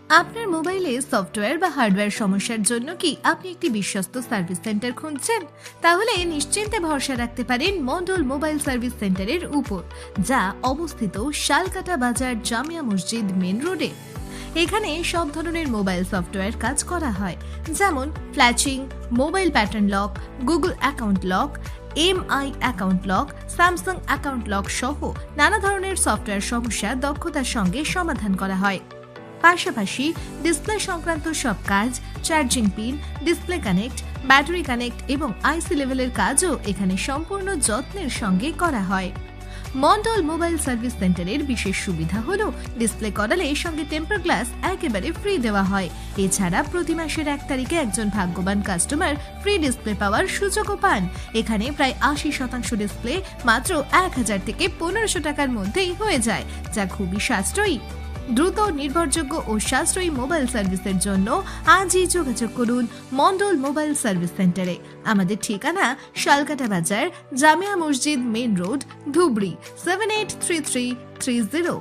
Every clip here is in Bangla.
আপনার মোবাইলে সফটওয়্যার বা হার্ডওয়্যার সমস্যার জন্য কি আপনি একটি বিশ্বস্ত সার্ভিস সেন্টার খুঁজছেন? তাহলে নিশ্চিন্তে ভরসা রাখতে পারেন মন্ডল মোবাইল সার্ভিস সেন্টারের উপর, যা অবস্থিত শালকাটা বাজার জামিয়া মসজিদ মেন রোডে। এখানে সব ধরনের মোবাইল সফটওয়্যার কাজ করা হয়, যেমন flashing, mobile pattern lock, Google account lock, MI account lock, Samsung account lock সহ নানা ধরনের সফটওয়্যার সমস্যা দক্ষতার সঙ্গে সমাধান করা হয়। পাশাপাশি ডিসপ্লে সংক্রান্ত সব কাজ, charging pin, display connect, battery connect এবং আইসি লেভেলের কাজও এখানে সম্পূর্ণ যত্নের সঙ্গে করা হয়। মন্ডল মোবাইল সার্ভিস সেন্টারের বিশেষ সুবিধা হলো ডিসপ্লে করালে সঙ্গে টেম্পার গ্লাস একেবারে ফ্রি দেওয়া হয়। এছাড়া প্রতি মাসের 1 তারিখে একজন ভাগ্যবান কাস্টমার ফ্রি ডিসপ্লে পাওয়ার সুযোগও পান। এখানে প্রায় 80% ডিসপ্লে মাত্র 1000 থেকে 1500 টাকার মধ্যেই হয়ে যায়, যা খুবই সাশ্রয়ী। দ্রুত, নির্ভরযোগ্য ও সাশ্রয়ী মোবাইল সার্ভিসের জন্য আজই যোগাযোগ করুন মন্ডল মোবাইল সার্ভিস সেন্টারে। আমাদের ঠিকানা শালকাটা Bazar, Jamia Masjid main road, Dhubri 783330।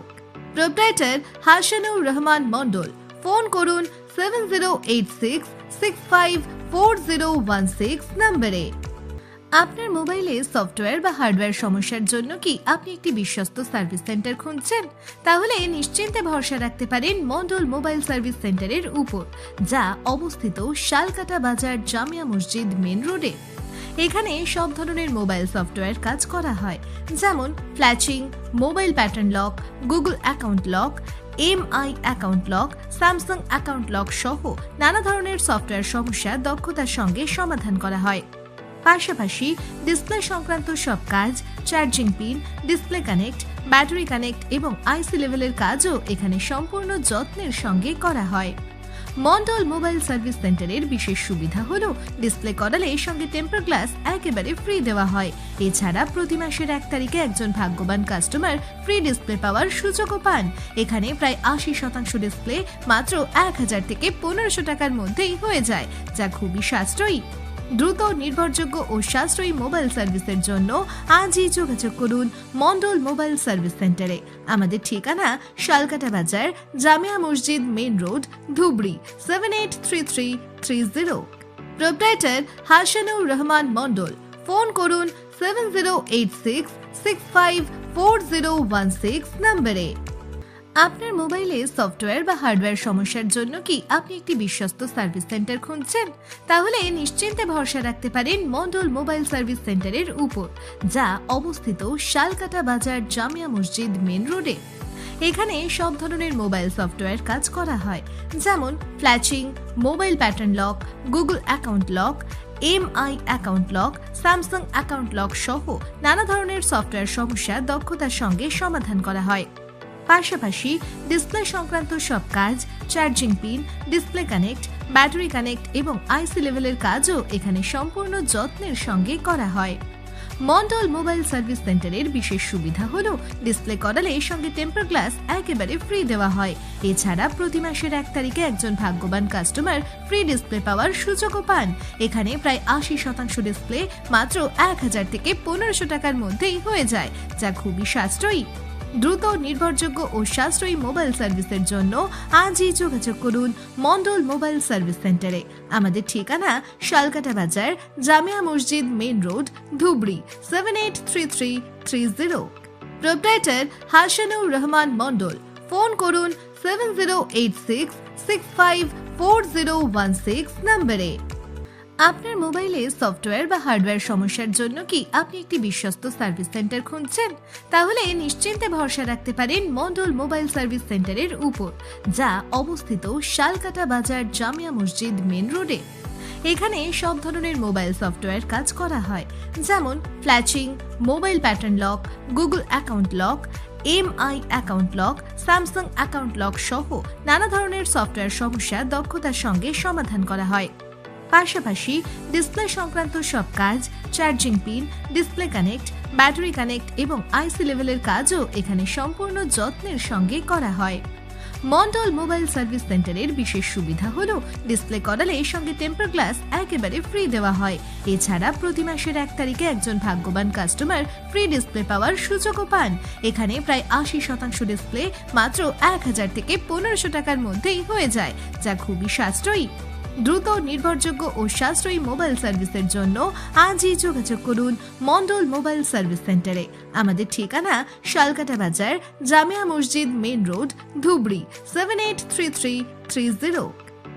Proprietor Hasanur Rahman Mandal. Phone করুন 7086654016 নম্বরে। আপনার মোবাইলে সফটওয়্যার বা হার্ডওয়্যার সমস্যার জন্য কি আপনি একটি বিশ্বস্ত সার্ভিস সেন্টার খুঁজছেন? তাহলে নিশ্চিন্তে ভরসা রাখতে পারেন মন্ডল মোবাইল সার্ভিস সেন্টারের উপর, যা অবস্থিত শালকাটা বাজার জামিয়া মসজিদ মেন রোডে। এখানে সব ধরনের মোবাইল সফটওয়্যার কাজ করা হয়, যেমন flashing, mobile pattern lock, Google account lock, MI account lock, Samsung account lock সহ নানা ধরনের সফটওয়্যার সমস্যা দক্ষতার সঙ্গে সমাধান করা হয়। পাশাপাশি ডিসপ্লে সংক্রান্ত সব কাজ, charging pin, display connect, battery connect এবং আইসি লেভেলের কাজও এখানে সম্পূর্ণ যত্নের সঙ্গে করা হয়। মন্ডল মোবাইল সার্ভিস সেন্টারের বিশেষ সুবিধা হলো ডিসপ্লে করালে সঙ্গে টেম্পার গ্লাস একেবারে ফ্রি দেওয়া হয়। এছাড়া প্রতি মাসের 1 তারিখে একজন ভাগ্যবান কাস্টমার ফ্রি ডিসপ্লে পাওয়ার সুযোগও পান। এখানে প্রায় 80% ডিসপ্লে মাত্র 1000 থেকে 1500 টাকার মধ্যেই হয়ে যায়, যা খুবই সাশ্রয়ী। দ্রুত, নির্ভরযোগ্য ও সাশ্রয়ী মোবাইল সার্ভিসের জন্য আজই যোগাযোগ করুন মন্ডল মোবাইল সার্ভিস সেন্টারে। আমাদের ঠিকানা শালকাটা Bazar, Jamia Masjid main road, Dhubri 783330। Proprietor Hasanur Rahman Mandal. Phone করুন 7086654016 নম্বরে। আপনার মোবাইলে সফটওয়্যার বা হার্ডওয়্যার সমস্যার জন্য কি আপনি একটি বিশ্বস্ত সার্ভিস সেন্টার খুঁজছেন? তাহলে নিশ্চিন্তে ভরসা রাখতে পারেন মন্ডল মোবাইল সার্ভিস সেন্টারের উপর, যা অবস্থিত শালকাটা বাজার জামিয়া মসজিদ মেন রোডে। এখানে সব ধরনের মোবাইল সফটওয়্যার কাজ করা হয়, যেমন flashing, mobile pattern lock, Google account lock, MI account lock, Samsung account lock সহ নানা ধরনের সফটওয়্যার সমস্যা দক্ষতার সঙ্গে সমাধান করা হয়। পাশাপাশি ডিসপ্লে সংক্রান্ত সব কাজ, charging pin, display connect, battery connect এবং আইসি লেভেলের কাজও এখানে সম্পূর্ণ যত্নের সঙ্গে করা হয়। মন্ডল মোবাইল সার্ভিস সেন্টারের বিশেষ সুবিধা হলো ডিসপ্লে করালে সঙ্গে টেম্পার গ্লাস একেবারে ফ্রি দেওয়া হয়। এছাড়া প্রতি মাসের 1 তারিখে একজন ভাগ্যবান কাস্টমার ফ্রি ডিসপ্লে পাওয়ার সুযোগও পান। এখানে প্রায় 80% ডিসপ্লে মাত্র 1000 থেকে 1500 টাকার মধ্যেই হয়ে যায়, যা খুবই সাশ্রয়ী। দ্রুত, নির্ভরযোগ্য ও সাশ্রয়ী মোবাইল সার্ভিসের জন্য আজই যোগাযোগ করুন মন্ডল মোবাইল সার্ভিস সেন্টারে। আমাদের ঠিকানা শালকাটা Bazar, Jamia Masjid main road, Dhubri 783330। Proprietor Hasanur Rahman Mandal. Phone করুন 7086654016 নম্বরে। আপনার মোবাইলে সফটওয়্যার বা হার্ডওয়্যার সমস্যার জন্য কি আপনি একটি বিশ্বস্ত সার্ভিস সেন্টার খুঁজছেন? তাহলে নিশ্চিন্তে ভরসা রাখতে পারেন মন্ডল মোবাইল সার্ভিস সেন্টারের উপর, যা অবস্থিত শালকাটা বাজার জামিয়া মসজিদ মেন রোডে। এখানে সব ধরনের মোবাইল সফটওয়্যার কাজ করা হয়, যেমন flashing, mobile pattern lock, Google account lock, MI account lock, Samsung account lock সহ নানা ধরনের সফটওয়্যার সমস্যা দক্ষতার সঙ্গে সমাধান করা হয়। পাশাপাশি ডিসপ্লে সংক্রান্ত সব কাজ, charging pin, display connect, battery connect এবং আইসি লেভেলের কাজও এখানে সম্পূর্ণ যত্নের সঙ্গে করা হয়। মন্ডল মোবাইল সার্ভিস সেন্টারের বিশেষ সুবিধা হলো ডিসপ্লে করালে সঙ্গে টেম্পার গ্লাস একেবারে ফ্রি দেওয়া হয়। এছাড়া প্রতি মাসের 1 তারিখে একজন ভাগ্যবান কাস্টমার ফ্রি ডিসপ্লে পাওয়ার সুযোগও পান। এখানে প্রায় 80% ডিসপ্লে মাত্র 1000 থেকে 1500 টাকার মধ্যেই হয়ে যায়, যা খুবই সাশ্রয়ী। দ্রুত, নির্ভরযোগ্য ও সাশ্রয়ী মোবাইল সার্ভিসের জন্য আজই যোগাযোগ করুন মন্ডল মোবাইল সার্ভিস সেন্টারে। আমাদের ঠিকানা শালকাটা বাজার, জামিয়া মসজিদ main road, Dhubri 783330।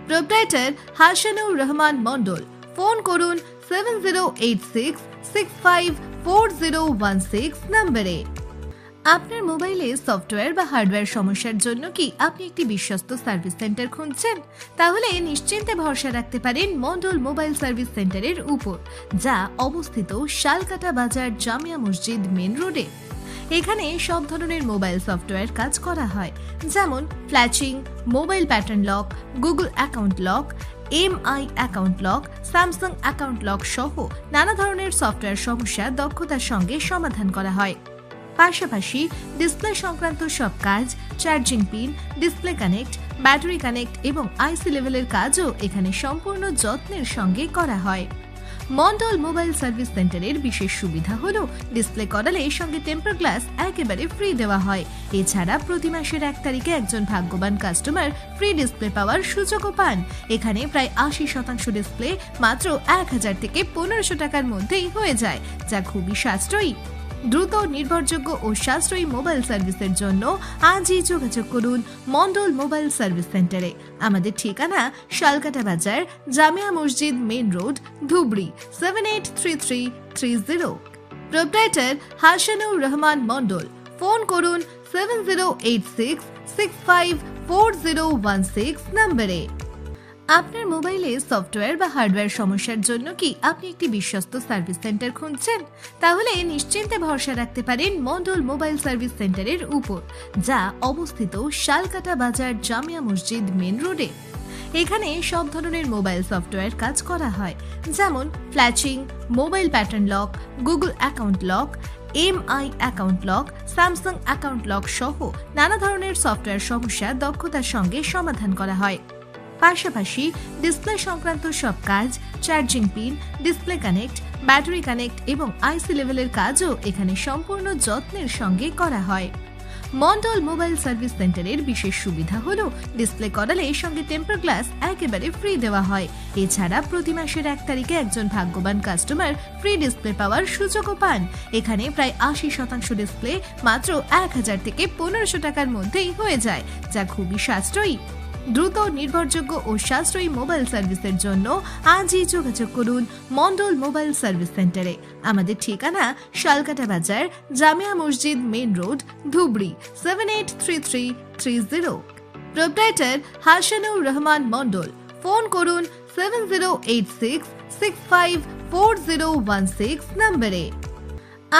Proprietor Hasanur Rahman Mandal. Phone করুন 7086654016 নম্বরে। আপনার মোবাইলে সফটওয়্যার বা হার্ডওয়্যার সমস্যার জন্য কি আপনি একটি বিশ্বস্ত সার্ভিস সেন্টার খুঁজছেন? তাহলে নিশ্চিন্তে ভরসা রাখতে পারেন মন্ডল মোবাইল সার্ভিস সেন্টারের উপর, যা অবস্থিত শালকাটা বাজার, জামিয়া মসজিদ মেইন রোডে। এখানে সব ধরনের মোবাইল সফটওয়্যার কাজ করা হয়, যেমন flashing, mobile pattern lock, Google account lock, MI account lock, Samsung account lock সহ নানা ধরনের সফটওয়্যার সমস্যা দক্ষতার সঙ্গে সমাধান করা হয়। পাশাপাশি ডিসপ্লে সংক্রান্ত সব কাজ, charging pin, display connect, battery connect এবং আইসি লেভেলের কাজও এখানে সম্পূর্ণ যত্নের সঙ্গে করা হয়। মন্ডল মোবাইল সার্ভিস সেন্টারের বিশেষ সুবিধা হলো ডিসপ্লে করালে সঙ্গে টেম্পার গ্লাস একেবারে ফ্রি দেওয়া হয়। এছাড়া প্রতি মাসের 1 তারিখে একজন ভাগ্যবান কাস্টমার ফ্রি ডিসপ্লে পাওয়ার সুযোগও পান। এখানে প্রায় 80% ডিসপ্লে মাত্র 1000 থেকে 1500 টাকার মধ্যেই হয়ে যায়, যা খুবই সাশ্রয়ী। দ্রুত, নির্ভরযোগ্য ও সাশ্রয়ী মোবাইল সার্ভিসের জন্য আজই যোগাযোগ করুন মন্ডল মোবাইল সার্ভিস সেন্টারে। আমাদের ঠিকানা শালকাটা বাজার, জামিয়া মসজিদ main road, Dhubri 783330। Proprietor Hasanur Rahman Mandal. Phone করুন 7086654016 নম্বরে। আপনার মোবাইলে সফটওয়্যার বা হার্ডওয়্যার সমস্যার জন্য কি আপনি একটি বিশ্বস্ত সার্ভিস সেন্টার খুঁজছেন? তাহলে নিশ্চিন্তে ভরসা রাখতে পারেন মন্ডল মোবাইল সার্ভিস সেন্টারের উপর, যা অবস্থিত শালকাটা বাজার, জামিয়া মসজিদ মেইন রোডে। এখানে সব ধরনের মোবাইল সফটওয়্যার কাজ করা হয়, যেমন flashing, mobile pattern lock, Google account lock, MI account lock, Samsung account lock সহ নানা ধরনের সফটওয়্যার সমস্যা দক্ষতার সঙ্গে সমাধান করা হয়। পাশাপাশি ডিসপ্লে সংক্রান্ত সব কাজ, charging pin, display connect, battery connect এবং আইসি লেভেলের কাজও এখানে সম্পূর্ণ যত্নের সঙ্গে করা হয়। মন্ডল মোবাইল সার্ভিস সেন্টারের বিশেষ সুবিধা হলো ডিসপ্লে করালে সঙ্গে টেম্পার গ্লাস একেবারে ফ্রি দেওয়া হয়। এছাড়া প্রতি মাসের 1 তারিখে একজন ভাগ্যবান কাস্টমার ফ্রি ডিসপ্লে পাওয়ার সুযোগও পান। এখানে প্রায় 80% ডিসপ্লে মাত্র 1000 থেকে 1500 টাকার মধ্যেই হয়ে যায়, যা খুবই সাশ্রয়ী। দ্রুত, নির্ভরযোগ্য ও সাশ্রয়ী মোবাইল সার্ভিসের জন্য আজই যোগাযোগ করুন মন্ডল মোবাইল সার্ভিস সেন্টারে। আমাদের ঠিকানা শালকাটা বাজার, জামিয়া মসজিদ main road, Dhubri 783330। Proprietor Hasanur Rahman Mandal. Phone করুন 7086654016 নম্বরে।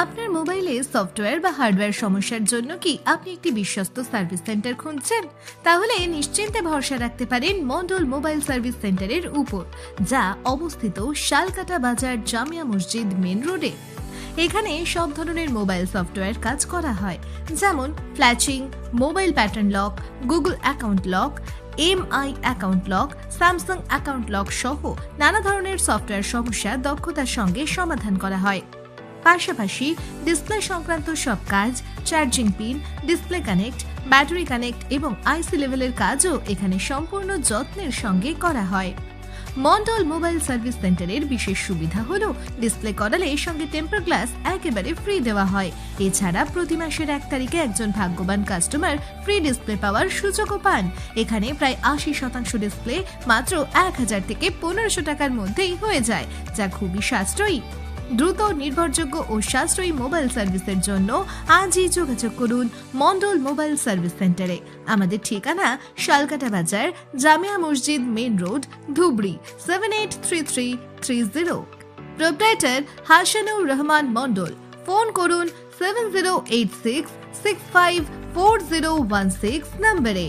আপনার মোবাইলে সফটওয়্যার বা হার্ডওয়্যার সমস্যার জন্য কি আপনি একটি বিশ্বস্ত সার্ভিস সেন্টার খুঁজছেন? তাহলে নিশ্চিন্তে ভরসা রাখতে পারেন মন্ডল মোবাইল সার্ভিস সেন্টারের উপর, যা অবস্থিত শালকাটা বাজার, জামিয়া মসজিদ মেইন রোডে। এখানে সব ধরনের মোবাইল সফটওয়্যার কাজ করা হয়, যেমন flashing, mobile pattern lock, Google account lock, MI account lock, Samsung account lock সহ নানা ধরনের সফটওয়্যার সমস্যা দক্ষতার সঙ্গে সমাধান করা হয়। পাশাপাশি ডিসপ্লে সংক্রান্ত সব কাজ, charging pin, display connect, battery connect এবং আইসি লেভেলের কাজও এখানে সম্পূর্ণ যত্নের সঙ্গে করা হয়। মন্ডল মোবাইল সার্ভিস সেন্টারের বিশেষ সুবিধা হলো ডিসপ্লে করালে সঙ্গে টেম্পার গ্লাস একেবারে ফ্রি দেওয়া হয়। এছাড়া প্রতি মাসের 1 তারিখে একজন ভাগ্যবান কাস্টমার ফ্রি ডিসপ্লে পাওয়ার সুযোগও পান। এখানে প্রায় 80% ডিসপ্লে মাত্র 1000 থেকে 1500 টাকার মধ্যেই হয়ে যায়, যা খুবই সাশ্রয়ী। দ্রুত, নির্ভরযোগ্য ও সাশ্রয়ী মোবাইল সার্ভিসের জন্য আজই যোগাযোগ করুন মন্ডল মোবাইল সার্ভিস সেন্টারে। আমাদের ঠিকানা শালকাটা বাজার, জামিয়া মসজিদ main road, Dhubri 783330। Proprietor Hasanur Rahman Mandal. Phone করুন 7086654016 নম্বরে।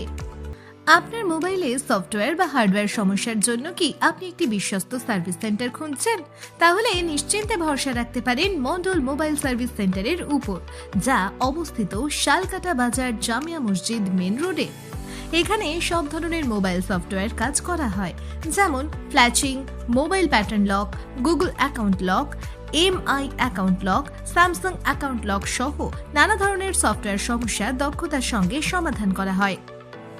আপনার মোবাইলে সফটওয়্যার বা হার্ডওয়্যার সমস্যার জন্য কি আপনি একটি বিশ্বস্ত সার্ভিস সেন্টার খুঁজছেন? তাহলে নিশ্চিন্তে ভরসা রাখতে পারেন মন্ডল মোবাইল সার্ভিস সেন্টারের উপর, যা অবস্থিত শালকাটা বাজার, জামিয়া মসজিদ মেইন রোডে। এখানে সব ধরনের মোবাইল সফটওয়্যার কাজ করা হয়, যেমন flashing, mobile pattern lock, Google account lock, MI account lock, Samsung account lock সহ নানা ধরনের সফটওয়্যার সমস্যা দক্ষতার সঙ্গে সমাধান করা হয়।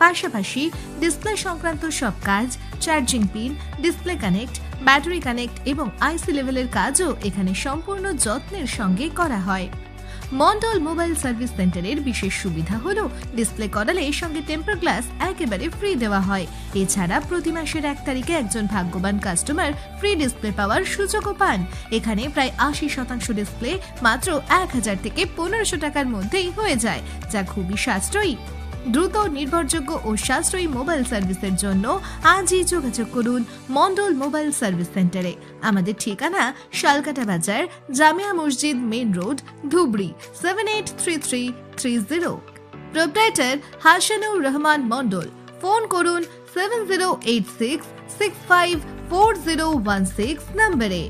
পাশাপাশি ডিসপ্লে সংক্রান্ত সব কাজ, charging pin, display connect, battery connect এবং আইসি লেভেলের কাজও এখানে সম্পূর্ণ যত্নের সঙ্গে করা হয়। মন্ডল মোবাইল সার্ভিস সেন্টারের বিশেষ সুবিধা হলো ডিসপ্লে করালে সঙ্গে টেম্পার গ্লাস একেবারে ফ্রি দেওয়া হয়। এছাড়া প্রতি মাসের 1 তারিখে একজন ভাগ্যবান কাস্টমার ফ্রি ডিসপ্লে পাওয়ার সুযোগও পান। এখানে প্রায় 80% ডিসপ্লে মাত্র 1000 থেকে 1500 টাকার মধ্যেই হয়ে যায়, যা খুবই সাশ্রয়ী। দ্রুত, নির্ভরযোগ্য ও সাশ্রয়ী মোবাইল সার্ভিসের জন্য আজই যোগাযোগ করুন মন্ডল মোবাইল সার্ভিস সেন্টারে। আমাদের ঠিকানা শালকাটা বাজার, জামিয়া মসজিদ main road, Dhubri 783330। Proprietor Hasanur Rahman Mandal. Phone করুন 7086654016 নম্বরে।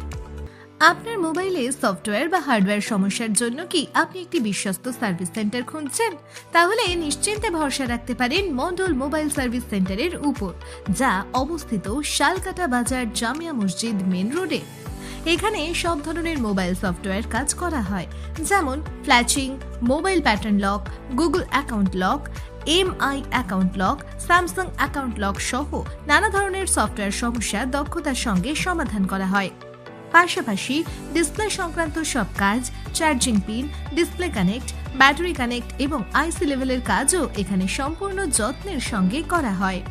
আপনার মোবাইলে সফটওয়্যার বা হার্ডওয়্যার সমস্যার জন্য কি আপনি একটি বিশ্বস্ত সার্ভিস সেন্টার খুঁজছেন? তাহলে নিশ্চিন্তে ভরসা রাখতে পারেন মন্ডল মোবাইল সার্ভিস সেন্টারের উপর, যা অবস্থিত শালকাটা বাজার, জামিয়া মসজিদ মেন রোডে। এখানে সব ধরনের মোবাইল সফটওয়্যার কাজ করা হয়, যেমন flashing, mobile pattern lock, Google account lock, MI account lock, Samsung account lock সহ নানা ধরনের সফটওয়্যার সমস্যা দক্ষতার সঙ্গে সমাধান করা হয়। পাশাপাশি ডিসপ্লে সংক্রান্ত সব কাজ, charging pin, display connect, battery connect এবং আইসি লেভেলের কাজও এখানে সম্পূর্ণ যত্নের সঙ্গে করা হয়।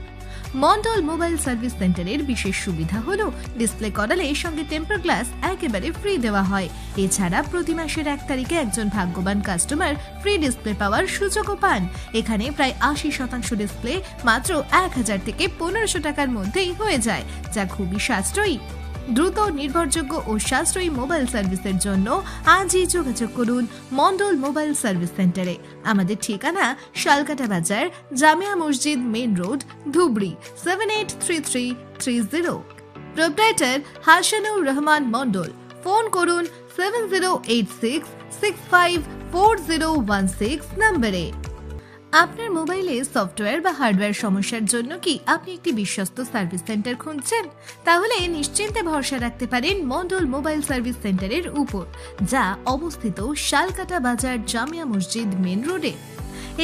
মন্ডল মোবাইল সার্ভিস সেন্টারের বিশেষ সুবিধা হলো ডিসপ্লে করালে সঙ্গে টেম্পার গ্লাস একেবারে ফ্রি দেওয়া হয়। এছাড়া প্রতি মাসের 1 তারিখে একজন ভাগ্যবান কাস্টমার ফ্রি ডিসপ্লে পাওয়ার সুযোগও পান। এখানে প্রায় 80% ডিসপ্লে মাত্র 1000 থেকে 1500 টাকার মধ্যেই হয়ে যায়, যা খুবই সাশ্রয়ী। দ্রুত, নির্ভরযোগ্য ও সাশ্রয়ী মোবাইল সার্ভিসের জন্য আজই যোগাযোগ করুন মন্ডল মোবাইল সার্ভিস সেন্টারে। আমাদের ঠিকানা শালকাটা বাজার, জামিয়া মসজিদ main road, Dhubri 783330। Proprietor Hasanur Rahman Mandal. Phone করুন 7086654016 নম্বরে। আপনার মোবাইলে সফটওয়্যার বা হার্ডওয়্যার সমস্যার জন্য কি আপনি একটি বিশ্বস্ত সার্ভিস সেন্টার খুঁজছেন? তাহলে নিশ্চিন্তে ভরসা রাখতে পারেন মন্ডল মোবাইল সার্ভিস সেন্টারের উপর, যা অবস্থিত শালকাটা বাজার, জামিয়া মসজিদ মেন রোডে।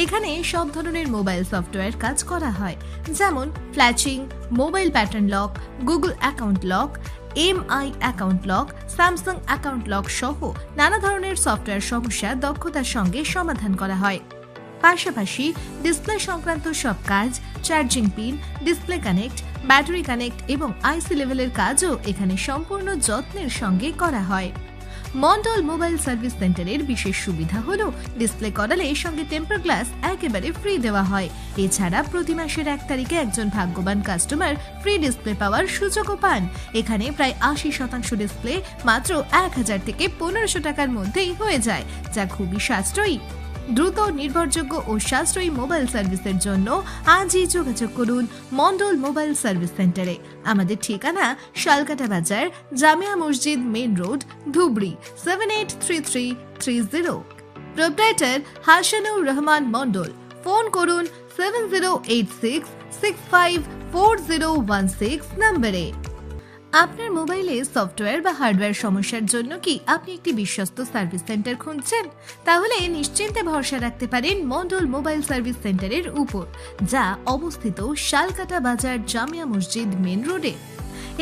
এখানে সব ধরনের মোবাইল সফটওয়্যার কাজ করা হয়, যেমন flashing, mobile pattern lock, Google account lock, MI account lock, Samsung account lock সহ নানা ধরনের সফটওয়্যার সমস্যা দক্ষতার সঙ্গে সমাধান করা হয়। পাশাপাশি ডিসপ্লে সংক্রান্ত সব কাজ, charging pin, display connect, battery connect এবং আইসি লেভেলের কাজও এখানে সম্পূর্ণ যত্নের সঙ্গে করা হয়। মন্ডল মোবাইল সার্ভিস সেন্টারের বিশেষ সুবিধা হলো ডিসপ্লে করালে সঙ্গে টেম্পার গ্লাস একেবারে ফ্রি দেওয়া হয়। এছাড়া প্রতি মাসের 1 তারিখে একজন ভাগ্যবান কাস্টমার ফ্রি ডিসপ্লে পাওয়ার সুযোগও পান। এখানে প্রায় 80% ডিসপ্লে মাত্র 1000 থেকে 1500 টাকার মধ্যেই হয়ে যায়, যা খুবই সাশ্রয়ী। দ্রুত, নির্ভরযোগ্য ও সাশ্রয়ী মোবাইল সার্ভিসের জন্য আজই যোগাযোগ করুন মন্ডল মোবাইল সার্ভিস সেন্টারে। আমাদের ঠিকানা শালকাটা বাজার, জামিয়া মসজিদ main road, Dhubri 783330। Proprietor Hasanur Rahman Mandal. Phone করুন 7086654016 নম্বরে। আপনার মোবাইলে সফটওয়্যার বা হার্ডওয়্যার সমস্যার জন্য কি আপনি একটি বিশ্বস্ত সার্ভিস সেন্টার খুঁজছেন? তাহলে নিশ্চিন্তে ভরসা রাখতে পারেন মন্ডল মোবাইল সার্ভিস সেন্টারের উপর, যা অবস্থিত শালকাটা বাজার, জামিয়া মসজিদ মেন রোডে।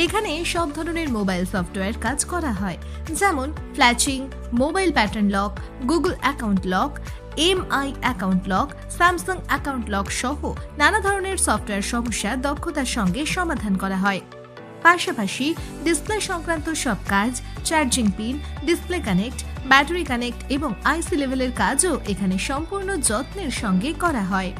এখানে সব ধরনের মোবাইল সফটওয়্যার কাজ করা হয়, যেমন flashing, mobile pattern lock, Google account lock, MI account lock, Samsung account lock সহ নানা ধরনের সফটওয়্যার সমস্যা দক্ষতার সঙ্গে সমাধান করা হয়। পাশাপাশি ডিসপ্লে সংক্রান্ত সব কাজ, charging pin, display connect, battery connect এবং আইসি লেভেলের কাজও এখানে সম্পূর্ণ যত্নের সঙ্গে করা হয়।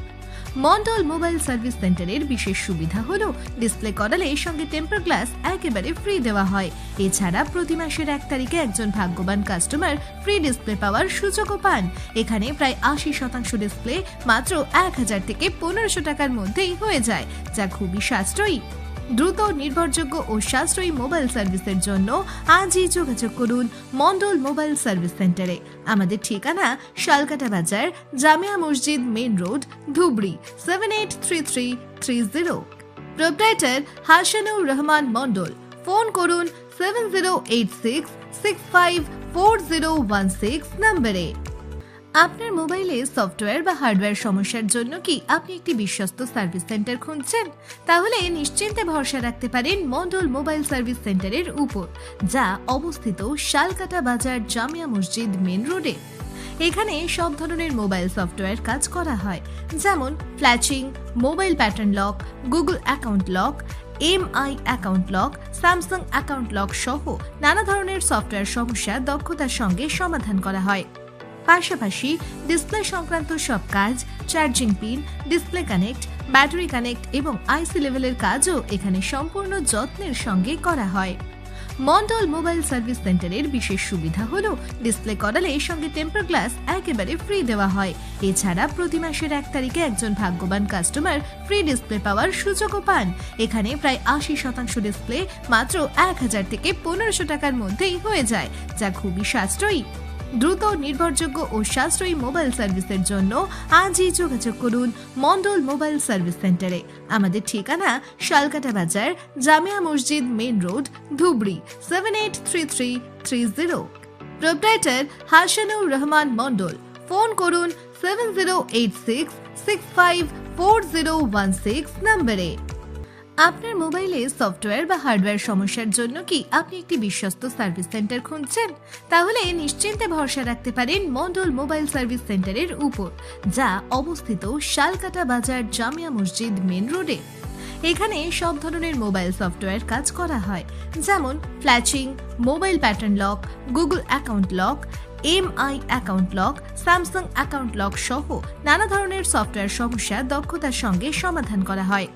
মন্ডল মোবাইল সার্ভিস সেন্টারের বিশেষ সুবিধা হলো ডিসপ্লে করালে সঙ্গে টেম্পার গ্লাস একেবারে ফ্রি দেওয়া হয়। এছাড়া প্রতি মাসের 1 তারিখে একজন ভাগ্যবান কাস্টমার ফ্রি ডিসপ্লে পাওয়ার সুযোগও পান। এখানে প্রায় 80% ডিসপ্লে মাত্র 1000 থেকে 1500 টাকার মধ্যেই হয়ে যায়, যা খুবই সাশ্রয়ী। দ্রুত, নির্ভরযোগ্য ও সাশ্রয়ী মোবাইল সার্ভিসের জন্য আজই যোগাযোগ করুন মন্ডল মোবাইল সার্ভিস সেন্টারে। আমাদের ঠিকানা শালকাটা Bazar, Jamia Masjid main road, Dhubri 783330। Proprietor Hasanur Rahman Mandal. Phone করুন 7086654016 নম্বরে। আপনার মোবাইলে সফটওয়্যার বা হার্ডওয়্যার সমস্যার জন্য কি আপনি একটি বিশ্বস্ত সার্ভিস সেন্টার খুঁজছেন? তাহলে নিশ্চিন্তে ভরসা রাখতে পারেন মন্ডল মোবাইল সার্ভিস সেন্টারের উপর, যা অবস্থিত শালকাটা বাজার, জামিয়া মসজিদ মেন রোডে। এখানে সব ধরনের মোবাইল সফটওয়্যার কাজ করা হয়, যেমন flashing, mobile pattern lock, Google account lock, MI account lock, Samsung account lock সহ নানা ধরনের সফটওয়্যার সমস্যা দক্ষতার সঙ্গে সমাধান করা হয়। পাশাপাশি ডিসপ্লে সংক্রান্ত সব কাজ, charging pin, display connect, battery connect এবং আইসি লেভেলের কাজও এখানে সম্পূর্ণ যত্নের সঙ্গে করা হয়। মন্ডল মোবাইল সার্ভিস সেন্টারের বিশেষ সুবিধা হলো ডিসপ্লে করালে সঙ্গে টেম্পার গ্লাস একেবারে ফ্রি দেওয়া হয়। এছাড়া প্রতি মাসের 1 তারিখে একজন ভাগ্যবান কাস্টমার ফ্রি ডিসপ্লে পাওয়ার সুযোগও পান। এখানে প্রায় 80% ডিসপ্লে মাত্র 1000 থেকে 1500 টাকার মধ্যেই হয়ে যায়, যা খুবই সাশ্রয়ী। দ্রুত, নির্ভরযোগ্য ও সাশ্রয়ী মোবাইল সার্ভিসের জন্য আজই যোগাযোগ করুন মন্ডল মোবাইল সার্ভিস সেন্টারে। আমাদের ঠিকানা শালকাটা Bazar, Jamia Masjid main road, Dhubri 783330। Proprietor Hasanur Rahman Mandal. Phone করুন 7086654016 নম্বরে। আপনার মোবাইলে সফটওয়্যার বা হার্ডওয়্যার সমস্যার জন্য কি আপনি একটি বিশ্বস্ত সার্ভিস সেন্টার খুঁজছেন? তাহলে নিশ্চিন্তে ভরসা রাখতে পারেন মন্ডল মোবাইল সার্ভিস সেন্টারের উপর, যা অবস্থিত শালকাটা বাজার, জামিয়া মসজিদ মেন রোডে। এখানে সব ধরনের মোবাইল সফটওয়্যার কাজ করা হয়, যেমন flashing, mobile pattern lock, Google account lock, MI account lock, Samsung account lock সহ নানা ধরনের সফটওয়্যার সমস্যা দক্ষতার সঙ্গে সমাধান করা হয়।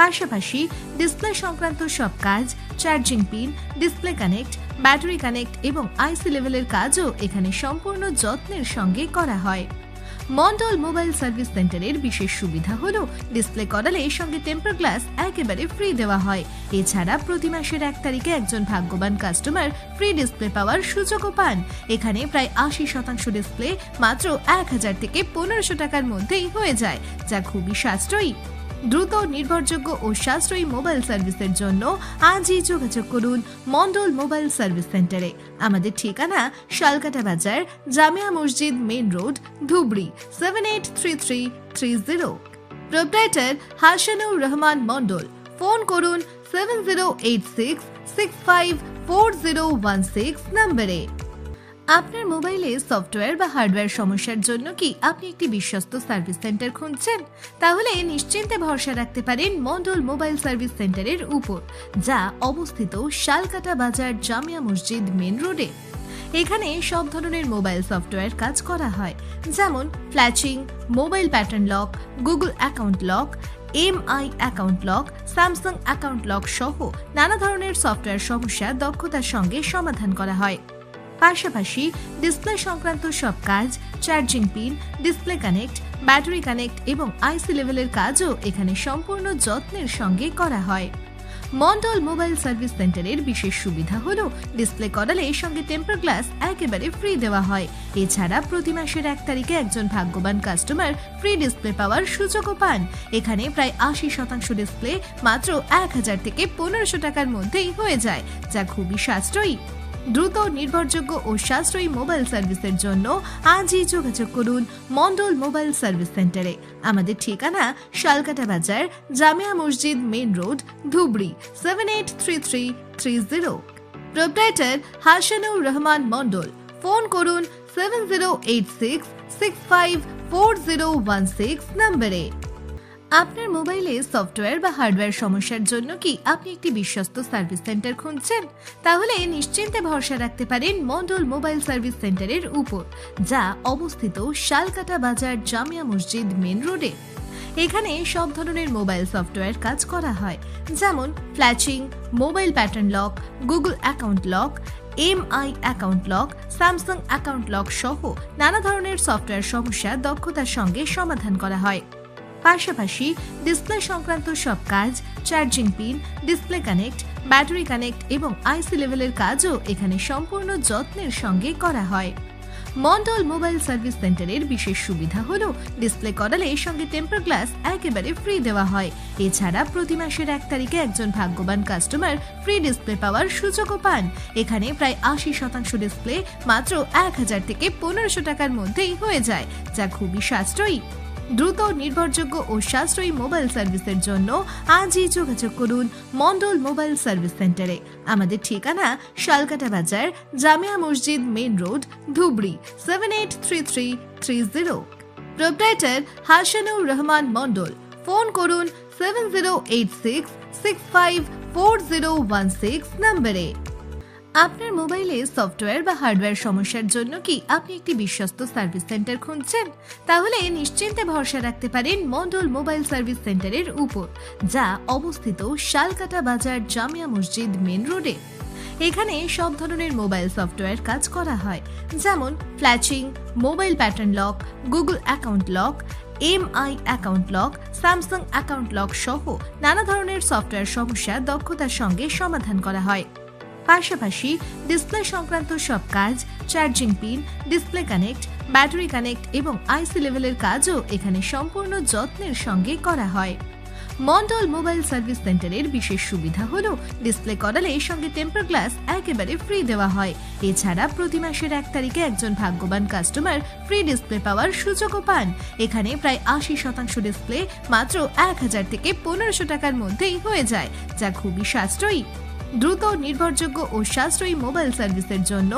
পাশাপাশি ডিসপ্লে সংক্রান্ত সব কাজ, charging pin, display connect, battery connect এবং আইসি লেভেলের কাজও এখানে সম্পূর্ণ যত্নের সঙ্গে করা হয়। মন্ডল মোবাইল সার্ভিস সেন্টারের বিশেষ সুবিধা হলো ডিসপ্লে করালে সঙ্গে টেম্পার গ্লাস একেবারে ফ্রি দেওয়া হয়। এছাড়া প্রতি মাসের 1 তারিখে একজন ভাগ্যবান কাস্টমার ফ্রি ডিসপ্লে পাওয়ার সুযোগও পান। এখানে প্রায় 80% ডিসপ্লে মাত্র 1000 থেকে 1500 টাকার মধ্যেই হয়ে যায়, যা খুবই সাশ্রয়ী। দ্রুত, নির্ভরযোগ্য ও সাশ্রয়ী মোবাইল সার্ভিসের জন্য আজই যোগাযোগ করুন মন্ডল মোবাইল সার্ভিস সেন্টারে। আমাদের ঠিকানা শালকাটা Bazar, Jamia Masjid main road, Dhubri 783330। Proprietor Hasanur Rahman Mandal. Phone করুন 7086654016 নম্বরে। আপনার মোবাইলে সফটওয়্যার বা হার্ডওয়্যার সমস্যার জন্য কি আপনি একটি বিশ্বস্ত সার্ভিস সেন্টার খুঁজছেন? তাহলে নিশ্চিন্তে ভরসা রাখতে পারেন মন্ডল মোবাইল সার্ভিস সেন্টারের উপর, যা অবস্থিত শালকাটা বাজার, জামিয়া মসজিদ মেন রোডে। এখানে সব ধরনের মোবাইল সফটওয়্যার কাজ করা হয়, যেমন flashing, mobile pattern lock, Google account lock, MI account lock, Samsung account lock সহ নানা ধরনের সফটওয়্যার সমস্যা দক্ষতার সঙ্গে সমাধান করা হয়। পাশাপাশি ডিসপ্লে সংক্রান্ত সব কাজ, charging pin, display connect, battery connect এবং আইসি লেভেলের কাজও এখানে সম্পূর্ণ যত্নের সঙ্গে করা হয়। মন্ডল মোবাইল সার্ভিস সেন্টারের বিশেষ সুবিধা হলো ডিসপ্লে করালে সঙ্গে টেম্পার গ্লাস একেবারে ফ্রি দেওয়া হয়। এছাড়া প্রতি মাসের 1 তারিখে একজন ভাগ্যবান কাস্টমার ফ্রি ডিসপ্লে পাওয়ার সুযোগও পান। এখানে প্রায় 80% ডিসপ্লে মাত্র 1000 থেকে 1500 টাকার মধ্যেই হয়ে যায়, যা খুবই সাশ্রয়ী। দ্রুত, নির্ভরযোগ্য ও সাশ্রয়ী মোবাইল সার্ভিসের জন্য আজই যোগাযোগ করুন মন্ডল মোবাইল সার্ভিস সেন্টারে। আমাদের ঠিকানা শালকাটা Bazar, Jamia Masjid main road, Dhubri 783330। Proprietor Hasanur Rahman Mandal. Phone করুন 7086654016 নম্বরে। আপনার মোবাইলে সফটওয়্যার বা হার্ডওয়্যার সমস্যার জন্য কি আপনি একটি বিশ্বস্ত সার্ভিস সেন্টার খুঁজছেন? তাহলে নিশ্চিন্তে ভরসা রাখতে পারেন মন্ডল মোবাইল সার্ভিস সেন্টারের উপর, যা অবস্থিত শালকাটা বাজার, জামিয়া মসজিদ মেন রোডে। এখানে সব ধরনের মোবাইল সফটওয়্যার কাজ করা হয়, যেমন flashing, mobile pattern lock, Google account lock, MI account lock, Samsung account lock সহ নানা ধরনের সফটওয়্যার সমস্যা দক্ষতার সঙ্গে সমাধান করা হয়। পাশাপাশি ডিসপ্লে সংক্রান্ত সব কাজ, charging pin, display connect, battery connect এবং আইসি লেভেলের কাজও এখানে সম্পূর্ণ যত্নের সঙ্গে করা হয়। মন্ডল মোবাইল সার্ভিস সেন্টারের বিশেষ সুবিধা হলো ডিসপ্লে করালে সঙ্গে টেম্পার গ্লাস একেবারে ফ্রি দেওয়া হয়। এছাড়া প্রতি মাসের 1 তারিখে একজন ভাগ্যবান কাস্টমার ফ্রি ডিসপ্লে পাওয়ার সুযোগও পান। এখানে প্রায় 80% ডিসপ্লে মাত্র 1000 থেকে 1500 টাকার মধ্যেই হয়ে যায়, যা খুবই সাশ্রয়ী। দ্রুত, নির্ভরযোগ্য ও সাশ্রয়ী মোবাইল সার্ভিসের জন্য আজই যোগাযোগ করুন মন্ডল মোবাইল সার্ভিস সেন্টারে। আমাদের ঠিকানা শালকাটা বাজার, জামিয়া মসজিদ main road, Dhubri 783330। Proprietor Hasanur Rahman Mandal. Phone করুন 7086654016 নম্বরে। আপনার মোবাইলে সফটওয়্যার বা হার্ডওয়্যার সমস্যার জন্য কি আপনি একটি বিশ্বস্ত সার্ভিস সেন্টার খুঁজছেন? তাহলে নিশ্চিন্তে ভরসা রাখতে পারেন মন্ডল মোবাইল সার্ভিস সেন্টারের উপর, যা অবস্থিত শালকাটা বাজার, জামিয়া মসজিদ মেন রোডে। এখানে সব ধরনের মোবাইল সফটওয়্যার কাজ করা হয়, যেমন flashing, mobile pattern lock, Google account lock, MI account lock, Samsung account lock সহ নানা ধরনের সফটওয়্যার সমস্যা দক্ষতার সঙ্গে সমাধান করা হয়। পাশাপাশি ডিসপ্লে সংক্রান্ত সব কাজ, charging pin, display connect, battery connect এবং আইসি লেভেলের কাজও এখানে সম্পূর্ণ যত্নের সঙ্গে করা হয়। মন্ডল মোবাইল সার্ভিস সেন্টারের বিশেষ সুবিধা হলো ডিসপ্লে করালে সঙ্গে টেম্পার গ্লাস একেবারে ফ্রি দেওয়া হয়। এছাড়া প্রতি মাসের 1 তারিখে একজন ভাগ্যবান কাস্টমার ফ্রি ডিসপ্লে পাওয়ার সুযোগও পান। এখানে প্রায় 80% ডিসপ্লে মাত্র 1000 থেকে 1500 টাকার মধ্যেই হয়ে যায়, যা খুবই সাশ্রয়ী। দ্রুত, নির্ভরযোগ্য ও সাশ্রয়ী মোবাইল সার্ভিসের জন্য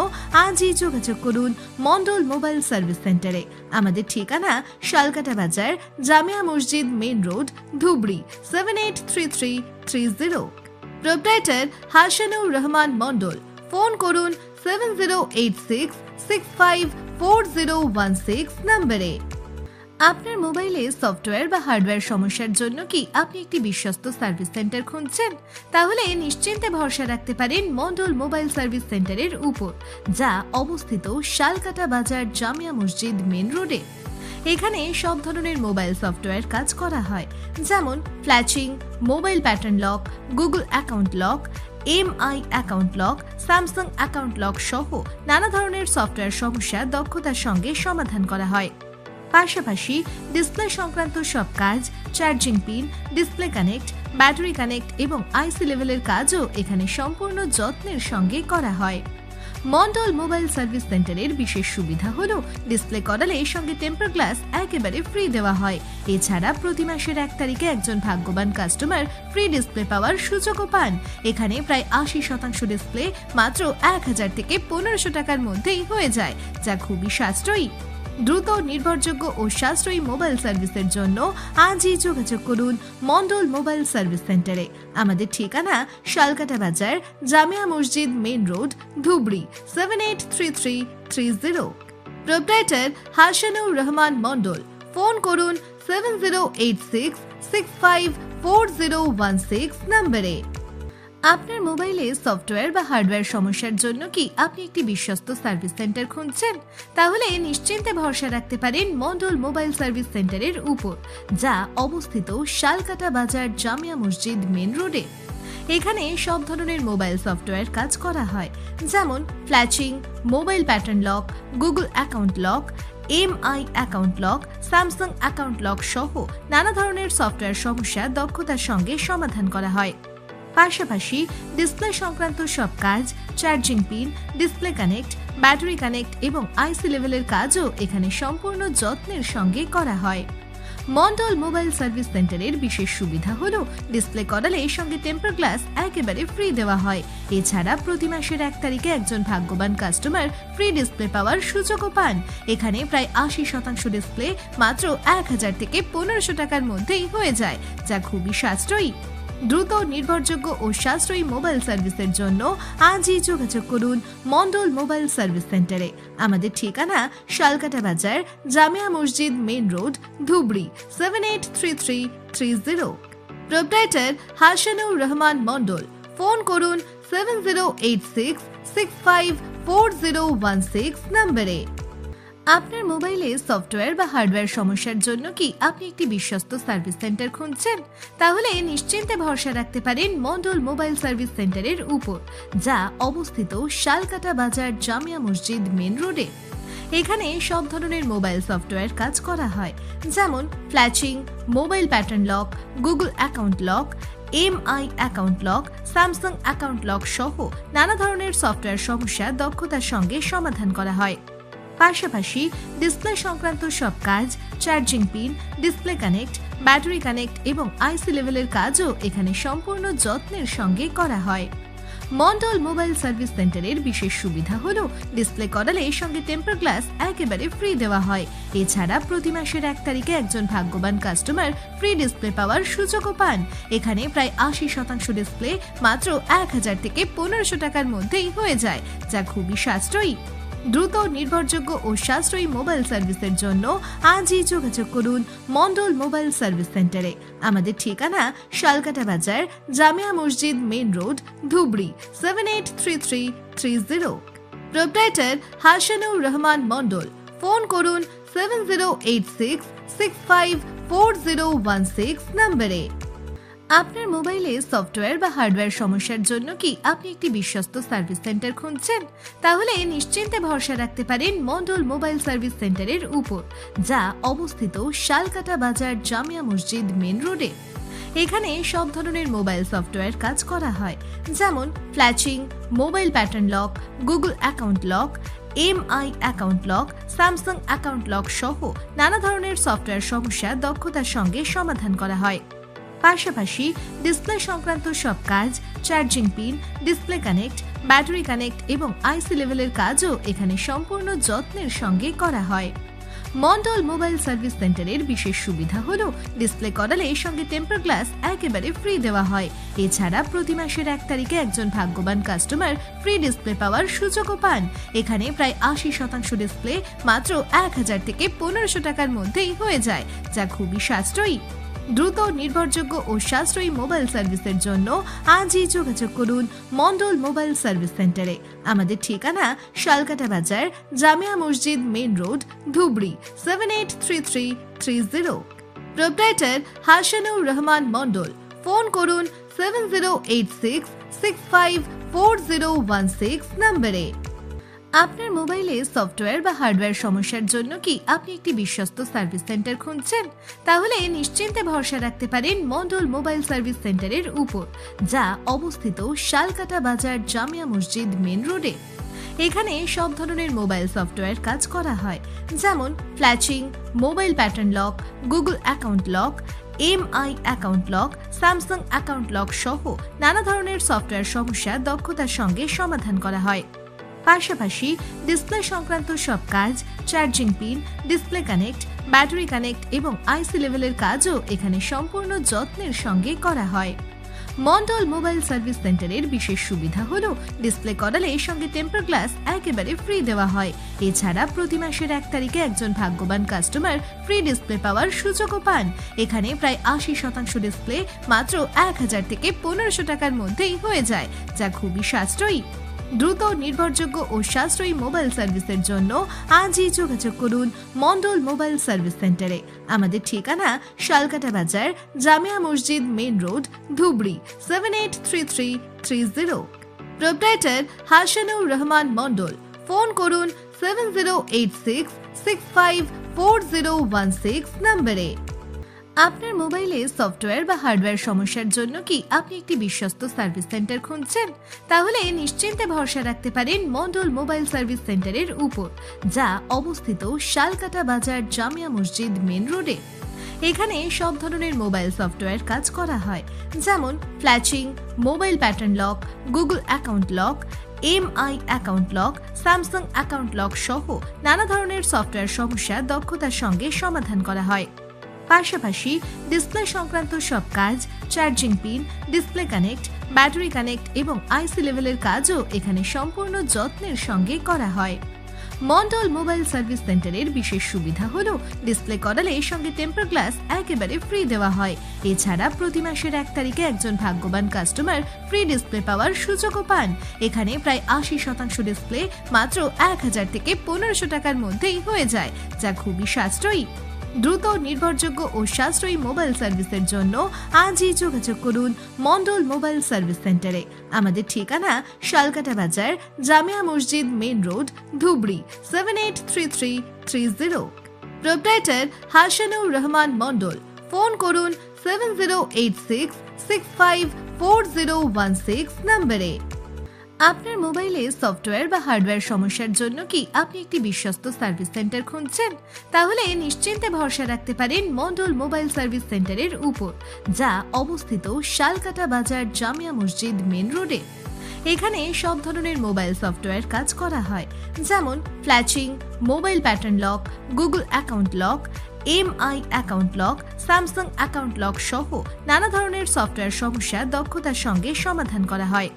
আজই যোগাযোগ করুন মন্ডল মোবাইল সার্ভিস সেন্টারে। আমাদের ঠিকানা শালকাটা বাজার, জামিয়া মসজিদ main road, Dhubri 783330। Proprietor Hasanur Rahman Mandal. Phone করুন 7086654016 নম্বরে। আপনার মোবাইলে সফটওয়্যার বা হার্ডওয়্যার সমস্যার জন্য কি আপনি একটি বিশ্বস্ত সার্ভিস সেন্টার খুঁজছেন? তাহলে নিশ্চিন্তে ভরসা রাখতে পারেন মন্ডল মোবাইল সার্ভিস সেন্টারের উপর, যা অবস্থিত শালকাটা বাজার, জামিয়া মসজিদ মেন রোডে। এখানে সব ধরনের মোবাইল সফটওয়্যার কাজ করা হয়, যেমন flashing, mobile pattern lock, Google account lock, MI account lock, Samsung account lock সহ নানা ধরনের সফটওয়্যার সমস্যা দক্ষতার সঙ্গে সমাধান করা হয়। পাশাপাশি ডিসপ্লে সংক্রান্ত সব কাজ, charging pin, display connect, battery connect এবং আইসি লেভেলের কাজও এখানে সম্পূর্ণ যত্নের সঙ্গে করা হয়। মন্ডল মোবাইল সার্ভিস সেন্টারের বিশেষ সুবিধা হলো ডিসপ্লে করালে সঙ্গে টেম্পার গ্লাস একেবারে ফ্রি দেওয়া হয়। এছাড়া প্রতি মাসের 1 তারিখে একজন ভাগ্যবান কাস্টমার ফ্রি ডিসপ্লে পাওয়ার সুযোগও পান। এখানে প্রায় 80% ডিসপ্লে মাত্র 1000 থেকে 1500 টাকার মধ্যেই হয়ে যায়, যা খুবই সাশ্রয়ী। দ্রুত, নির্ভরযোগ্য ও সাশ্রয়ী মোবাইল সার্ভিসের জন্য আজই যোগাযোগ করুন মন্ডল মোবাইল সার্ভিস সেন্টারে। আমাদের ঠিকানা শালকাটা বাজার, জামিয়া মসজিদ main road, Dhubri 783330। Proprietor Hasanur Rahman Mandal. Phone করুন 7086654016 নম্বরে। আপনার মোবাইলে সফটওয়্যার বা হার্ডওয়্যার সমস্যার জন্য কি আপনি একটি বিশ্বস্ত সার্ভিস সেন্টার খুঁজছেন? তাহলে নিশ্চিন্তে ভরসা রাখতে পারেন মন্ডল মোবাইল সার্ভিস সেন্টারের উপর, যা অবস্থিত শালকাটা বাজার, জামিয়া মসজিদ মেন রোডে। এখানে সব ধরনের মোবাইল সফটওয়্যার কাজ করা হয়, যেমন flashing, mobile pattern lock, Google account lock, MI account lock, Samsung account lock সহ নানা ধরনের সফটওয়্যার সমস্যা দক্ষতার সঙ্গে সমাধান করা হয়। পাশাপাশি ডিসপ্লে সংক্রান্ত সব কাজ, charging pin, display connect, battery connect এবং আইসি লেভেলের কাজও এখানে সম্পূর্ণ যত্নের সঙ্গে করা হয়। মন্ডল মোবাইল সার্ভিস সেন্টারের বিশেষ সুবিধা হলো ডিসপ্লে করালে সঙ্গে টেম্পার গ্লাস একেবারে ফ্রি দেওয়া হয়। এছাড়া প্রতি মাসের 1 তারিখে একজন ভাগ্যবান কাস্টমার ফ্রি ডিসপ্লে পাওয়ার সুযোগও পান। এখানে প্রায় 80% ডিসপ্লে মাত্র 1000 থেকে 1500 টাকার মধ্যেই হয়ে যায়, যা খুবই সাশ্রয়ী। দ্রুত, নির্ভরযোগ্য ও সাশ্রয়ী মোবাইল সার্ভিসের জন্য আজই যোগাযোগ করুন মন্ডল মোবাইল সার্ভিস সেন্টারে। আমাদের ঠিকানা শালকাটা বাজার, জামিয়া মসজিদ main road, Dhubri 783330। Proprietor Hasanur Rahman Mandal. Phone করুন 7086654016 নম্বরে। আপনার মোবাইলে সফটওয়্যার বা হার্ডওয়্যার সমস্যার জন্য কি আপনি একটি বিশ্বস্ত সার্ভিস সেন্টার খুঁজছেন? তাহলে নিশ্চিন্তে ভরসা রাখতে পারেন মন্ডল মোবাইল সার্ভিস সেন্টারের উপর, যা অবস্থিত শালকাটা বাজার জামিয়া মসজিদ মেন রোডে। এখানে সব ধরনের মোবাইল সফটওয়্যার কাজ করা হয়, যেমন flashing, mobile pattern lock, Google account lock, MI account lock, Samsung account lock সহ নানা ধরনের সফটওয়্যার সমস্যা দক্ষতার সঙ্গে সমাধান করা হয়। পাশাপাশি ডিসপ্লে সংক্রান্ত সব কাজ, charging pin, display connect, battery connect এবং আইসি লেভেলের কাজও এখানে সম্পূর্ণ যত্নের সঙ্গে করা হয়। মন্ডল মোবাইল সার্ভিস সেন্টারের বিশেষ সুবিধা হলো ডিসপ্লে করালে সঙ্গে টেম্পার গ্লাস একেবারে ফ্রি দেওয়া হয়। এছাড়া প্রতি মাসের 1 তারিখে একজন ভাগ্যবান কাস্টমার ফ্রি ডিসপ্লে পাওয়ার সুযোগও পান। এখানে প্রায় 80% ডিসপ্লে মাত্র 1000 থেকে 1500 টাকার মধ্যেই হয়ে যায়, যা খুবই সাশ্রয়ী। দ্রুত, নির্ভরযোগ্য ও সাশ্রয়ী মোবাইল সার্ভিসের জন্য আজই যোগাযোগ করুন মন্ডল মোবাইল সার্ভিস সেন্টারে। আমাদের ঠিকানা শালকাটা Bazar Jamia Masjid main road, Dhubri 783330। Proprietor Hasanur Rahman Mandal. Phone করুন 7086654016 নম্বরে। আপনার মোবাইলে সফটওয়্যার বা হার্ডওয়্যার সমস্যার জন্য কি আপনি একটি বিশ্বস্ত সার্ভিস সেন্টার খুঁজছেন? তাহলে নিশ্চিন্তে ভরসা রাখতে পারেন মন্ডল মোবাইল সার্ভিস সেন্টারের উপর, যা অবস্থিত শালকাটা বাজার জামিয়া মসজিদ মেন রোডে। এখানে সব ধরনের মোবাইল সফটওয়্যার কাজ করা হয়, যেমন flashing, mobile pattern lock, Google account lock, MI account lock, Samsung account lock সহ নানা ধরনের সফটওয়্যার সমস্যা দক্ষতার সঙ্গে সমাধান করা হয়। পাশাপাশি ডিসপ্লে সংক্রান্ত সব কাজ, charging pin, display connect, battery connect এবং আইসি লেভেলের কাজও এখানে সম্পূর্ণ যত্নের সঙ্গে করা হয়। মন্ডল মোবাইল সার্ভিস সেন্টারের বিশেষ সুবিধা হলো ডিসপ্লে করালে সঙ্গে টেম্পার গ্লাস একেবারে ফ্রি দেওয়া হয়। এছাড়া প্রতি মাসের 1 তারিখে একজন ভাগ্যবান কাস্টমার ফ্রি ডিসপ্লে পাওয়ার সুযোগও পান। এখানে প্রায় 80% ডিসপ্লে মাত্র 1000 থেকে 1500 টাকার মধ্যেই হয়ে যায়, যা খুবই সাশ্রয়ী। দ্রুত, নির্ভরযোগ্য ও সাশ্রয়ী মোবাইল সার্ভিসের জন্য আজই যোগাযোগ করুন মন্ডল মোবাইল সার্ভিস সেন্টারে। আমাদের ঠিকানা শালকাটা Bazar Jamia Masjid main road, Dhubri 783330। Proprietor Hasanur Rahman Mandal. Phone করুন 7086654016 নম্বরে। আপনার মোবাইলে সফটওয়্যার বা হার্ডওয়্যার সমস্যার জন্য কি আপনি একটি বিশ্বস্ত সার্ভিস সেন্টার খুঁজছেন? তাহলে নিশ্চিন্তে ভরসা রাখতে পারেন মন্ডল মোবাইল সার্ভিস সেন্টারের উপর, যা অবস্থিত শালকাটা বাজার জামিয়া মসজিদ মেন রোডে। এখানে সব ধরনের মোবাইল সফটওয়্যার কাজ করা হয়, যেমন flashing, mobile pattern lock, Google account lock, MI account lock, Samsung account lock সহ নানা ধরনের সফটওয়্যার সমস্যা দক্ষতার সঙ্গে সমাধান করা হয়। পাশাপাশি ডিসপ্লে সংক্রান্ত সব কাজ, charging pin, display connect, battery connect এবং আইসি লেভেলের কাজও এখানে সম্পূর্ণ যত্নের সঙ্গে করা হয়। মন্ডল মোবাইল সার্ভিস সেন্টারের বিশেষ সুবিধা হলো ডিসপ্লে করালে সঙ্গে টেম্পার গ্লাস একেবারে ফ্রি দেওয়া হয়। এছাড়া প্রতি মাসের 1 তারিখে একজন ভাগ্যবান কাস্টমার ফ্রি ডিসপ্লে পাওয়ার সুযোগও পান। এখানে প্রায় 80% ডিসপ্লে মাত্র 1000 থেকে 1500 টাকার মধ্যেই হয়ে যায়, যা খুবই সাশ্রয়ী। দ্রুত, নির্ভরযোগ্য ও সাশ্রয়ী মোবাইল সার্ভিসের জন্য আজই যোগাযোগ করুন মন্ডল মোবাইল সার্ভিস সেন্টারে। আমাদের ঠিকানা শালকাটা Bazar Jamia Masjid main road, Dhubri 783330। Proprietor Hasanur Rahman Mandal. Phone করুন 7086654016 নম্বরে। আপনার মোবাইলে সফটওয়্যার বা হার্ডওয়্যার সমস্যার জন্য কি আপনি একটি বিশ্বস্ত সার্ভিস সেন্টার খুঁজছেন? তাহলে নিশ্চিন্তে ভরসা রাখতে পারেন মন্ডল মোবাইল সার্ভিস সেন্টারের উপর, যা অবস্থিত শালকাটা বাজার জামিয়া মসজিদ মেন রোডে। এখানে সব ধরনের মোবাইল সফটওয়্যার কাজ করা হয়, যেমন flashing, mobile pattern lock, Google account lock, MI account lock, Samsung account lock সহ নানা ধরনের সফটওয়্যার সমস্যা দক্ষতার সঙ্গে সমাধান করা হয়। পাশাপাশি ডিসপ্লে সংক্রান্ত সব কাজ, charging pin, display connect, battery connect এবং আইসি লেভেলের কাজও এখানে সম্পূর্ণ যত্নের সঙ্গে করা হয়। মন্ডল মোবাইল সার্ভিস সেন্টারের বিশেষ সুবিধা হলো ডিসপ্লে করালে সঙ্গে টেম্পার গ্লাস একেবারে ফ্রি দেওয়া হয়। এছাড়া প্রতি মাসের 1 তারিখে একজন ভাগ্যবান কাস্টমার ফ্রি ডিসপ্লে পাওয়ার সুযোগও পান। এখানে প্রায় 80% ডিসপ্লে মাত্র 1000 থেকে 1500 টাকার মধ্যেই হয়ে যায়, যা খুবই সাশ্রয়ী। দ্রুত, নির্ভরযোগ্য ও সাশ্রয়ী মোবাইল সার্ভিসের জন্য আজই যোগাযোগ করুন মন্ডল মোবাইল সার্ভিস সেন্টারে। আমাদের ঠিকানা শালকাটা বাজার, জামিয়া মসজিদ main road, Dhubri 783330। Proprietor Hasanur Rahman Mandal. Phone করুন 7086654016 নম্বরে। আপনার মোবাইলে সফটওয়্যার বা হার্ডওয়্যার সমস্যার জন্য কি আপনি একটি বিশ্বস্ত সার্ভিস সেন্টার খুঁজছেন? তাহলে নিশ্চিন্তে ভরসা রাখতে পারেন মন্ডল মোবাইল সার্ভিস সেন্টারের উপর, যা অবস্থিত শালকাটা বাজার, জামিয়া মসজিদ মেইন রোডে। এখানে সব ধরনের মোবাইল সফটওয়্যার কাজ করা হয়, যেমন flashing, mobile pattern lock, Google account lock, MI account lock, Samsung account lock সহ নানা ধরনের সফটওয়্যার সমস্যা দক্ষতার সঙ্গে সমাধান করা হয়।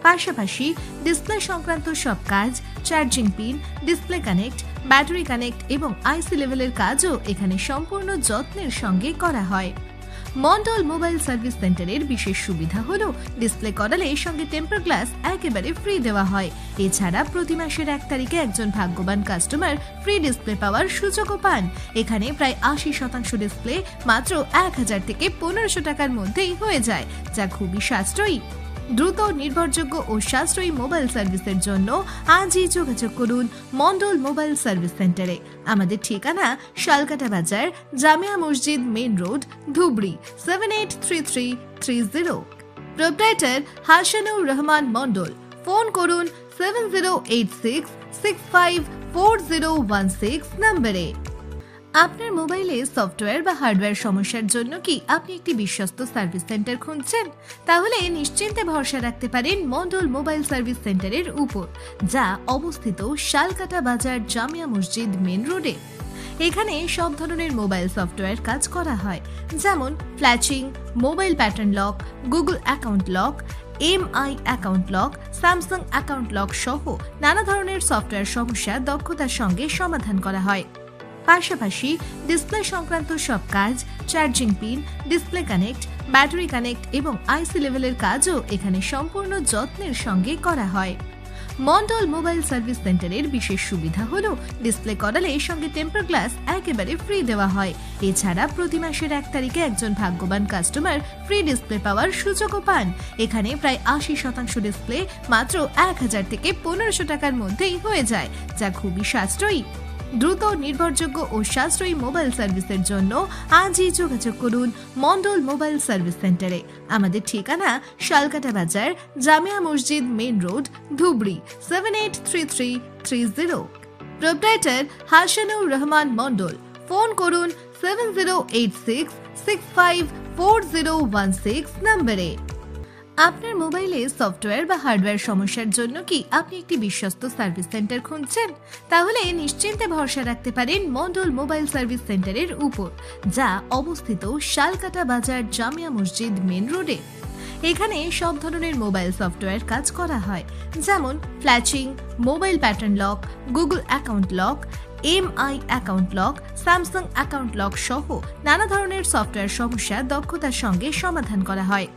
পাশাপাশি ডিসপ্লে সংক্রান্ত সব কাজ, charging pin, display connect, battery connect এবং আইসি লেভেলের কাজও এখানে সম্পূর্ণ যত্নের সঙ্গে করা হয়। মন্ডল মোবাইল সার্ভিস সেন্টারের বিশেষ সুবিধা হলো ডিসপ্লে করালে সঙ্গে টেম্পার গ্লাস একেবারে ফ্রি দেওয়া হয়। এছাড়া প্রতি মাসের 1 তারিখে একজন ভাগ্যবান কাস্টমার ফ্রি ডিসপ্লে পাওয়ার সুযোগও পান। এখানে প্রায় 80% ডিসপ্লে মাত্র 1000 থেকে 1500 টাকার মধ্যেই হয়ে যায়, যা খুবই সাশ্রয়ী। দ্রুত, নির্ভরযোগ্য ও সাশ্রয়ী মোবাইল সার্ভিসের জন্য আজই যোগাযোগ করুন মন্ডল মোবাইল সার্ভিস সেন্টারে। আমাদের ঠিকানা শালকাটা বাজার, জামিয়া মসজিদ main road, Dhubri 783330। Proprietor Hasanur Rahman Mandal. Phone করুন 7086654016 নম্বরে। আপনার মোবাইলে সফটওয়্যার বা হার্ডওয়্যার সমস্যার জন্য কি আপনি একটি বিশ্বস্ত সার্ভিস সেন্টার খুঁজছেন? তাহলে নিশ্চিন্তে ভরসা রাখতে পারেন মন্ডল মোবাইল সার্ভিস সেন্টারের উপর, যা অবস্থিত শালকাটা বাজার, জামিয়া মসজিদ মেইন রোডে। এখানে সব ধরনের মোবাইল সফটওয়্যার কাজ করা হয়, যেমন flashing, mobile pattern lock, Google account lock, MI account lock, Samsung account lock সহ নানা ধরনের সফটওয়্যার সমস্যা দক্ষতার সঙ্গে সমাধান করা হয়। পাশাপাশি ডিসপ্লে সংক্রান্ত সব কাজ, charging pin, display connect, battery connect এবং আইসি লেভেলের কাজও এখানে সম্পূর্ণ যত্নের সঙ্গে করা হয়। মন্ডল মোবাইল সার্ভিস সেন্টারের বিশেষ সুবিধা হলো ডিসপ্লে করালে সঙ্গে টেম্পার গ্লাস একেবারে ফ্রি দেওয়া হয়। এছাড়া প্রতি মাসের 1 তারিখে একজন ভাগ্যবান কাস্টমার ফ্রি ডিসপ্লে পাওয়ার সুযোগও পান। এখানে প্রায় 80% ডিসপ্লে মাত্র 1000 থেকে 1500 টাকার মধ্যেই হয়ে যায়, যা খুবই সাশ্রয়ী। দ্রুত, নির্ভরযোগ্য ও সাশ্রয়ী মোবাইল সার্ভিসের জন্য আজই যোগাযোগ করুন মন্ডল মোবাইল সার্ভিস সেন্টারে। আমাদের ঠিকানা শালকাটা বাজার, জামিয়া মসজিদ main road, Dhubri 783330। Proprietor Hasanur Rahman Mandal. Phone করুন 7086654016 নম্বরে। আপনার মোবাইলে সফটওয়্যার বা হার্ডওয়্যার সমস্যার জন্য কি আপনি একটি বিশ্বস্ত সার্ভিস সেন্টার খুঁজছেন? তাহলে নিশ্চিন্তে ভরসা রাখতে পারেন মন্ডল মোবাইল সার্ভিস সেন্টারের উপর, যা অবস্থিত শালকাটা বাজার, জামিয়া মসজিদ মেইন রোডে। এখানে সব ধরনের মোবাইল সফটওয়্যার কাজ করা হয়, যেমন flashing, mobile pattern lock, Google account lock, MI account lock, Samsung account lock সহ নানা ধরনের সফটওয়্যার সমস্যা দক্ষতার সঙ্গে সমাধান করা হয়।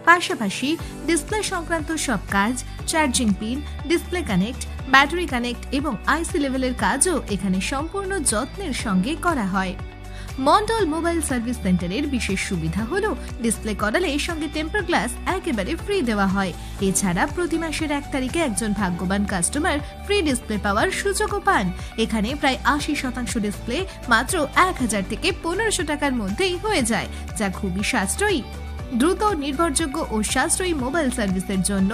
পাশাপাশি ডিসপ্লে সংক্রান্ত সব কাজ, charging pin, display connect, battery connect এবং আইসি লেভেলের কাজও এখানে সম্পূর্ণ যত্নের সঙ্গে করা হয়। মন্ডল মোবাইল সার্ভিস সেন্টারের বিশেষ সুবিধা হলো ডিসপ্লে করালে সঙ্গে টেম্পার গ্লাস একেবারে ফ্রি দেওয়া হয়। এছাড়া প্রতি মাসের 1 তারিখে একজন ভাগ্যবান কাস্টমার ফ্রি ডিসপ্লে পাওয়ার সুযোগও পান। এখানে প্রায় 80% ডিসপ্লে মাত্র 1000 থেকে 1500 টাকার মধ্যেই হয়ে যায়, যা খুবই সাশ্রয়ী। দ্রুত, নির্ভরযোগ্য ও সাশ্রয়ী মোবাইল সার্ভিসের জন্য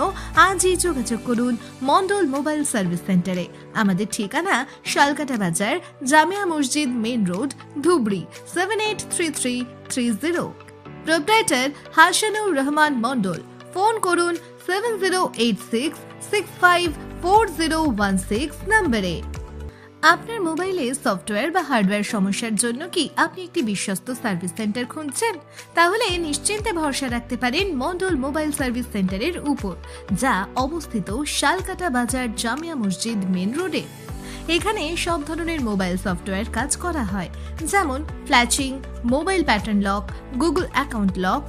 আজই যোগাযোগ করুন মন্ডল মোবাইল সার্ভিস সেন্টারে। আমাদের ঠিকানা শালকাটা বাজার, জামিয়া মসজিদ main road, Dhubri 783330। Proprietor Hasanur Rahman Mandal. Phone করুন 7086654016 নম্বরে। আপনার মোবাইলে সফটওয়্যার বা হার্ডওয়্যার সমস্যার জন্য কি আপনি একটি বিশ্বস্ত সার্ভিস সেন্টার খুঁজছেন? তাহলে নিশ্চিন্তে ভরসা রাখতে পারেন মন্ডল মোবাইল সার্ভিস সেন্টারের উপর, যা অবস্থিত শালকাটা বাজার, জামিয়া মসজিদ মেইন রোডে। এখানে সব ধরনের মোবাইল সফটওয়্যার কাজ করা হয়, যেমন flashing, mobile pattern lock, Google account lock,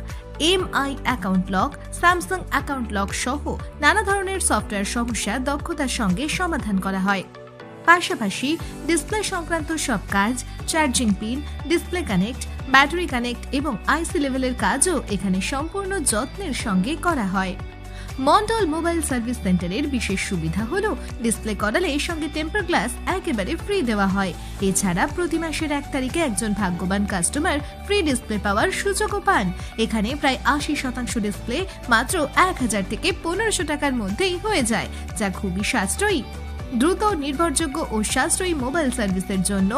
MI account lock, Samsung account lock সহ নানা ধরনের সফটওয়্যার সমস্যা দক্ষতার সঙ্গে সমাধান করা হয়। পাশাপাশি ডিসপ্লে সংক্রান্ত সব কাজ, charging pin, display connect, battery connect এবং আইসি লেভেলের কাজও এখানে সম্পূর্ণ যত্নের সঙ্গে করা হয়। মন্ডল মোবাইল সার্ভিস সেন্টারের বিশেষ সুবিধা হলো ডিসপ্লে করালে সঙ্গে টেম্পার গ্লাস একেবারে ফ্রি দেওয়া হয়। এছাড়া প্রতি মাসের 1 তারিখে একজন ভাগ্যবান কাস্টমার ফ্রি ডিসপ্লে পাওয়ার সুযোগও পান। এখানে প্রায় 80% ডিসপ্লে মাত্র 1000 থেকে 1500 টাকার মধ্যেই হয়ে যায়, যা খুবই সাশ্রয়ী। দ্রুত, নির্ভরযোগ্য ও সাশ্রয়ী মোবাইল সার্ভিসের জন্য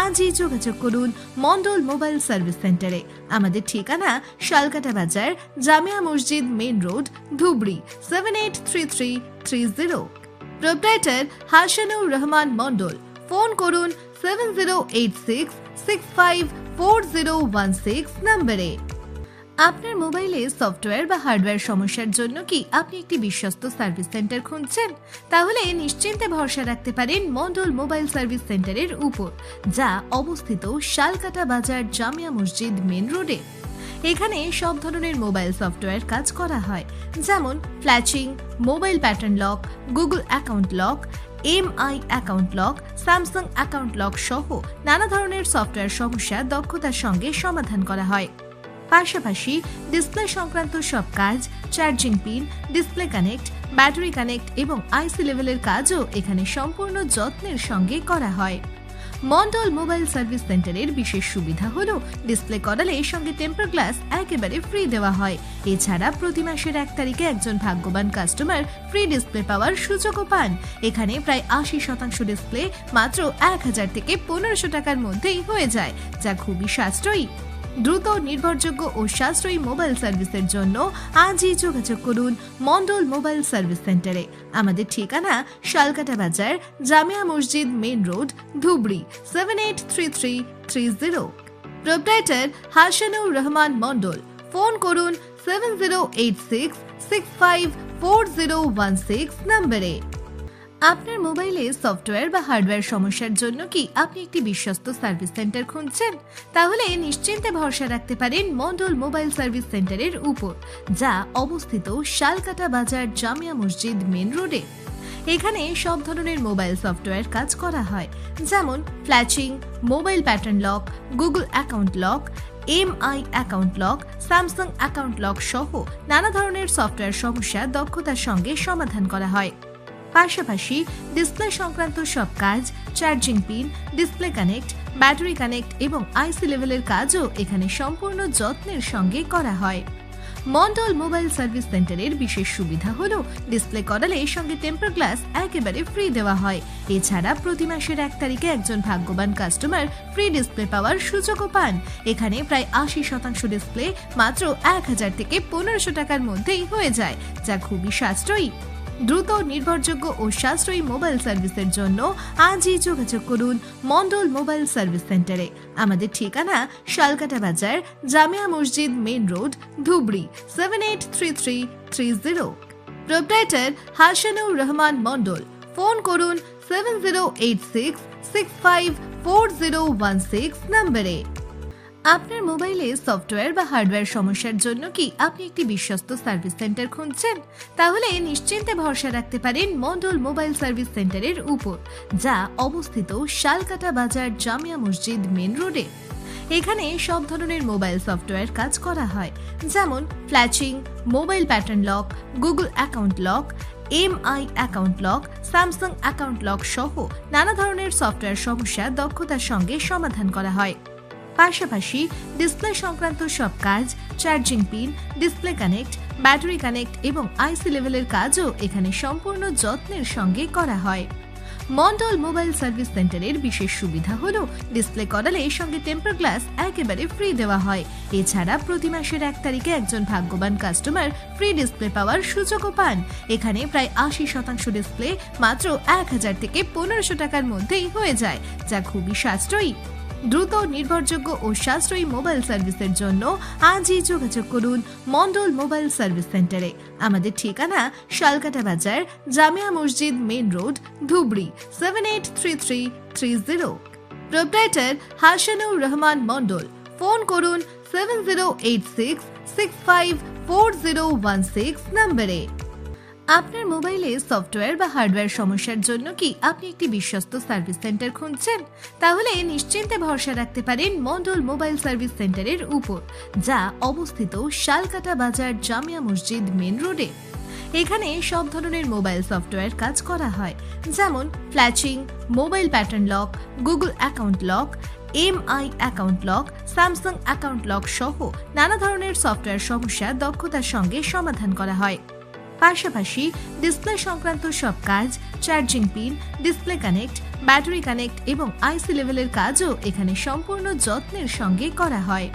আজই যোগাযোগ করুন মন্ডল মোবাইল সার্ভিস সেন্টারে। আমাদের ঠিকানা শালকাটা বাজার, জামিয়া মসজিদ main road, Dhubri 783330। Proprietor Hasanur Rahman Mandal. Phone করুন 7086654016 নম্বরে। আপনার মোবাইলে সফটওয়্যার বা হার্ডওয়্যার সমস্যার জন্য কি আপনি একটি বিশ্বস্ত সার্ভিস সেন্টার খুঁজছেন? তাহলে নিশ্চিন্তে ভরসা রাখতে পারেন মন্ডল মোবাইল সার্ভিস সেন্টারের উপর, যা অবস্থিত শালকাটা বাজার, জামিয়া মসজিদ মেন রোডে। এখানে সব ধরনের মোবাইল সফটওয়্যার কাজ করা হয়, যেমন flashing, mobile pattern lock, Google account lock, MI account lock, Samsung account lock সহ নানা ধরনের সফটওয়্যার সমস্যা দক্ষতার সঙ্গে সমাধান করা হয়। পাশাপাশি ডিসপ্লে সংক্রান্ত সব কাজ, charging pin, display connect, battery connect এবং আইসি লেভেলের কাজও এখানে সম্পূর্ণ যত্নের সঙ্গে করা হয়। মন্ডল মোবাইল সার্ভিস সেন্টারের বিশেষ সুবিধা হলো ডিসপ্লে করালে সঙ্গে টেম্পার গ্লাস একেবারে ফ্রি দেওয়া হয়। এছাড়া প্রতি মাসের 1 তারিখে একজন ভাগ্যবান কাস্টমার ফ্রি ডিসপ্লে পাওয়ার সুযোগও পান। এখানে প্রায় 80% ডিসপ্লে মাত্র 1000 থেকে 1500 টাকার মধ্যেই হয়ে যায়, যা খুবই সাশ্রয়ী। দ্রুত, নির্ভরযোগ্য ও সাশ্রয়ী মোবাইল সার্ভিসের জন্য আজই যোগাযোগ করুন মন্ডল মোবাইল সার্ভিস সেন্টারে। আমাদের ঠিকানা শালকাটা বাজার, জামিয়া মসজিদ main road, Dhubri 783330। Proprietor Hasanur Rahman Mandal. Phone করুন 7086654016 নম্বরে। আপনার মোবাইলে সফটওয়্যার বা হার্ডওয়্যার সমস্যার জন্য কি আপনি একটি বিশ্বস্ত সার্ভিস সেন্টার খুঁজছেন? তাহলে নিশ্চিন্তে ভরসা রাখতে পারেন মন্ডল মোবাইল সার্ভিস সেন্টারের উপর, যা অবস্থিত শালকাটা বাজার, জামিয়া মসজিদ মেন রোডে। এখানে সব ধরনের মোবাইল সফটওয়্যার কাজ করা হয়, যেমন flashing, mobile pattern lock, Google account lock, MI account lock, Samsung account lock সহ নানা ধরনের সফটওয়্যার সমস্যা দক্ষতার সঙ্গে সমাধান করা হয়। পাশাপাশি ডিসপ্লে সংক্রান্ত সব কাজ, charging pin, display connect, battery connect এবং আইসি লেভেলের কাজও এখানে সম্পূর্ণ যত্নের সঙ্গে করা হয়। মন্ডল মোবাইল সার্ভিস সেন্টারের বিশেষ সুবিধা হলো ডিসপ্লে করালে সঙ্গে টেম্পার গ্লাস একেবারে ফ্রি দেওয়া হয়। এছাড়া প্রতি মাসের 1 তারিখে একজন ভাগ্যবান কাস্টমার ফ্রি ডিসপ্লে পাওয়ার সুযোগও পান। এখানে প্রায় 80% ডিসপ্লে মাত্র 1000 থেকে 1500 টাকার মধ্যেই হয়ে যায়, যা খুবই সাশ্রয়ী। দ্রুত, নির্ভরযোগ্য ও সাশ্রয়ী মোবাইল সার্ভিসের জন্য আজই যোগাযোগ করুন মন্ডল মোবাইল সার্ভিস সেন্টারে। আমাদের ঠিকানা শালকাটা বাজার, জামিয়া মসজিদ main road, Dhubri 783330। Proprietor Hasanur Rahman Mandal. Phone করুন 7086654016 নম্বরে। আপনার মোবাইলে সফটওয়্যার বা হার্ডওয়্যার সমস্যার জন্য কি আপনি একটি বিশ্বস্ত সার্ভিস সেন্টার খুঁজছেন? তাহলে নিশ্চিন্তে ভরসা রাখতে পারেন মন্ডল মোবাইল সার্ভিস সেন্টারের উপর, যা অবস্থিত শালকাটা বাজার, জামিয়া মসজিদ মেন রোডে। এখানে সব ধরনের মোবাইল সফটওয়্যার কাজ করা হয়, যেমন flashing, mobile pattern lock, Google account lock, MI account lock, Samsung account lock সহ নানা ধরনের সফটওয়্যার সমস্যা দক্ষতার সঙ্গে সমাধান করা হয়। পাশাপাশি ডিসপ্লে সংক্রান্ত সব কাজ, charging pin, display connect, battery connect এবং আইসি লেভেলের কাজও এখানে সম্পূর্ণ যত্নের সঙ্গে করা হয়। মন্ডল মোবাইল সার্ভিস সেন্টারের বিশেষ সুবিধা হলো ডিসপ্লে করালে সঙ্গে টেম্পার গ্লাস একেবারে ফ্রি দেওয়া হয়। এছাড়া প্রতি মাসের 1 তারিখে একজন ভাগ্যবান কাস্টমার ফ্রি ডিসপ্লে পাওয়ার সুযোগও পান। এখানে প্রায় 80% ডিসপ্লে মাত্র 1000 থেকে 1500 টাকার মধ্যেই হয়ে যায়, যা খুবই সাশ্রয়ী। দ্রুত, নির্ভরযোগ্য ও সাশ্রয়ী মোবাইল সার্ভিসের জন্য আজই যোগাযোগ করুন মন্ডল মোবাইল সার্ভিস সেন্টারে। আমাদের ঠিকানা শালকাটা Bazar, Jamia Masjid main road, Dhubri 783330। Proprietor Hasanur Rahman Mandal. Phone করুন 7086654016 নম্বরে। আপনার মোবাইলে সফটওয়্যার বা হার্ডওয়্যার সমস্যার জন্য কি আপনি একটি বিশ্বস্ত সার্ভিস সেন্টার খুঁজছেন? তাহলে নিশ্চিন্তে ভরসা রাখতে পারেন মন্ডল মোবাইল সার্ভিস সেন্টারের উপর, যা অবস্থিত শালকাটা বাজার, জামিয়া মসজিদ মেন রোডে। এখানে সব ধরনের মোবাইল সফটওয়্যার কাজ করা হয়, যেমন flashing, mobile pattern lock, Google account lock, MI account lock, Samsung account lock সহ নানা ধরনের সফটওয়্যার সমস্যা দক্ষতার সঙ্গে সমাধান করা হয়। পাশাপাশি ডিসপ্লে সংক্রান্ত সব কাজ, charging pin, display connect, battery connect এবং আইসি লেভেলের কাজও এখানে সম্পূর্ণ যত্নের সঙ্গে করা হয়।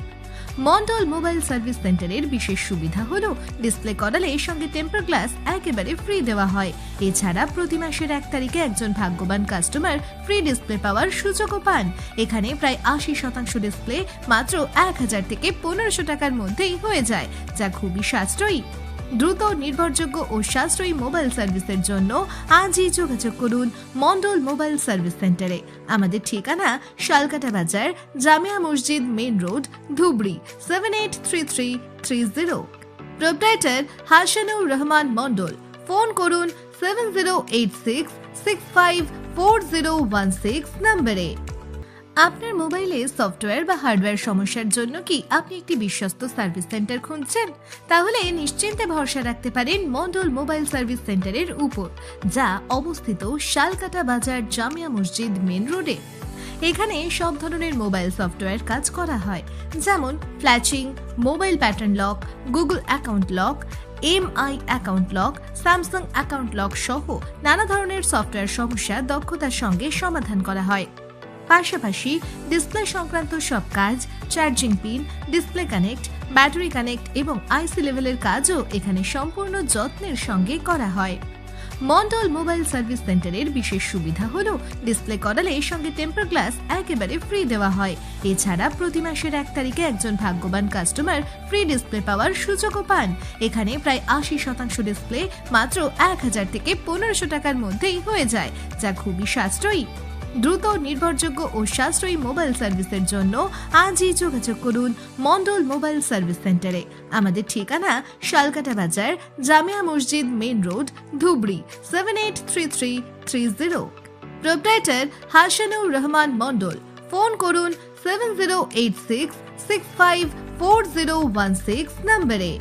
মন্ডল মোবাইল সার্ভিস সেন্টারের বিশেষ সুবিধা হলো ডিসপ্লে করালে সঙ্গে টেম্পার গ্লাস একেবারে ফ্রি দেওয়া হয়। এছাড়া প্রতি মাসের 1 তারিখে একজন ভাগ্যবান কাস্টমার ফ্রি ডিসপ্লে পাওয়ার সুযোগও পান। এখানে প্রায় 80% ডিসপ্লে মাত্র 1000 থেকে 1500 টাকার মধ্যেই হয়ে যায়, যা খুবই সাশ্রয়ী। দ্রুত, নির্ভরযোগ্য ও সাশ্রয়ী মোবাইল সার্ভিসের জন্য আজই যোগাযোগ করুন মন্ডল মোবাইল সার্ভিস সেন্টারে। আমাদের ঠিকানা শালকাটা Bazar, Jamia Masjid main road, Dhubri 783330। Proprietor Hasanur Rahman Mandal. Phone করুন 7086654016 নম্বরে। আপনার মোবাইলে সফটওয়্যার বা হার্ডওয়্যার সমস্যার জন্য কি আপনি একটি বিশ্বস্ত সার্ভিস সেন্টার খুঁজছেন? তাহলে নিশ্চিন্তে ভরসা রাখতে পারেন মন্ডল মোবাইল সার্ভিস সেন্টারের উপর, যা অবস্থিত শালকাটা বাজার, জামিয়া মসজিদ মেন রোডে। এখানে সব ধরনের মোবাইল সফটওয়্যার কাজ করা হয়, যেমন flashing, mobile pattern lock, Google account lock, MI account lock, Samsung account lock সহ নানা ধরনের সফটওয়্যার সমস্যা দক্ষতার সঙ্গে সমাধান করা হয়। পাশাপাশি ডিসপ্লে সংক্রান্ত সব কাজ, charging pin, display connect, battery connect এবং আইসি লেভেলের কাজও এখানে সম্পূর্ণ যত্নের সঙ্গে করা হয়। মন্ডল মোবাইল সার্ভিস সেন্টারের বিশেষ সুবিধা হলো ডিসপ্লে করালে সঙ্গে টেম্পার গ্লাস একেবারে ফ্রি দেওয়া হয়। এছাড়া প্রতি মাসের 1 তারিখে একজন ভাগ্যবান কাস্টমার ফ্রি ডিসপ্লে পাওয়ার সুযোগও পান। এখানে প্রায় 80% ডিসপ্লে মাত্র 1000 থেকে 1500 টাকার মধ্যেই হয়ে যায়, যা খুবই সাশ্রয়ী। দ্রুত, নির্ভরযোগ্য ও সাশ্রয়ী মোবাইল সার্ভিসের জন্য আজই যোগাযোগ করুন মন্ডল মোবাইল সার্ভিস সেন্টারে। আমাদের ঠিকানা শালকাটা Bazar, Jamia Masjid main road, Dhubri 783330। Proprietor Hasanur Rahman Mandal. Phone করুন 7086654016 নম্বরে।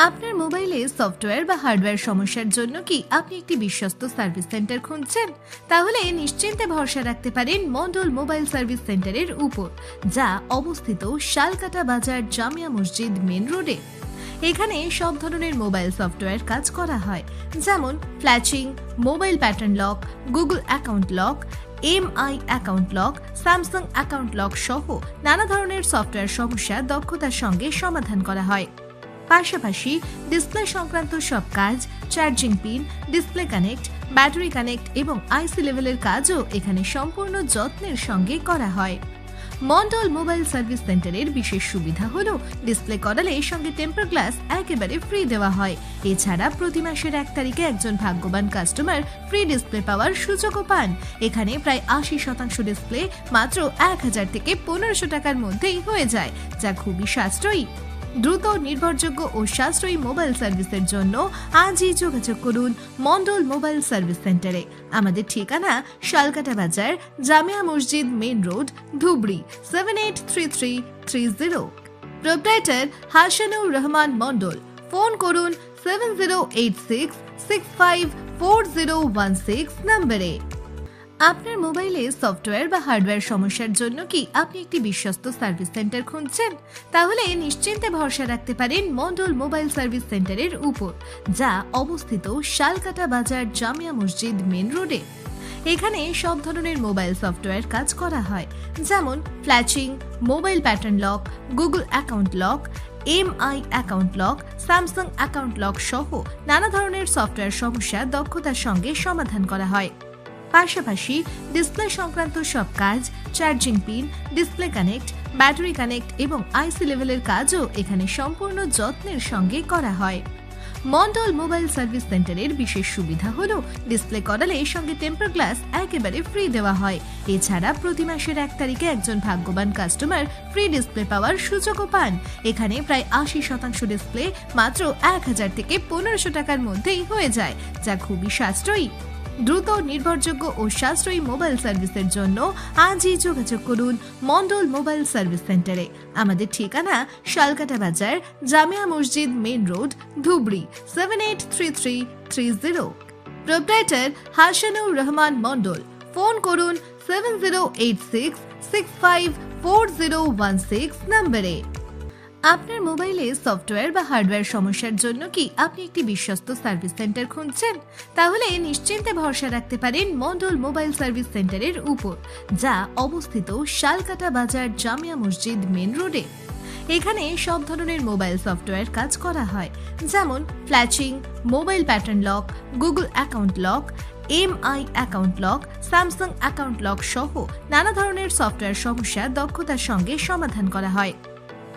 আপনার মোবাইলে সফটওয়্যার বা হার্ডওয়্যার সমস্যার জন্য কি আপনি একটি বিশ্বস্ত সার্ভিস সেন্টার খুঁজছেন? তাহলে নিশ্চিন্তে ভরসা রাখতে পারেন মন্ডল মোবাইল সার্ভিস সেন্টারের উপর, যা অবস্থিত শালকাটা বাজার, জামিয়া মসজিদ মেন রোডে। এখানে সব ধরনের মোবাইল সফটওয়্যার কাজ করা হয়, যেমন flashing, mobile pattern lock, Google account lock, MI account lock, Samsung account lock সহ নানা ধরনের সফটওয়্যার সমস্যা দক্ষতার সঙ্গে সমাধান করা হয়। পাশাপাশি ডিসপ্লে সংক্রান্ত সব কাজ, charging pin, display connect, battery connect এবং আইসি লেভেলের কাজও এখানে সম্পূর্ণ যত্নের সঙ্গে করা হয়। মন্ডল মোবাইল সার্ভিস সেন্টারের বিশেষ সুবিধা হলো ডিসপ্লে করালে সঙ্গে টেম্পার গ্লাস একেবারে ফ্রি দেওয়া হয়। এছাড়া প্রতি মাসের 1 তারিখে একজন ভাগ্যবান কাস্টমার ফ্রি ডিসপ্লে পাওয়ার সুযোগও পান। এখানে প্রায় 80% ডিসপ্লে মাত্র 1000 থেকে 1500 টাকার মধ্যেই হয়ে যায়, যা খুবই সাশ্রয়ী। দ্রুত, নির্ভরযোগ্য ও সাশ্রয়ী মোবাইল সার্ভিসের জন্য আজই যোগাযোগ করুন মন্ডল মোবাইল সার্ভিস সেন্টারে। আমাদের ঠিকানা শালকাটা Bazar, Jamia Masjid main road, Dhubri 783330। Proprietor Hasanur Rahman Mandal. Phone করুন 7086654016 নম্বরে। আপনার মোবাইলে সফটওয়্যার বা হার্ডওয়্যার সমস্যার জন্য কি আপনি একটি বিশ্বস্ত সার্ভিস সেন্টার খুঁজছেন? তাহলে নিশ্চিন্তে ভরসা রাখতে পারেন মন্ডল মোবাইল সার্ভিস সেন্টারের উপর, যা অবস্থিত শালকাটা বাজার, জামিয়া মসজিদ মেন রোডে। এখানে সব ধরনের মোবাইল সফটওয়্যার কাজ করা হয়, যেমন flashing, mobile pattern lock, Google account lock, MI account lock, Samsung account lock সহ নানা ধরনের সফটওয়্যার সমস্যা দক্ষতার সঙ্গে সমাধান করা হয়। পাশাপাশি ডিসপ্লে সংক্রান্ত সব কাজ, charging pin, display connect, battery connect এবং আইসি লেভেলের কাজও এখানে সম্পূর্ণ যত্নের সঙ্গে করা হয়। মন্ডল মোবাইল সার্ভিস সেন্টারের বিশেষ সুবিধা হলো ডিসপ্লে করালে সঙ্গে টেম্পার গ্লাস একেবারে ফ্রি দেওয়া হয়। এছাড়া প্রতি মাসের 1 তারিখে একজন ভাগ্যবান কাস্টমার ফ্রি ডিসপ্লে পাওয়ার সুযোগও পান। এখানে প্রায় 80% ডিসপ্লে মাত্র 1000 থেকে 1500 টাকার মধ্যেই হয়ে যায়, যা খুবই সাশ্রয়ী। দ্রুত, নির্ভরযোগ্য ও সাশ্রয়ী মোবাইল সার্ভিসের জন্য আজই যোগাযোগ করুন মন্ডল মোবাইল সার্ভিস সেন্টারে। আমাদের ঠিকানা শালকাটা বাজার, জামিয়া মসজিদ main road, Dhubri 783330। Proprietor Hasanur Rahman Mandal. Phone করুন 7086654016 নম্বরে। আপনার মোবাইলে সফটওয়্যার বা হার্ডওয়্যার সমস্যার জন্য কি আপনি একটি বিশ্বস্ত সার্ভিস সেন্টার খুঁজছেন? তাহলে নিশ্চিন্তে ভরসা রাখতে পারেন মন্ডল মোবাইল সার্ভিস সেন্টারের উপর, যা অবস্থিত শালকাটা বাজার, জামিয়া মসজিদ মেন রোডে। এখানে সব ধরনের মোবাইল সফটওয়্যার কাজ করা হয়, যেমন flashing, mobile pattern lock, Google account lock, MI account lock, Samsung account lock সহ নানা ধরনের সফটওয়্যার সমস্যা দক্ষতার সঙ্গে সমাধান করা হয়।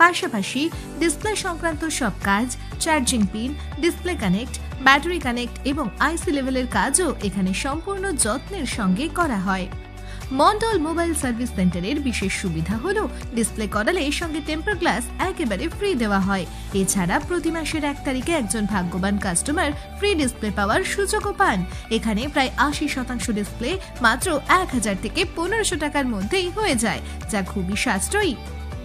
পাশাপাশি ডিসপ্লে সংক্রান্ত সব কাজ, charging pin, display connect, battery connect এবং আইসি লেভেলের কাজও এখানে সম্পূর্ণ যত্নের সঙ্গে করা হয়। মন্ডল মোবাইল সার্ভিস সেন্টারের বিশেষ সুবিধা হলো ডিসপ্লে করালে সঙ্গে টেম্পার গ্লাস একেবারে ফ্রি দেওয়া হয়। এছাড়া প্রতি মাসের 1 তারিখে একজন ভাগ্যবান কাস্টমার ফ্রি ডিসপ্লে পাওয়ার সুযোগও পান। এখানে প্রায় 80% ডিসপ্লে মাত্র 1000 থেকে 1500 টাকার মধ্যেই হয়ে যায়, যা খুবই সাশ্রয়ী।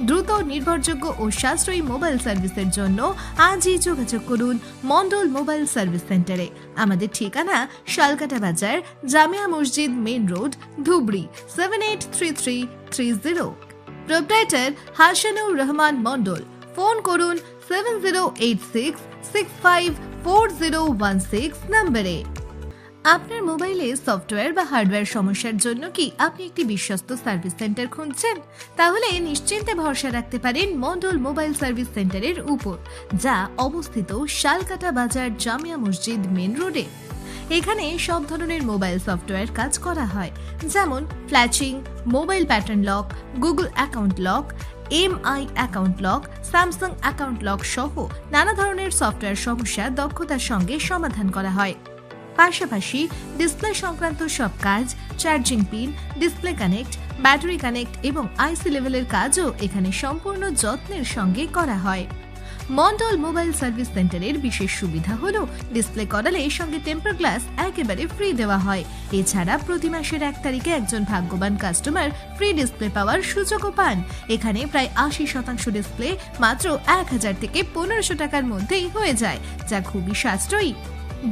দ্রুত, নির্ভরযোগ্য ও সাশ্রয়ী মোবাইল সার্ভিসের জন্য আজই যোগাযোগ করুন মন্ডল মোবাইল সার্ভিস সেন্টারে। আমাদের ঠিকানা শালকাটা বাজার, জামিয়া মসজিদ main road, Dhubri 783330। Proprietor Hasanur Rahman Mandal. Phone করুন 7086654016 নম্বরে। আপনার মোবাইলে সফটওয়্যার বা হার্ডওয়্যার সমস্যার জন্য কি আপনি একটি বিশ্বস্ত সার্ভিস সেন্টার খুঁজছেন? তাহলে নিশ্চিন্তে ভরসা রাখতে পারেন মন্ডল মোবাইল সার্ভিস সেন্টারের উপর, যা অবস্থিত শালকাটা বাজার, জামিয়া মসজিদ মেন রোডে। এখানে সব ধরনের মোবাইল সফটওয়্যার কাজ করা হয়, যেমন flashing, mobile pattern lock, Google account lock, MI account lock, Samsung account lock সহ নানা ধরনের সফটওয়্যার সমস্যা দক্ষতার সঙ্গে সমাধান করা হয়। পাশাপাশি ডিসপ্লে সংক্রান্ত সব কাজ, charging pin, display connect, battery connect এবং আইসি লেভেলের কাজও এখানে সম্পূর্ণ যত্নের সঙ্গে করা হয়। মন্ডল মোবাইল সার্ভিস সেন্টারের বিশেষ সুবিধা হলো ডিসপ্লে করালে সঙ্গে টেম্পার গ্লাস একেবারে ফ্রি দেওয়া হয়। এছাড়া প্রতি মাসের 1 তারিখে একজন ভাগ্যবান কাস্টমার ফ্রি ডিসপ্লে পাওয়ার সুযোগও পান। এখানে প্রায় 80% ডিসপ্লে মাত্র 1000 থেকে 1500 টাকার মধ্যেই হয়ে যায়, যা খুবই সাশ্রয়ী।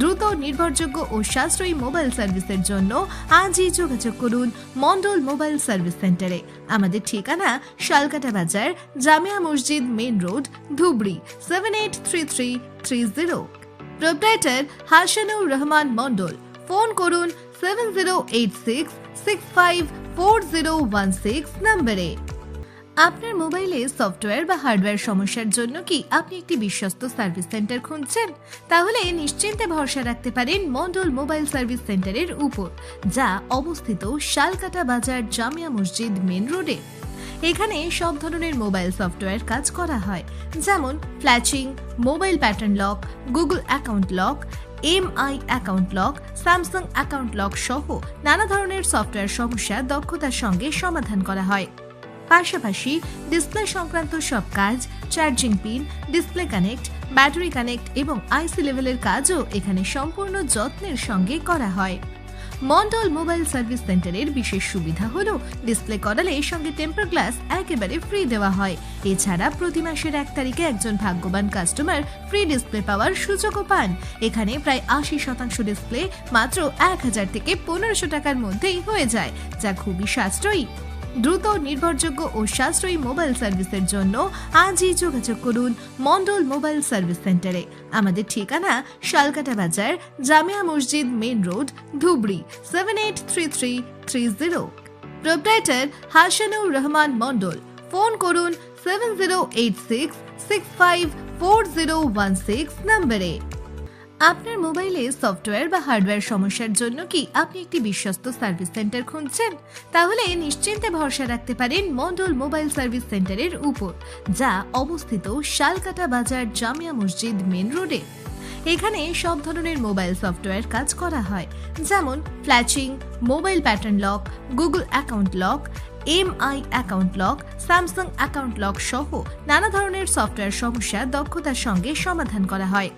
দ্রুত, নির্ভরযোগ্য ও সাশ্রয়ী মোবাইল সার্ভিসের জন্য আজই যোগাযোগ করুন মন্ডল মোবাইল সার্ভিস সেন্টারে। আমাদের ঠিকানা শালকাটা বাজার, জামিয়া মসজিদ main road, Dhubri 783330। Proprietor Hasanur Rahman Mandal. Phone করুন 7086654016 নম্বরে। আপনার মোবাইলে সফটওয়্যার বা হার্ডওয়্যার সমস্যার জন্য কি আপনি একটি বিশ্বস্ত সার্ভিস সেন্টার খুঁজছেন? তাহলে নিশ্চিন্তে ভরসা রাখতে পারেন মন্ডল মোবাইল সার্ভিস সেন্টারের উপর, যা অবস্থিত শালকাটা বাজার, জামিয়া মসজিদ মেন রোডে। এখানে সব ধরনের মোবাইল সফটওয়্যার কাজ করা হয়, যেমন flashing, mobile pattern lock, Google account lock, MI account lock, Samsung account lock সহ নানা ধরনের সফটওয়্যার সমস্যা দক্ষতার সঙ্গে সমাধান করা হয়। পাশাপাশি ডিসপ্লে সংক্রান্ত সব কাজ, charging pin, display connect, battery connect এবং আইসি লেভেলের কাজও এখানে সম্পূর্ণ যত্নের সঙ্গে করা হয়। মন্ডল মোবাইল সার্ভিস সেন্টারের বিশেষ সুবিধা হলো ডিসপ্লে করালে সঙ্গে টেম্পার গ্লাস একেবারে ফ্রি দেওয়া হয়। এছাড়া প্রতি মাসের 1 তারিখে একজন ভাগ্যবান কাস্টমার ফ্রি ডিসপ্লে পাওয়ার সুযোগও পান। এখানে প্রায় 80% ডিসপ্লে মাত্র 1000 থেকে 1500 টাকার মধ্যেই হয়ে যায়, যা খুবই সাশ্রয়ী। দ্রুত, নির্ভরযোগ্য ও সাশ্রয়ী মোবাইল সার্ভিসের জন্য আজই যোগাযোগ করুন মন্ডল মোবাইল সার্ভিস সেন্টারে। আমাদের ঠিকানা শালকাটা বাজার, জামিয়া মসজিদ main road, Dhubri 783330। Proprietor Hasanur Rahman Mandal. Phone করুন 7086654016 নম্বরে। আপনার মোবাইলে সফটওয়্যার বা হার্ডওয়্যার সমস্যার জন্য কি আপনি একটি বিশ্বস্ত সার্ভিস সেন্টার খুঁজছেন? তাহলে নিশ্চিন্তে ভরসা রাখতে পারেন মন্ডল মোবাইল সার্ভিস সেন্টারের উপর, যা অবস্থিত শালকাটা বাজার জামিয়া মসজিদ মেন রোডে। এখানে সব ধরনের মোবাইল সফটওয়্যার কাজ করা হয়, যেমন flashing, mobile pattern lock, Google account lock, MI account lock, Samsung account lock সহ নানা ধরনের সফটওয়্যার সমস্যা দক্ষতার সঙ্গে সমাধান করা হয়।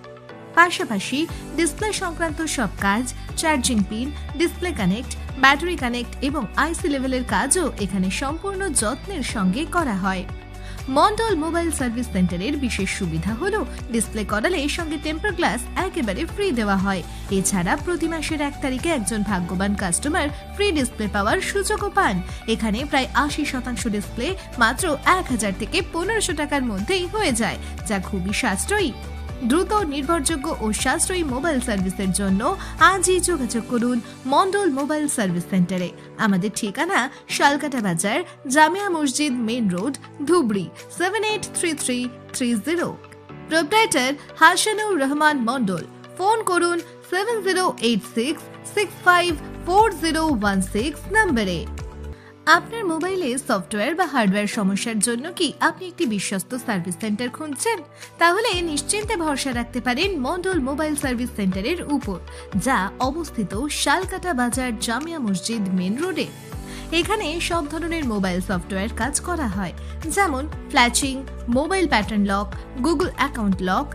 পাশাপাশি ডিসপ্লে সংক্রান্ত সব কাজ, charging pin, display connect, battery connect এবং আইসি লেভেলের কাজও এখানে সম্পূর্ণ যত্নের সঙ্গে করা হয়। মন্ডল মোবাইল সার্ভিস সেন্টারের বিশেষ সুবিধা হলো ডিসপ্লে করালে সঙ্গে টেম্পার গ্লাস একেবারে ফ্রি দেওয়া হয়। এছাড়া প্রতি মাসের 1 তারিখে একজন ভাগ্যবান কাস্টমার ফ্রি ডিসপ্লে পাওয়ার সুযোগও পান। এখানে প্রায় 80% ডিসপ্লে মাত্র 1000 থেকে 1500 টাকার মধ্যেই হয়ে যায়, যা খুবই সাশ্রয়ী। দ্রুত, নির্ভরযোগ্য ও সাশ্রয়ী মোবাইল সার্ভিসের জন্য আজই যোগাযোগ করুন মন্ডল মোবাইল সার্ভিস সেন্টারে। আমাদের ঠিকানা শালকাটা Bazar Jamia Masjid main road, Dhubri 783330। Proprietor Hasanur Rahman Mandal. Phone করুন 7086654016 নম্বরে। আপনার মোবাইলে সফটওয়্যার বা হার্ডওয়্যার সমস্যার জন্য কি আপনি একটি বিশ্বস্ত সার্ভিস সেন্টার খুঁজছেন? তাহলে নিশ্চিন্তে ভরসা রাখতে পারেন মন্ডল মোবাইল সার্ভিস সেন্টারের উপর, যা অবস্থিত শালকাটা বাজার জামিয়া মসজিদ মেন রোডে। এখানে সব ধরনের মোবাইল সফটওয়্যার কাজ করা হয়, যেমন flashing, mobile pattern lock, Google account lock,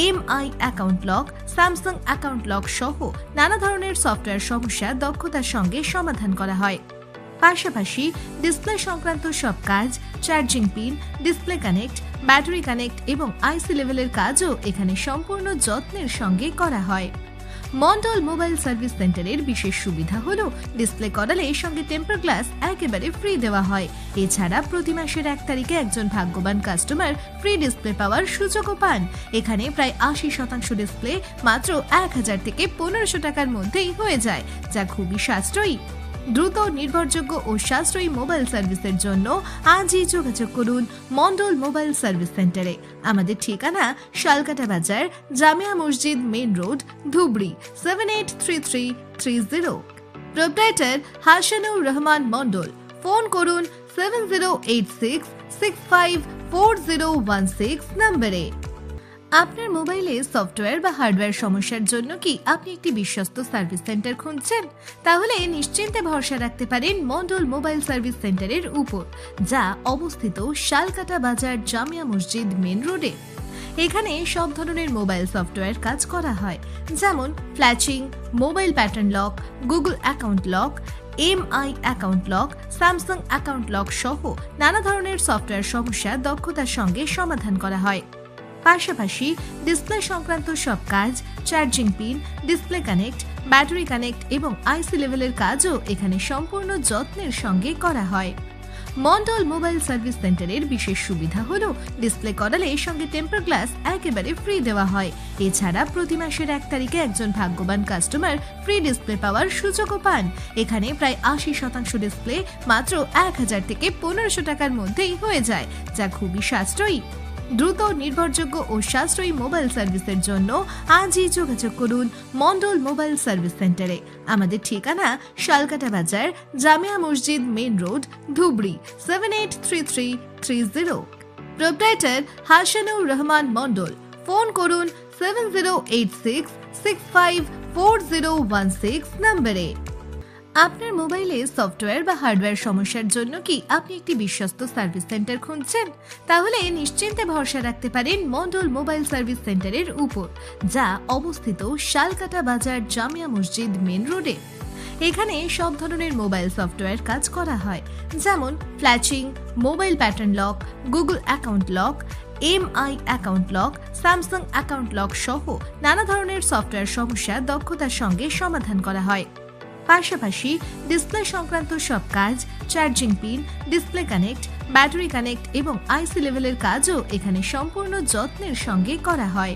MI account lock, Samsung account lock সহ নানা ধরনের সফটওয়্যার সমস্যা দক্ষতার সঙ্গে সমাধান করা হয়। পাশাপাশি ডিসপ্লে সংক্রান্ত সব কাজ, charging pin, display connect, battery connect এবং আইসি লেভেলের কাজও এখানে সম্পূর্ণ যত্নের সঙ্গে করা হয়। মন্ডল মোবাইল সার্ভিস সেন্টারের বিশেষ সুবিধা হলো ডিসপ্লে করালে সঙ্গে টেম্পার গ্লাস একেবারে ফ্রি দেওয়া হয়। এছাড়া প্রতি মাসের 1 তারিখে একজন ভাগ্যবান কাস্টমার ফ্রি ডিসপ্লে পাওয়ার সুযোগও পান। এখানে প্রায় 80% ডিসপ্লে মাত্র 1000 থেকে 1500 টাকার মধ্যেই হয়ে যায়, যা খুবই সাশ্রয়ী। দ্রুত, নির্ভরযোগ্য ও সাশ্রয়ী মোবাইল সার্ভিসের জন্য আজই যোগাযোগ করুন মন্ডল মোবাইল সার্ভিস সেন্টারে। আমাদের ঠিকানা শালকাটা Bazar Jamia Masjid main road, Dhubri 783330। Proprietor Hasanur Rahman Mandal. Phone করুন 7086654016 নম্বরে। আপনার মোবাইলে সফটওয়্যার বা হার্ডওয়্যার সমস্যার জন্য কি আপনি একটি বিশ্বস্ত সার্ভিস সেন্টার খুঁজছেন? তাহলে নিশ্চিন্তে ভরসা রাখতে পারেন মন্ডল মোবাইল সার্ভিস সেন্টারের উপর, যা অবস্থিত শালকাটা বাজার জামিয়া মসজিদ মেন রোডে। এখানে সব ধরনের মোবাইল সফটওয়্যার কাজ করা হয়, যেমন flashing, mobile pattern lock, Google account lock, MI account lock, Samsung account lock সহ নানা ধরনের সফটওয়্যার সমস্যা দক্ষতার সঙ্গে সমাধান করা হয়। পাশাপাশি ডিসপ্লে সংক্রান্ত সব কাজ, charging pin, display connect, battery connect এবং আইসি লেভেলের কাজও এখানে সম্পূর্ণ যত্নের সঙ্গে করা হয়। মন্ডল মোবাইল সার্ভিস সেন্টারের বিশেষ সুবিধা হলো ডিসপ্লে করালে সঙ্গে টেম্পার গ্লাস একেবারে ফ্রি দেওয়া হয়। এছাড়া প্রতি মাসের 1 তারিখে একজন ভাগ্যবান কাস্টমার ফ্রি ডিসপ্লে পাওয়ার সুযোগও পান। এখানে প্রায় 80% ডিসপ্লে মাত্র 1000 থেকে 1500 টাকার মধ্যেই হয়ে যায়, যা খুবই সাশ্রয়ী। দ্রুত, নির্ভরযোগ্য ও সাশ্রয়ী মোবাইল সার্ভিসের জন্য আজই যোগাযোগ করুন মন্ডল মোবাইল সার্ভিস সেন্টারে। আমাদের ঠিকানা শালকাটা Bazar Jamia Masjid main road, Dhubri 783330। Proprietor Hasanur Rahman Mandal. Phone করুন 7086654016 নম্বরে। আপনার মোবাইলে সফটওয়্যার বা হার্ডওয়্যার সমস্যার জন্য কি আপনি একটি বিশ্বস্ত সার্ভিস সেন্টার খুঁজছেন? তাহলে নিশ্চিন্তে ভরসা রাখতে পারেন মন্ডল মোবাইল সার্ভিস সেন্টারের উপর, যা অবস্থিত শালকাটা বাজার জামিয়া মসজিদ মেন রোডে। এখানে সব ধরনের মোবাইল সফটওয়্যার কাজ করা হয়, যেমন flashing, mobile pattern lock, Google account lock, MI account lock, Samsung account lock সহ নানা ধরনের সফটওয়্যার সমস্যা দক্ষতার সঙ্গে সমাধান করা হয়। পাশাপাশি ডিসপ্লে সংক্রান্ত সব কাজ, charging pin, display connect, battery connect এবং আইসি লেভেলের কাজও এখানে সম্পূর্ণ যত্নের সঙ্গে করা হয়।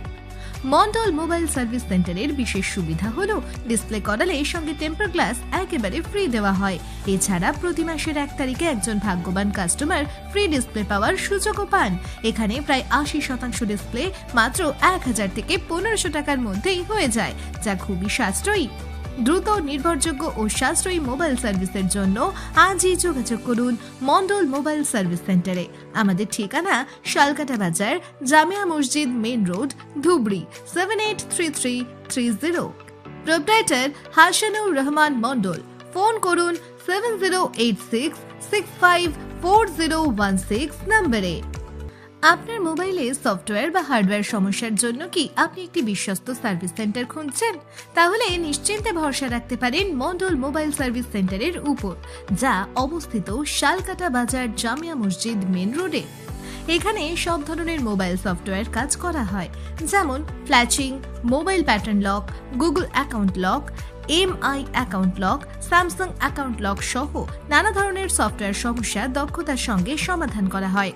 মন্ডল মোবাইল সার্ভিস সেন্টারের বিশেষ সুবিধা হলো ডিসপ্লে করালে সঙ্গে টেম্পার গ্লাস একেবারে ফ্রি দেওয়া হয়। এছাড়া প্রতি মাসের 1 তারিখে একজন ভাগ্যবান কাস্টমার ফ্রি ডিসপ্লে পাওয়ার সুযোগও পান। এখানে প্রায় 80% ডিসপ্লে মাত্র 1000 থেকে 1500 টাকার মধ্যেই হয়ে যায়, যা খুবই সাশ্রয়ী। দ্রুত, নির্ভরযোগ্য ও সাশ্রয়ী মোবাইল সার্ভিসের জন্য আজই যোগাযোগ করুন মন্ডল মোবাইল সার্ভিস সেন্টারে। আমাদের ঠিকানা শালকাটা বাজার, জামিয়া মসজিদ main road, Dhubri 783330। Proprietor Hasanur Rahman Mandal. Phone করুন 7086654016 নম্বরে। আপনার মোবাইলে সফটওয়্যার বা হার্ডওয়্যার সমস্যার জন্য কি আপনি একটি বিশ্বস্ত সার্ভিস সেন্টার খুঁজছেন? তাহলে নিশ্চিন্তে ভরসা রাখতে পারেন মন্ডল মোবাইল সার্ভিস সেন্টারের উপর, যা অবস্থিত শালকাটা বাজার, জামিয়া মসজিদ মেন রোডে। এখানে সব ধরনের মোবাইল সফটওয়্যার কাজ করা হয়, যেমন flashing, mobile pattern lock, Google account lock, MI account lock, Samsung account lock সহ নানা ধরনের সফটওয়্যার সমস্যা দক্ষতার সঙ্গে সমাধান করা হয়।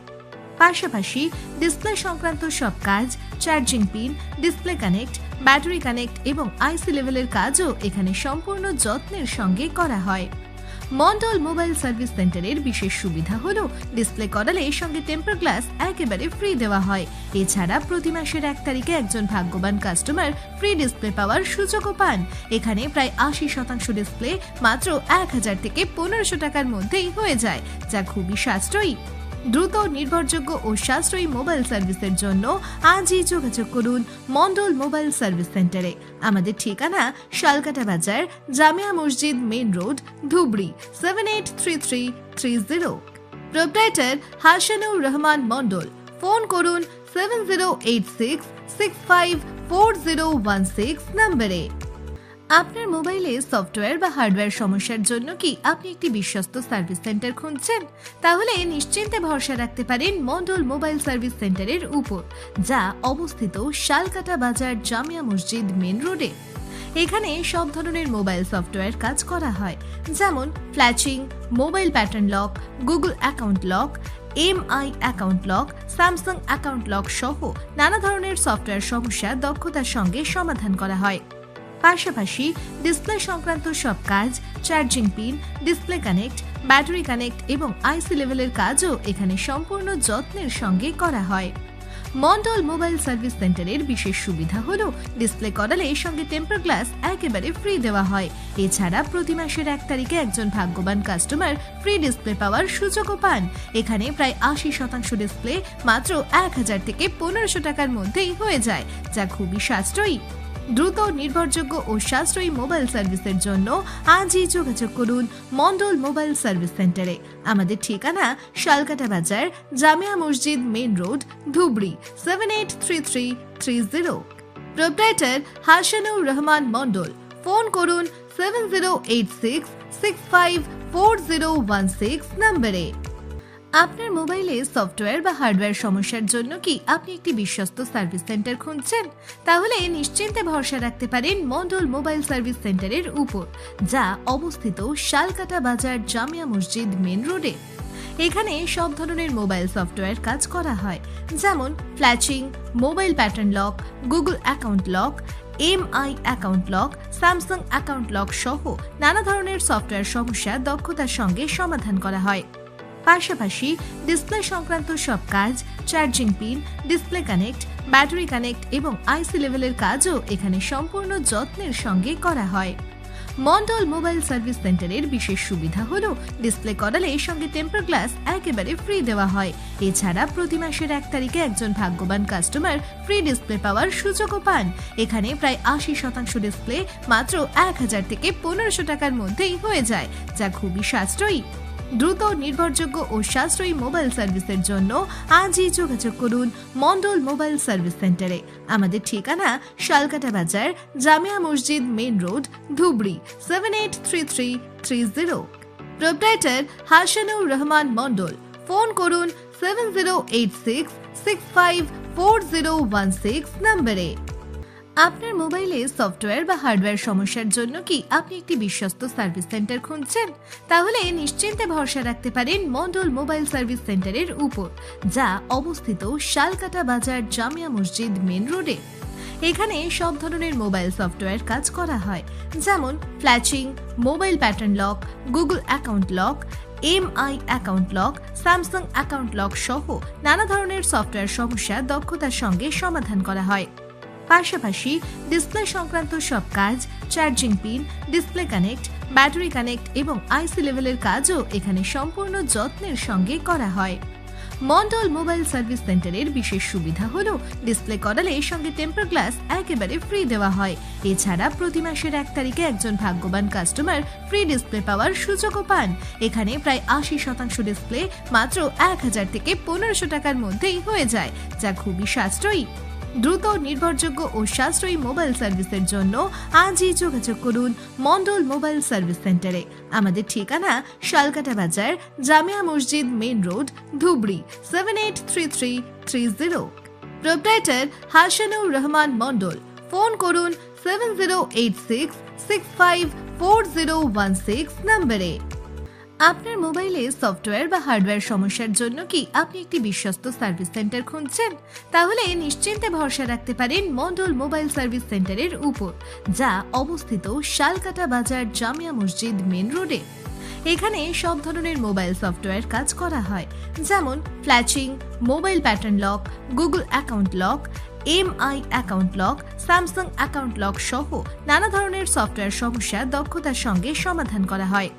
পাশাপাশি ডিসপ্লে সংক্রান্ত সব কাজ, charging pin, display connect, battery connect এবং আইসি লেভেলের কাজও এখানে সম্পূর্ণ যত্নের সঙ্গে করা হয়। মন্ডল মোবাইল সার্ভিস সেন্টারের বিশেষ সুবিধা হলো ডিসপ্লে করালে সঙ্গে টেম্পার গ্লাস একেবারে ফ্রি দেওয়া হয়। এছাড়া প্রতি মাসের 1 তারিখে একজন ভাগ্যবান কাস্টমার ফ্রি ডিসপ্লে পাওয়ার সুযোগও পান। এখানে প্রায় 80% ডিসপ্লে মাত্র 1000 থেকে 1500 টাকার মধ্যেই হয়ে যায়, যা খুবই সাশ্রয়ী। দ্রুত, নির্ভরযোগ্য ও সাশ্রয়ী মোবাইল সার্ভিসের জন্য আজই যোগাযোগ করুন মন্ডল মোবাইল সার্ভিস সেন্টারে। আমাদের ঠিকানা শালকাটা বাজার, জামিয়া মসজিদ main road, Dhubri 783330। Proprietor Hasanur Rahman Mandal. Phone করুন 7086654016 নম্বরে। আপনার মোবাইলে সফটওয়্যার বা হার্ডওয়্যার সমস্যার জন্য কি আপনি একটি বিশ্বস্ত সার্ভিস সেন্টার খুঁজছেন? তাহলে নিশ্চিন্তে ভরসা রাখতে পারেন মন্ডল মোবাইল সার্ভিস সেন্টারের উপর, যা অবস্থিত শালকাটা বাজার, জামিয়া মসজিদ মেন রোডে। এখানে সব ধরনের মোবাইল সফটওয়্যার কাজ করা হয়, যেমন flashing, mobile pattern lock, Google account lock, MI account lock, Samsung account lock সহ নানা ধরনের সফটওয়্যার সমস্যা দক্ষতার সঙ্গে সমাধান করা হয়। পাশাপাশি ডিসপ্লে সংক্রান্ত সব কাজ, charging pin, display connect, battery connect এবং আইসি লেভেলের কাজও এখানে সম্পূর্ণ যত্নের সঙ্গে করা হয়। মন্ডল মোবাইল সার্ভিস সেন্টারের বিশেষ সুবিধা হলো ডিসপ্লে করালে সঙ্গে টেম্পার গ্লাস একেবারে ফ্রি দেওয়া হয়। এছাড়া প্রতি মাসের 1 তারিখে একজন ভাগ্যবান কাস্টমার ফ্রি ডিসপ্লে পাওয়ার সুযোগও পান। এখানে প্রায় 80% ডিসপ্লে মাত্র 1000 থেকে 1500 টাকার মধ্যেই হয়ে যায়, যা খুবই সাশ্রয়ী। দ্রুত, নির্ভরযোগ্য ও সাশ্রয়ী মোবাইল সার্ভিসের জন্য আজই যোগাযোগ করুন মন্ডল মোবাইল সার্ভিস সেন্টারে। আমাদের ঠিকানা শালকাটা বাজার, জামিয়া মসজিদ main road, Dhubri 783330। Proprietor Hasanur Rahman Mandal. Phone করুন 7086654016 নম্বরে। আপনার মোবাইলে সফটওয়্যার বা হার্ডওয়্যার সমস্যার জন্য কি আপনি একটি বিশ্বস্ত সার্ভিস সেন্টার খুঁজছেন? তাহলে নিশ্চিন্তে ভরসা রাখতে পারেন মন্ডল মোবাইল সার্ভিস সেন্টারের উপর, যা অবস্থিত শালকাটা বাজার, জামিয়া মসজিদ মেন রোডে। এখানে সব ধরনের মোবাইল সফটওয়্যার কাজ করা হয়, যেমন flashing, mobile pattern lock, Google account lock, MI account lock, Samsung account lock সহ নানা ধরনের সফটওয়্যার সমস্যা দক্ষতার সঙ্গে সমাধান করা হয়। পাশাপাশি ডিসপ্লে সংক্রান্ত সব কাজ, charging pin, display connect, battery connect এবং আইসি লেভেলের কাজও এখানে সম্পূর্ণ যত্নের সঙ্গে করা হয়। মন্ডল মোবাইল সার্ভিস সেন্টারের বিশেষ সুবিধা হলো ডিসপ্লে করালে সঙ্গে টেম্পার গ্লাস একেবারে ফ্রি দেওয়া হয়। এছাড়া প্রতি মাসের 1 তারিখে একজন ভাগ্যবান কাস্টমার ফ্রি ডিসপ্লে পাওয়ার সুযোগও পান। এখানে প্রায় 80% ডিসপ্লে মাত্র 1000 থেকে 1500 টাকার মধ্যেই হয়ে যায়, যা খুবই সাশ্রয়ী। দ্রুত, নির্ভরযোগ্য ও সাশ্রয়ী মোবাইল সার্ভিসের জন্য আজই যোগাযোগ করুন মন্ডল মোবাইল সার্ভিস সেন্টারে। আমাদের ঠিকানা শালকাটা বাজার, জামিয়া মসজিদ main road, Dhubri 783330। Proprietor Hasanur Rahman Mandal. Phone করুন 7086654016 নম্বরে। আপনার মোবাইলে সফটওয়্যার বা হার্ডওয়্যার সমস্যার জন্য কি আপনি একটি বিশ্বস্ত সার্ভিস সেন্টার খুঁজছেন? তাহলে নিশ্চিন্তে ভরসা রাখতে পারেন মন্ডল মোবাইল সার্ভিস সেন্টারের উপর, যা অবস্থিত শালকাটা বাজার, জামিয়া মসজিদ মেন রোডে। এখানে সব ধরনের মোবাইল সফটওয়্যার কাজ করা হয়, যেমন flashing, mobile pattern lock, Google account lock, MI account lock, Samsung account lock সহ নানা ধরনের সফটওয়্যার সমস্যা দক্ষতার সঙ্গে সমাধান করা হয়। পাশাপাশি ডিসপ্লে সংক্রান্ত সব কাজ, charging pin, display connect, battery connect এবং আইসি লেভেলের কাজও এখানে সম্পূর্ণ যত্নের সঙ্গে করা হয়। মন্ডল মোবাইল সার্ভিস সেন্টারের বিশেষ সুবিধা হলো ডিসপ্লে করালে সঙ্গে টেম্পার গ্লাস একেবারে ফ্রি দেওয়া হয়। এছাড়া প্রতি মাসের 1 তারিখে একজন ভাগ্যবান কাস্টমার ফ্রি ডিসপ্লে পাওয়ার সুযোগও পান। এখানে প্রায় 80% ডিসপ্লে মাত্র 1000 থেকে 1500 টাকার মধ্যেই হয়ে যায়, যা খুবই সাশ্রয়ী। দ্রুত, নির্ভরযোগ্য ও সাশ্রয়ী মোবাইল সার্ভিসের জন্য আজই যোগাযোগ করুন মন্ডল মোবাইল সার্ভিস সেন্টারে। আমাদের ঠিকানা শালকাটা বাজার, জামিয়া মসজিদ main road, Dhubri 783330। Proprietor Hasanur Rahman Mandal. Phone করুন 7086654016 নম্বরে। আপনার মোবাইলে সফটওয়্যার বা হার্ডওয়্যার সমস্যার জন্য কি আপনি একটি বিশ্বস্ত সার্ভিস সেন্টার খুঁজছেন? তাহলে নিশ্চিন্তে ভরসা রাখতে পারেন মন্ডল মোবাইল সার্ভিস সেন্টারের উপর, যা অবস্থিত শালকাটা বাজার, জামিয়া মসজিদ মেন রোডে। এখানে সব ধরনের মোবাইল সফটওয়্যার কাজ করা হয়, যেমন flashing, mobile pattern lock, Google account lock, MI account lock, Samsung account lock সহ নানা ধরনের সফটওয়্যার সমস্যা দক্ষতার সঙ্গে সমাধান করা হয়।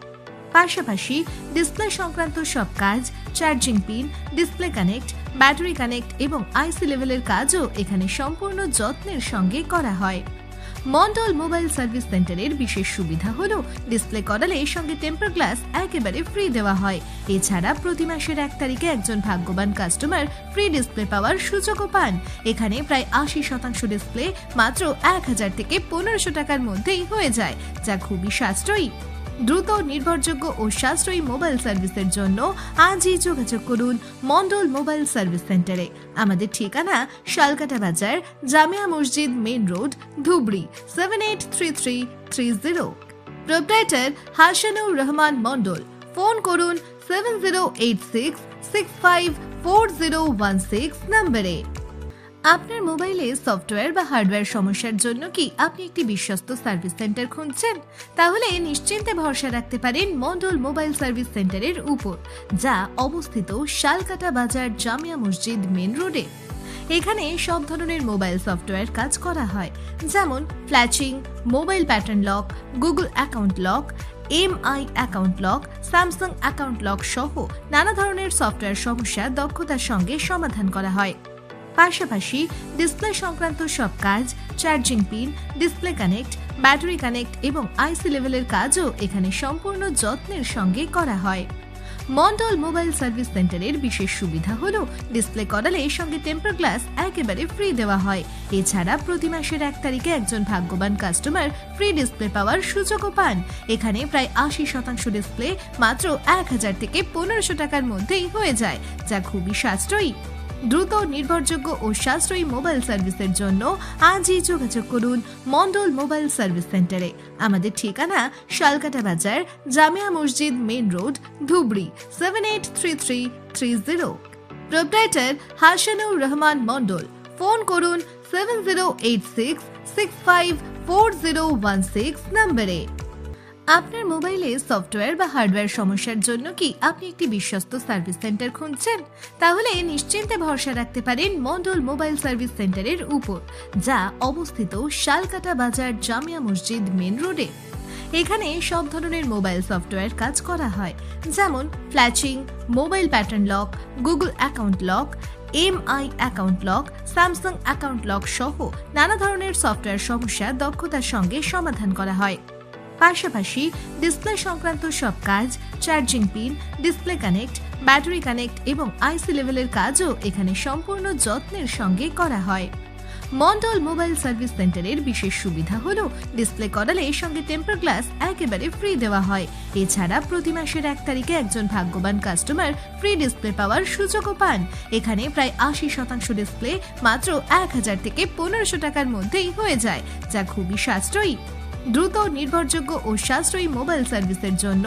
পাশাপাশি ডিসপ্লে সংক্রান্ত সব কাজ, charging pin, display connect, battery connect এবং আইসি লেভেলের কাজও এখানে সম্পূর্ণ যত্নের সঙ্গে করা হয়। মন্ডল মোবাইল সার্ভিস সেন্টারের বিশেষ সুবিধা হলো ডিসপ্লে করালে সঙ্গে টেম্পার গ্লাস একেবারে ফ্রি দেওয়া হয়। এছাড়া প্রতি মাসের 1 তারিখে একজন ভাগ্যবান কাস্টমার ফ্রি ডিসপ্লে পাওয়ার সুযোগও পান। এখানে প্রায় 80% ডিসপ্লে মাত্র 1000 থেকে 1500 টাকার মধ্যেই হয়ে যায়, যা খুবই সাশ্রয়ী। দ্রুত, নির্ভরযোগ্য ও সাশ্রয়ী মোবাইল সার্ভিসের জন্য আজই যোগাযোগ করুন মন্ডল মোবাইল সার্ভিস সেন্টারে। আমাদের ঠিকানা শালকাটা বাজার, জামিয়া মসজিদ main road, Dhubri 783330। Proprietor Hasanur Rahman Mandal. Phone করুন 7086654016 নম্বরে। আপনার মোবাইলে সফটওয়্যার বা হার্ডওয়্যার সমস্যার জন্য কি আপনি একটি বিশ্বস্ত সার্ভিস সেন্টার খুঁজছেন? তাহলে নিশ্চিন্তে ভরসা রাখতে পারেন মন্ডল মোবাইল সার্ভিস সেন্টারের উপর, যা অবস্থিত শালকাটা বাজার, জামিয়া মসজিদ মেন রোডে। এখানে সব ধরনের মোবাইল সফটওয়্যার কাজ করা হয়, যেমন flashing, mobile pattern lock, Google account lock, MI account lock, Samsung account lock সহ নানা ধরনের সফটওয়্যার সমস্যা দক্ষতার সঙ্গে সমাধান করা হয়। পাশাপাশি ডিসপ্লে সংক্রান্ত সব কাজ, charging pin, display connect, battery connect এবং আইসি লেভেলের কাজও এখানে সম্পূর্ণ যত্নের সঙ্গে করা হয়। মন্ডল মোবাইল সার্ভিস সেন্টারের বিশেষ সুবিধা হলো ডিসপ্লে করালে সঙ্গে টেম্পার গ্লাস একেবারে ফ্রি দেওয়া হয়। এছাড়া প্রতি মাসের 1 তারিখে একজন ভাগ্যবান কাস্টমার ফ্রি ডিসপ্লে পাওয়ার সুযোগও পান। এখানে প্রায় 80% ডিসপ্লে মাত্র 1000 থেকে 1500 টাকার মধ্যেই হয়ে যায়, যা খুবই সাশ্রয়ী। দ্রুত, নির্ভরযোগ্য ও সাশ্রয়ী মোবাইল সার্ভিসের জন্য আজই যোগাযোগ করুন মন্ডল মোবাইল সার্ভিস সেন্টারে। আমাদের ঠিকানা শালকাটা বাজার, জামিয়া মসজিদ main road, Dhubri 783330। Proprietor Hasanur Rahman Mandal. Phone করুন 7086654016 নম্বরে। আপনার মোবাইলে সফটওয়্যার বা হার্ডওয়্যার সমস্যার জন্য কি আপনি একটি বিশ্বস্ত সার্ভিস সেন্টার খুঁজছেন? তাহলে নিশ্চিন্তে ভরসা রাখতে পারেন মন্ডল মোবাইল সার্ভিস সেন্টারের উপর, যা অবস্থিত শালকাটা বাজার, জামিয়া মসজিদ মেন রোডে। এখানে সব ধরনের মোবাইল সফটওয়্যার কাজ করা হয়, যেমন flashing, mobile pattern lock, Google account lock, MI account lock, Samsung account lock সহ নানা ধরনের সফটওয়্যার সমস্যা দক্ষতার সঙ্গে সমাধান করা হয়। পাশাপাশি ডিসপ্লে সংক্রান্ত সব কাজ, charging pin, display connect, battery connect এবং আইসি লেভেলের কাজও এখানে সম্পূর্ণ যত্নের সঙ্গে করা হয়। মন্ডল মোবাইল সার্ভিস সেন্টারের বিশেষ সুবিধা হলো ডিসপ্লে করালে সঙ্গে টেম্পার গ্লাস একেবারে ফ্রি দেওয়া হয়। এছাড়া প্রতি মাসের 1 তারিখে একজন ভাগ্যবান কাস্টমার ফ্রি ডিসপ্লে পাওয়ার সুযোগও পান। এখানে প্রায় 80% ডিসপ্লে মাত্র 1000 থেকে 1500 টাকার মধ্যেই হয়ে যায়, যা খুবই সাশ্রয়ী। দ্রুত, নির্ভরযোগ্য ও সাশ্রয়ী মোবাইল সার্ভিসের জন্য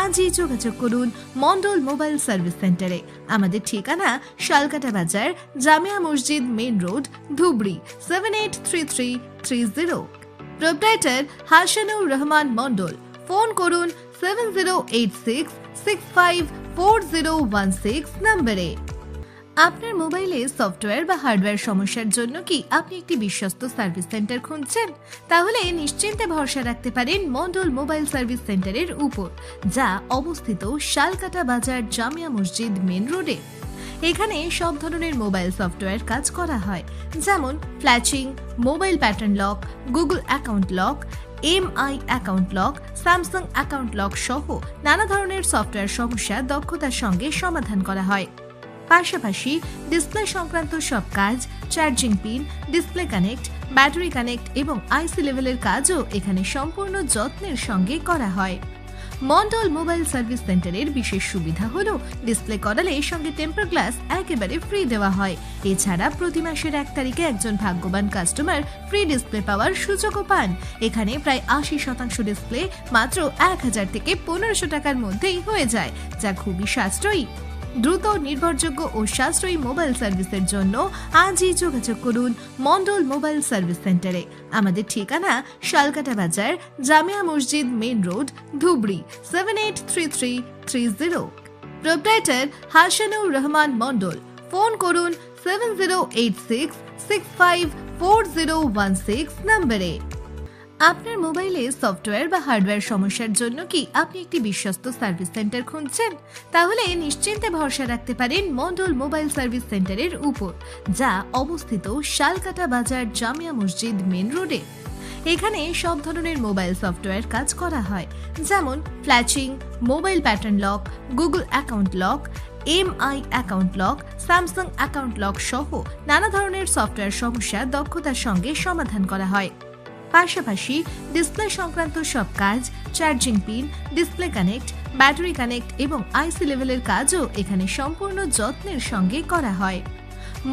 আজই যোগাযোগ করুন মন্ডল মোবাইল সার্ভিস সেন্টারে। আমাদের ঠিকানা শালকাটা বাজার, জামিয়া মসজিদ main road, Dhubri 783330। Proprietor Hasanur Rahman Mandal. Phone করুন 7086654016 নম্বরে। আপনার মোবাইলে সফটওয়্যার বা হার্ডওয়্যার সমস্যার জন্য কি আপনি একটি বিশ্বস্ত সার্ভিস সেন্টার খুঁজছেন? তাহলে নিশ্চিন্তে ভরসা রাখতে পারেন মন্ডল মোবাইল সার্ভিস সেন্টারের উপর, যা অবস্থিত শালকাটা বাজার, জামিয়া মসজিদ মেন রোডে। এখানে সব ধরনের মোবাইল সফটওয়্যার কাজ করা হয়, যেমন flashing, mobile pattern lock, Google account lock, MI account lock, Samsung account lock সহ নানা ধরনের সফটওয়্যার সমস্যা দক্ষতার সঙ্গে সমাধান করা হয়। পাশাপাশি ডিসপ্লে সংক্রান্ত সব কাজ, charging pin, display connect, battery connect এবং আইসি লেভেলের কাজও এখানে সম্পূর্ণ যত্নের সঙ্গে করা হয়। মন্ডল মোবাইল সার্ভিস সেন্টারের বিশেষ সুবিধা হলো ডিসপ্লে করালে সঙ্গে টেম্পার গ্লাস একেবারে ফ্রি দেওয়া হয়। এছাড়া প্রতি মাসের 1 তারিখে একজন ভাগ্যবান কাস্টমার ফ্রি ডিসপ্লে পাওয়ার সুযোগও পান। এখানে প্রায় 80% ডিসপ্লে মাত্র 1000 থেকে 1500 টাকার মধ্যেই হয়ে যায়, যা খুবই সাশ্রয়ী। দ্রুত, নির্ভরযোগ্য ও সাশ্রয়ী মোবাইল সার্ভিসের জন্য আজই যোগাযোগ করুন মন্ডল মোবাইল সার্ভিস সেন্টারে। আমাদের ঠিকানা শালকাটা বাজার, জামিয়া মসজিদ main road, Dhubri 783330। Proprietor Hasanur Rahman Mandal. Phone করুন 7086654016 নম্বরে। আপনার মোবাইলে সফটওয়্যার বা হার্ডওয়্যার সমস্যার জন্য কি আপনি একটি বিশ্বস্ত সার্ভিস সেন্টার খুঁজছেন? তাহলে নিশ্চিন্তে ভরসা রাখতে পারেন মন্ডল মোবাইল সার্ভিস সেন্টারের উপর, যা অবস্থিত শালকাটা বাজার, জামিয়া মসজিদ মেন রোডে। এখানে সব ধরনের মোবাইল সফটওয়্যার কাজ করা হয়, যেমন flashing, mobile pattern lock, Google account lock, MI account lock, Samsung account lock সহ নানা ধরনের সফটওয়্যার সমস্যা দক্ষতার সঙ্গে সমাধান করা হয়। পাশাপাশি ডিসপ্লে সংক্রান্ত সব কাজ, charging pin, display connect, battery connect এবং আইসি লেভেলের কাজও এখানে সম্পূর্ণ যত্নের সঙ্গে করা হয়।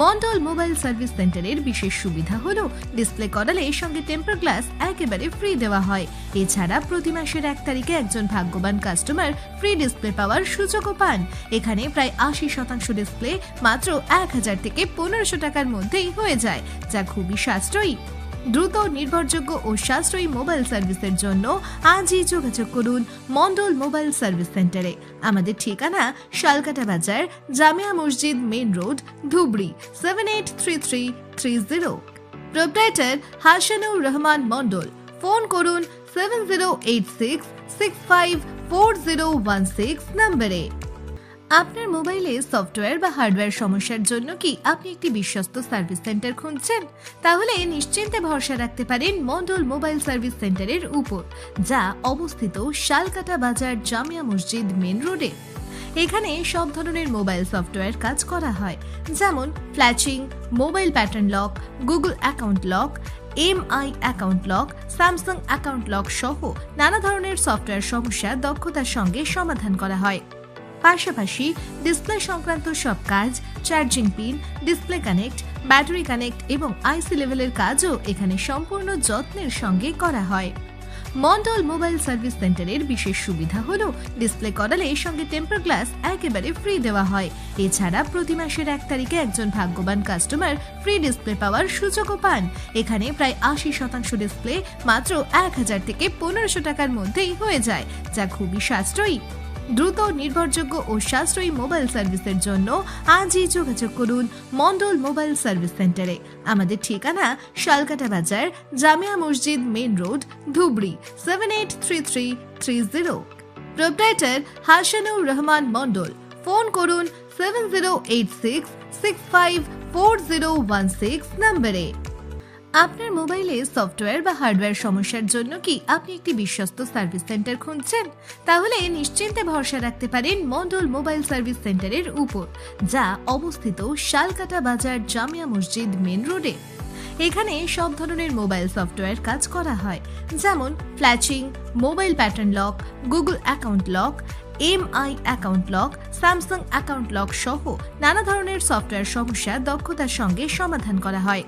মন্ডল মোবাইল সার্ভিস সেন্টারের বিশেষ সুবিধা হলো ডিসপ্লে করালে সঙ্গে টেম্পার গ্লাস একেবারে ফ্রি দেওয়া হয়। এছাড়া প্রতি মাসের 1 তারিখে একজন ভাগ্যবান কাস্টমার ফ্রি ডিসপ্লে পাওয়ার সুযোগও পান। এখানে প্রায় 80% ডিসপ্লে মাত্র 1000 থেকে 1500 টাকার মধ্যেই হয়ে যায়, যা খুবই সাশ্রয়ী। দ্রুত, নির্ভরযোগ্য ও সাশ্রয়ী মোবাইল সার্ভিসের জন্য আজই যোগাযোগ করুন মন্ডল মোবাইল সার্ভিস সেন্টারে। আমাদের ঠিকানা শালকাটা বাজার, জামিয়া মসজিদ main road, Dhubri 783330। Proprietor Hasanur Rahman Mandal. Phone করুন 7086654016 নম্বরে। আপনার মোবাইলে সফটওয়্যার বা হার্ডওয়্যার সমস্যার জন্য কি আপনি একটি বিশ্বস্ত সার্ভিস সেন্টার খুঁজছেন? তাহলে নিশ্চিন্তে ভরসা রাখতে পারেন মন্ডল মোবাইল সার্ভিস সেন্টারের উপর, যা অবস্থিত শালকাটা বাজার, জামিয়া মসজিদ মেন রোডে। এখানে সব ধরনের মোবাইল সফটওয়্যার কাজ করা হয়, যেমন flashing, mobile pattern lock, Google account lock, MI account lock, Samsung account lock সহ নানা ধরনের সফটওয়্যার সমস্যা দক্ষতার সঙ্গে সমাধান করা হয়। পাশাপাশি ডিসপ্লে সংক্রান্ত সব কাজ, charging pin, display connect, battery connect এবং আইসি লেভেলের কাজও এখানে সম্পূর্ণ যত্নের সঙ্গে করা হয়। মন্ডল মোবাইল সার্ভিস সেন্টারের বিশেষ সুবিধা হলো ডিসপ্লে করালে সঙ্গে টেম্পার গ্লাস একেবারে ফ্রি দেওয়া হয়। এছাড়া প্রতি মাসের 1 তারিখে একজন ভাগ্যবান কাস্টমার ফ্রি ডিসপ্লে পাওয়ার সুযোগও পান। এখানে প্রায় 80% ডিসপ্লে মাত্র 1000 থেকে 1500 টাকার মধ্যেই হয়ে যায়, যা খুবই সাশ্রয়ী। দ্রুত, নির্ভরযোগ্য ও সাশ্রয়ী মোবাইল সার্ভিসের জন্য আজই যোগাযোগ করুন মন্ডল মোবাইল সার্ভিস সেন্টারে। আমাদের ঠিকানা শালকাটা বাজার, জামিয়া মসজিদ main road, Dhubri 783330। Proprietor Hasanur Rahman Mandal. Phone করুন 7086654016 নম্বরে। আপনার মোবাইলে সফটওয়্যার বা হার্ডওয়্যার সমস্যার জন্য কি আপনি একটি বিশ্বস্ত সার্ভিস সেন্টার খুঁজছেন? তাহলে নিশ্চিন্তে ভরসা রাখতে পারেন মন্ডল মোবাইল সার্ভিস সেন্টারের উপর, যা অবস্থিত শালকাটা বাজার, জামিয়া মসজিদ মেন রোডে। এখানে সব ধরনের মোবাইল সফটওয়্যার কাজ করা হয়, যেমন flashing, mobile pattern lock, Google account lock, MI account lock, Samsung account lock সহ নানা ধরনের সফটওয়্যার সমস্যা দক্ষতার সঙ্গে সমাধান করা হয়।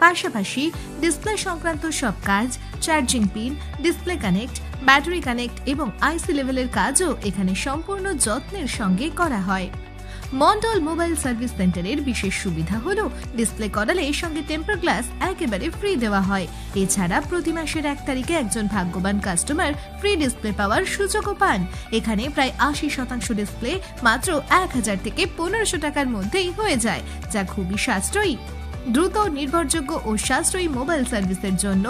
পাশাপাশি ডিসপ্লে সংক্রান্ত সব কাজ, charging pin, display connect, battery connect এবং আইসি লেভেলের কাজও এখানে সম্পূর্ণ যত্নের সঙ্গে করা হয়। মন্ডল মোবাইল সার্ভিস সেন্টারের বিশেষ সুবিধা হলো ডিসপ্লে করালে সঙ্গে টেম্পার গ্লাস একেবারে ফ্রি দেওয়া হয়। এছাড়া প্রতি মাসের 1 তারিখে একজন ভাগ্যবান কাস্টমার ফ্রি ডিসপ্লে পাওয়ার সুযোগও পান। এখানে প্রায় 80% ডিসপ্লে মাত্র 1000 থেকে 1500 টাকার মধ্যেই হয়ে যায়, যা খুবই সাশ্রয়ী। দ্রুত, নির্ভরযোগ্য ও সাশ্রয়ী মোবাইল সার্ভিসের জন্য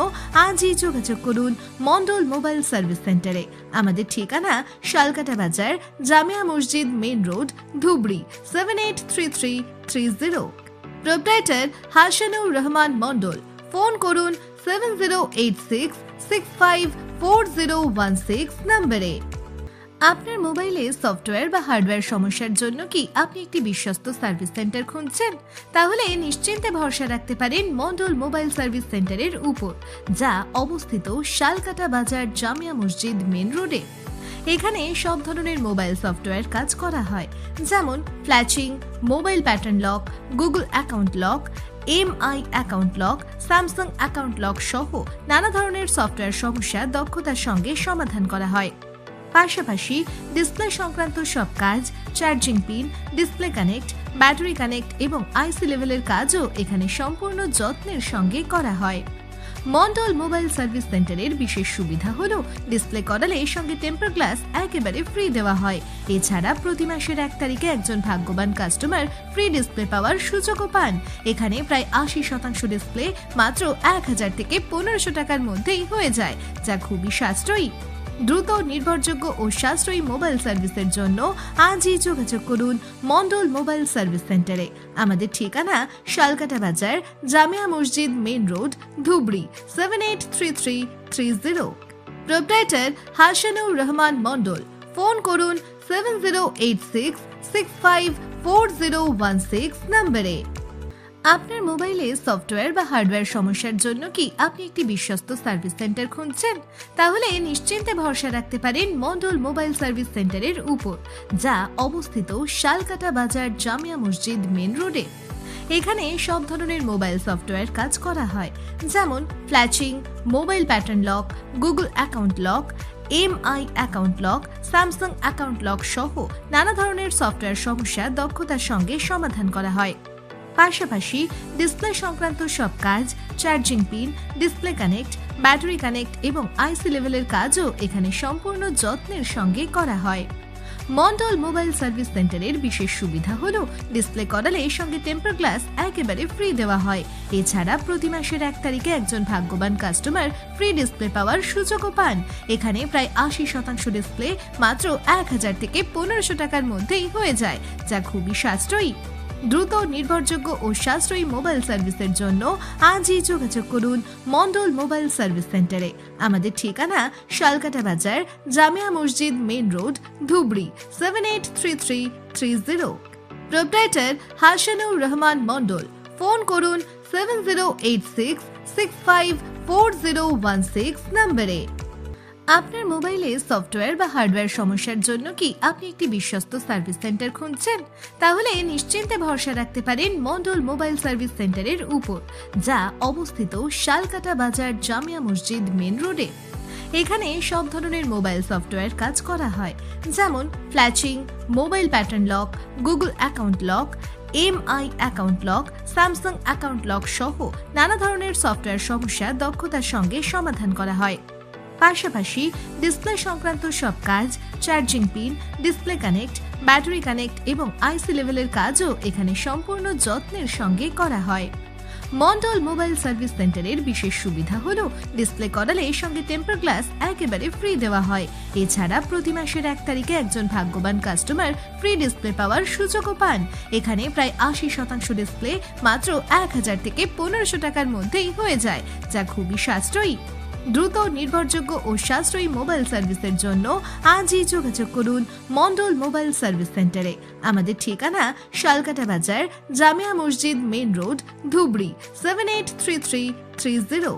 আজই যোগাযোগ করুন মন্ডল মোবাইল সার্ভিস সেন্টারে। আমাদের ঠিকানা শালকাটা বাজার, জামিয়া মসজিদ main road, Dhubri 783330। Proprietor Hasanur Rahman Mandal. Phone করুন 7086654016 নম্বরে। আপনার মোবাইলে সফটওয়্যার বা হার্ডওয়্যার সমস্যার জন্য কি আপনি একটি বিশ্বস্ত সার্ভিস সেন্টার খুঁজছেন? তাহলে নিশ্চিন্তে ভরসা রাখতে পারেন মন্ডল মোবাইল সার্ভিস সেন্টারের উপর, যা অবস্থিত শালকাটা বাজার, জামিয়া মসজিদ মেন রোডে। এখানে সব ধরনের মোবাইল সফটওয়্যার কাজ করা হয়, যেমন flashing, mobile pattern lock, Google account lock, MI account lock, Samsung account lock সহ নানা ধরনের সফটওয়্যার সমস্যা দক্ষতার সঙ্গে সমাধান করা হয়। পাশাপাশি ডিসপ্লে সংক্রান্ত সব কাজ, charging pin, display connect, battery connect এবং আইসি লেভেলের কাজও এখানে সম্পূর্ণ যত্নের সঙ্গে করা হয়। মন্ডল মোবাইল সার্ভিস সেন্টারের বিশেষ সুবিধা হলো ডিসপ্লে করালে সঙ্গে টেম্পার গ্লাস একেবারে ফ্রি দেওয়া হয়। এছাড়া প্রতি মাসের 1 তারিখে একজন ভাগ্যবান কাস্টমার ফ্রি ডিসপ্লে পাওয়ার সুযোগও পান। এখানে প্রায় 80% ডিসপ্লে মাত্র 1000 থেকে 1500 টাকার মধ্যেই হয়ে যায়, যা খুবই সাশ্রয়ী। দ্রুত, নির্ভরযোগ্য ও সাশ্রয়ী মোবাইল সার্ভিসের জন্য আজই যোগাযোগ করুন মন্ডল মোবাইল সার্ভিস সেন্টারে। আমাদের ঠিকানা শালকাটা বাজার, জামিয়া মসজিদ main road, Dhubri 783330। Proprietor Hasanur Rahman Mandal. Phone করুন 7086654016 নম্বরে। আপনার মোবাইলে সফটওয়্যার বা হার্ডওয়্যার সমস্যার জন্য কি আপনি একটি বিশ্বস্ত সার্ভিস সেন্টার খুঁজছেন? তাহলে নিশ্চিন্তে ভরসা রাখতে পারেন মন্ডল মোবাইল সার্ভিস সেন্টারের উপর, যা অবস্থিত শালকাটা বাজার, জামিয়া মসজিদ মেন রোডে। এখানে সব ধরনের মোবাইল সফটওয়্যার কাজ করা হয়, যেমন flashing, mobile pattern lock, Google account lock, MI account lock, Samsung account lock সহ নানা ধরনের সফটওয়্যার সমস্যা দক্ষতার সঙ্গে সমাধান করা হয়। পাশাপাশি ডিসপ্লে সংক্রান্ত সব কাজ, charging pin, display connect, battery connect এবং আইসি লেভেলের কাজও এখানে সম্পূর্ণ যত্নের সঙ্গে করা হয়। মন্ডল মোবাইল সার্ভিস সেন্টারের বিশেষ সুবিধা হলো ডিসপ্লে করালে সঙ্গে টেম্পার গ্লাস একেবারে ফ্রি দেওয়া হয়। এছাড়া প্রতি মাসের 1 তারিখে একজন ভাগ্যবান কাস্টমার ফ্রি ডিসপ্লে পাওয়ার সুযোগও পান। এখানে প্রায় 80% ডিসপ্লে মাত্র 1000 থেকে 1500 টাকার মধ্যেই হয়ে যায়, যা খুবই সাশ্রয়ী। দ্রুত, নির্ভরযোগ্য ও সাশ্রয়ী মোবাইল সার্ভিসের জন্য আজই যোগাযোগ করুন মন্ডল মোবাইল সার্ভিস সেন্টারে। আমাদের ঠিকানা শালকাটা বাজার, জামিয়া মসজিদ main road, Dhubri 783330। Proprietor Hasanur Rahman Mandal. Phone করুন 7086654016 নম্বরে। আপনার মোবাইলে সফটওয়্যার বা হার্ডওয়্যার সমস্যার জন্য কি আপনি একটি বিশ্বস্ত সার্ভিস সেন্টার খুঁজছেন? তাহলে নিশ্চিন্তে ভরসা রাখতে পারেন মন্ডল মোবাইল সার্ভিস সেন্টারের উপর, যা অবস্থিত শালকাটা বাজার, জামিয়া মসজিদ মেন রোডে। এখানে সব ধরনের মোবাইল সফটওয়্যার কাজ করা হয়, যেমন flashing, mobile pattern lock, Google account lock, MI account lock, Samsung account lock সহ নানা ধরনের সফটওয়্যার সমস্যা দক্ষতার সঙ্গে সমাধান করা হয়। পাশাপাশি ডিসপ্লে সংক্রান্ত সব কাজ, charging pin, display connect, battery connect এবং আইসি লেভেলের কাজও এখানে সম্পূর্ণ যত্নের সঙ্গে করা হয়। মন্ডল মোবাইল সার্ভিস সেন্টারের বিশেষ সুবিধা হলো ডিসপ্লে করালে সঙ্গে টেম্পার গ্লাস একেবারে ফ্রি দেওয়া হয়। এছাড়া প্রতি মাসের 1 তারিখে একজন ভাগ্যবান কাস্টমার ফ্রি ডিসপ্লে পাওয়ার সুযোগও পান। এখানে প্রায় 80% ডিসপ্লে মাত্র 1000 থেকে 1500 টাকার মধ্যেই হয়ে যায়, যা খুবই সাশ্রয়ী। দ্রুত, নির্ভরযোগ্য ও সাশ্রয়ী মোবাইল সার্ভিসের জন্য আজই যোগাযোগ করুন মন্ডল মোবাইল সার্ভিস সেন্টারে। আমাদের ঠিকানা শালকাটা বাজার, জামিয়া মসজিদ main road, Dhubri 783330।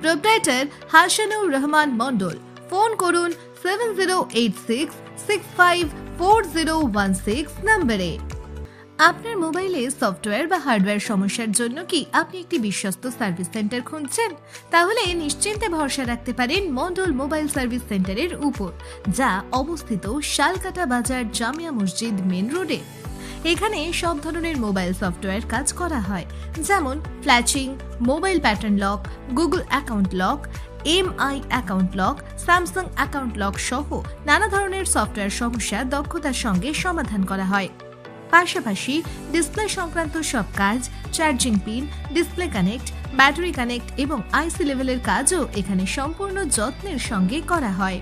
Proprietor Hasanur Rahman Mandal. Phone করুন 7086654016 নম্বরে। আপনার মোবাইলে সফটওয়্যার বা হার্ডওয়্যার সমস্যার জন্য কি আপনি একটি বিশ্বস্ত সার্ভিস সেন্টার খুঁজছেন? তাহলে নিশ্চিন্তে ভরসা রাখতে পারেন মন্ডল মোবাইল সার্ভিস সেন্টারের উপর, যা অবস্থিত শালকাটা বাজার জামিয়া মসজিদ মেন রোডে। এখানে সব ধরনের মোবাইল সফটওয়্যার কাজ করা হয়, যেমন flashing, mobile pattern lock, Google account lock, MI account lock, Samsung account lock সহ নানা ধরনের সফটওয়্যার সমস্যা দক্ষতার সঙ্গে সমাধান করা হয়। পাশাপাশি ডিসপ্লে সংক্রান্ত সব কাজ, charging pin, display connect, battery connect এবং আইসি লেভেলের কাজও এখানে সম্পূর্ণ যত্নের সঙ্গে করা হয়।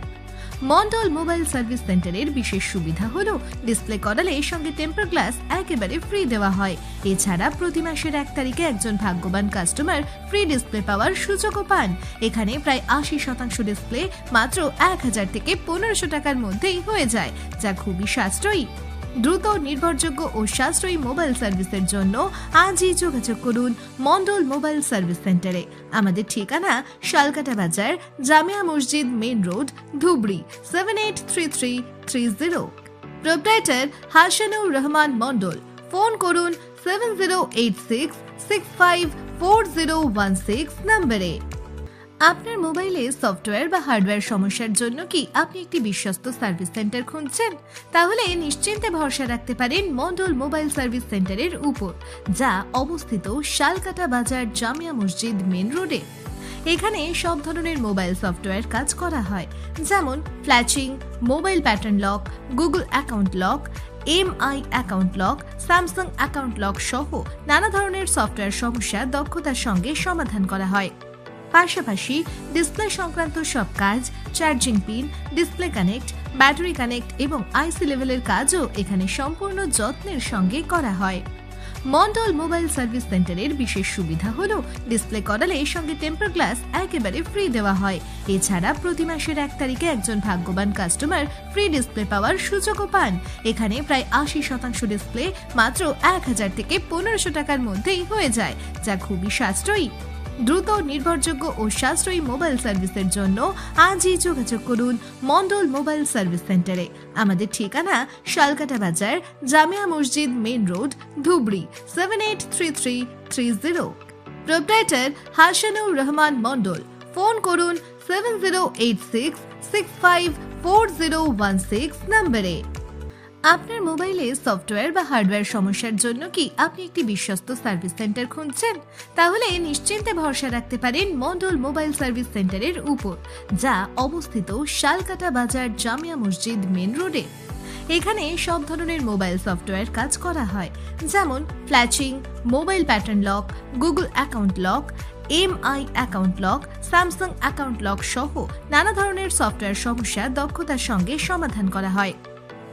মন্ডল মোবাইল সার্ভিস সেন্টারের বিশেষ সুবিধা হলো ডিসপ্লে করালে সঙ্গে টেম্পার গ্লাস একেবারে ফ্রি দেওয়া হয়। এছাড়া প্রতি মাসের 1 তারিখে একজন ভাগ্যবান কাস্টমার ফ্রি ডিসপ্লে পাওয়ার সুযোগও পান। এখানে প্রায় 80% ডিসপ্লে মাত্র 1000 থেকে 1500 টাকার মধ্যেই হয়ে যায়, যা খুবই সাশ্রয়ী। দ্রুত, নির্ভরযোগ্য ও সাশ্রয়ী মোবাইল সার্ভিসের জন্য আজই যোগাযোগ করুন মন্ডল মোবাইল সার্ভিস সেন্টারে। আমাদের ঠিকানা শালকাটা Bazar Jamia Masjid main road, Dhubri 783330। Proprietor Hasanur Rahman Mandal. Phone করুন 7086654016 নম্বরে। আপনার মোবাইলে সফটওয়্যার বা হার্ডওয়্যার সমস্যার জন্য কি আপনি একটি বিশ্বস্ত সার্ভিস সেন্টার খুঁজছেন? তাহলে নিশ্চিন্তে ভরসা রাখতে পারেন মন্ডল মোবাইল সার্ভিস সেন্টারের উপর, যা অবস্থিত শালকাটা বাজার জামিয়া মসজিদ মেন রোডে। এখানে সব ধরনের মোবাইল সফটওয়্যার কাজ করা হয়, যেমন flashing, mobile pattern lock, Google account lock, MI account lock, Samsung account lock সহ নানা ধরনের সফটওয়্যার সমস্যা দক্ষতার সঙ্গে সমাধান করা হয়। পাশাপাশি ডিসপ্লে সংক্রান্ত সব কাজ, charging pin, display connect, battery connect এবং আইসি লেভেলের কাজও এখানে সম্পূর্ণ যত্নের সঙ্গে করা হয়। মন্ডল মোবাইল সার্ভিস সেন্টারের বিশেষ সুবিধা হলো ডিসপ্লে করালে সঙ্গে টেম্পার গ্লাস একেবারে ফ্রি দেওয়া হয়। এছাড়া প্রতি মাসের 1 তারিখে একজন ভাগ্যবান কাস্টমার ফ্রি ডিসপ্লে পাওয়ার সুযোগও পান। এখানে প্রায় 80% ডিসপ্লে মাত্র 1000 থেকে 1500 টাকার মধ্যেই হয়ে যায়, যা খুবই সাশ্রয়ী। দ্রুত, নির্ভরযোগ্য ও সাশ্রয়ী মোবাইল সার্ভিসের জন্য আজই যোগাযোগ করুন মন্ডল মোবাইল সার্ভিস সেন্টারে। আমাদের ঠিকানা শালকাটা Bazar Jamia Masjid main road, Dhubri 783330। Proprietor Hasanur Rahman Mandal. Phone করুন 7086654016 নম্বরে। আপনার মোবাইলে সফটওয়্যার বা হার্ডওয়্যার সমস্যার জন্য কি আপনি একটি বিশ্বস্ত সার্ভিস সেন্টার খুঁজছেন? তাহলে নিশ্চিন্তে ভরসা রাখতে পারেন মন্ডল মোবাইল সার্ভিস সেন্টারের উপর, যা অবস্থিত শালকাটা বাজার জামিয়া মসজিদ মেন রোডে। এখানে সব ধরনের মোবাইল সফটওয়্যার কাজ করা হয়, যেমন flashing, mobile pattern lock, Google account lock, MI account lock, Samsung account lock সহ নানা ধরনের সফটওয়্যার সমস্যা দক্ষতার সঙ্গে সমাধান করা হয়।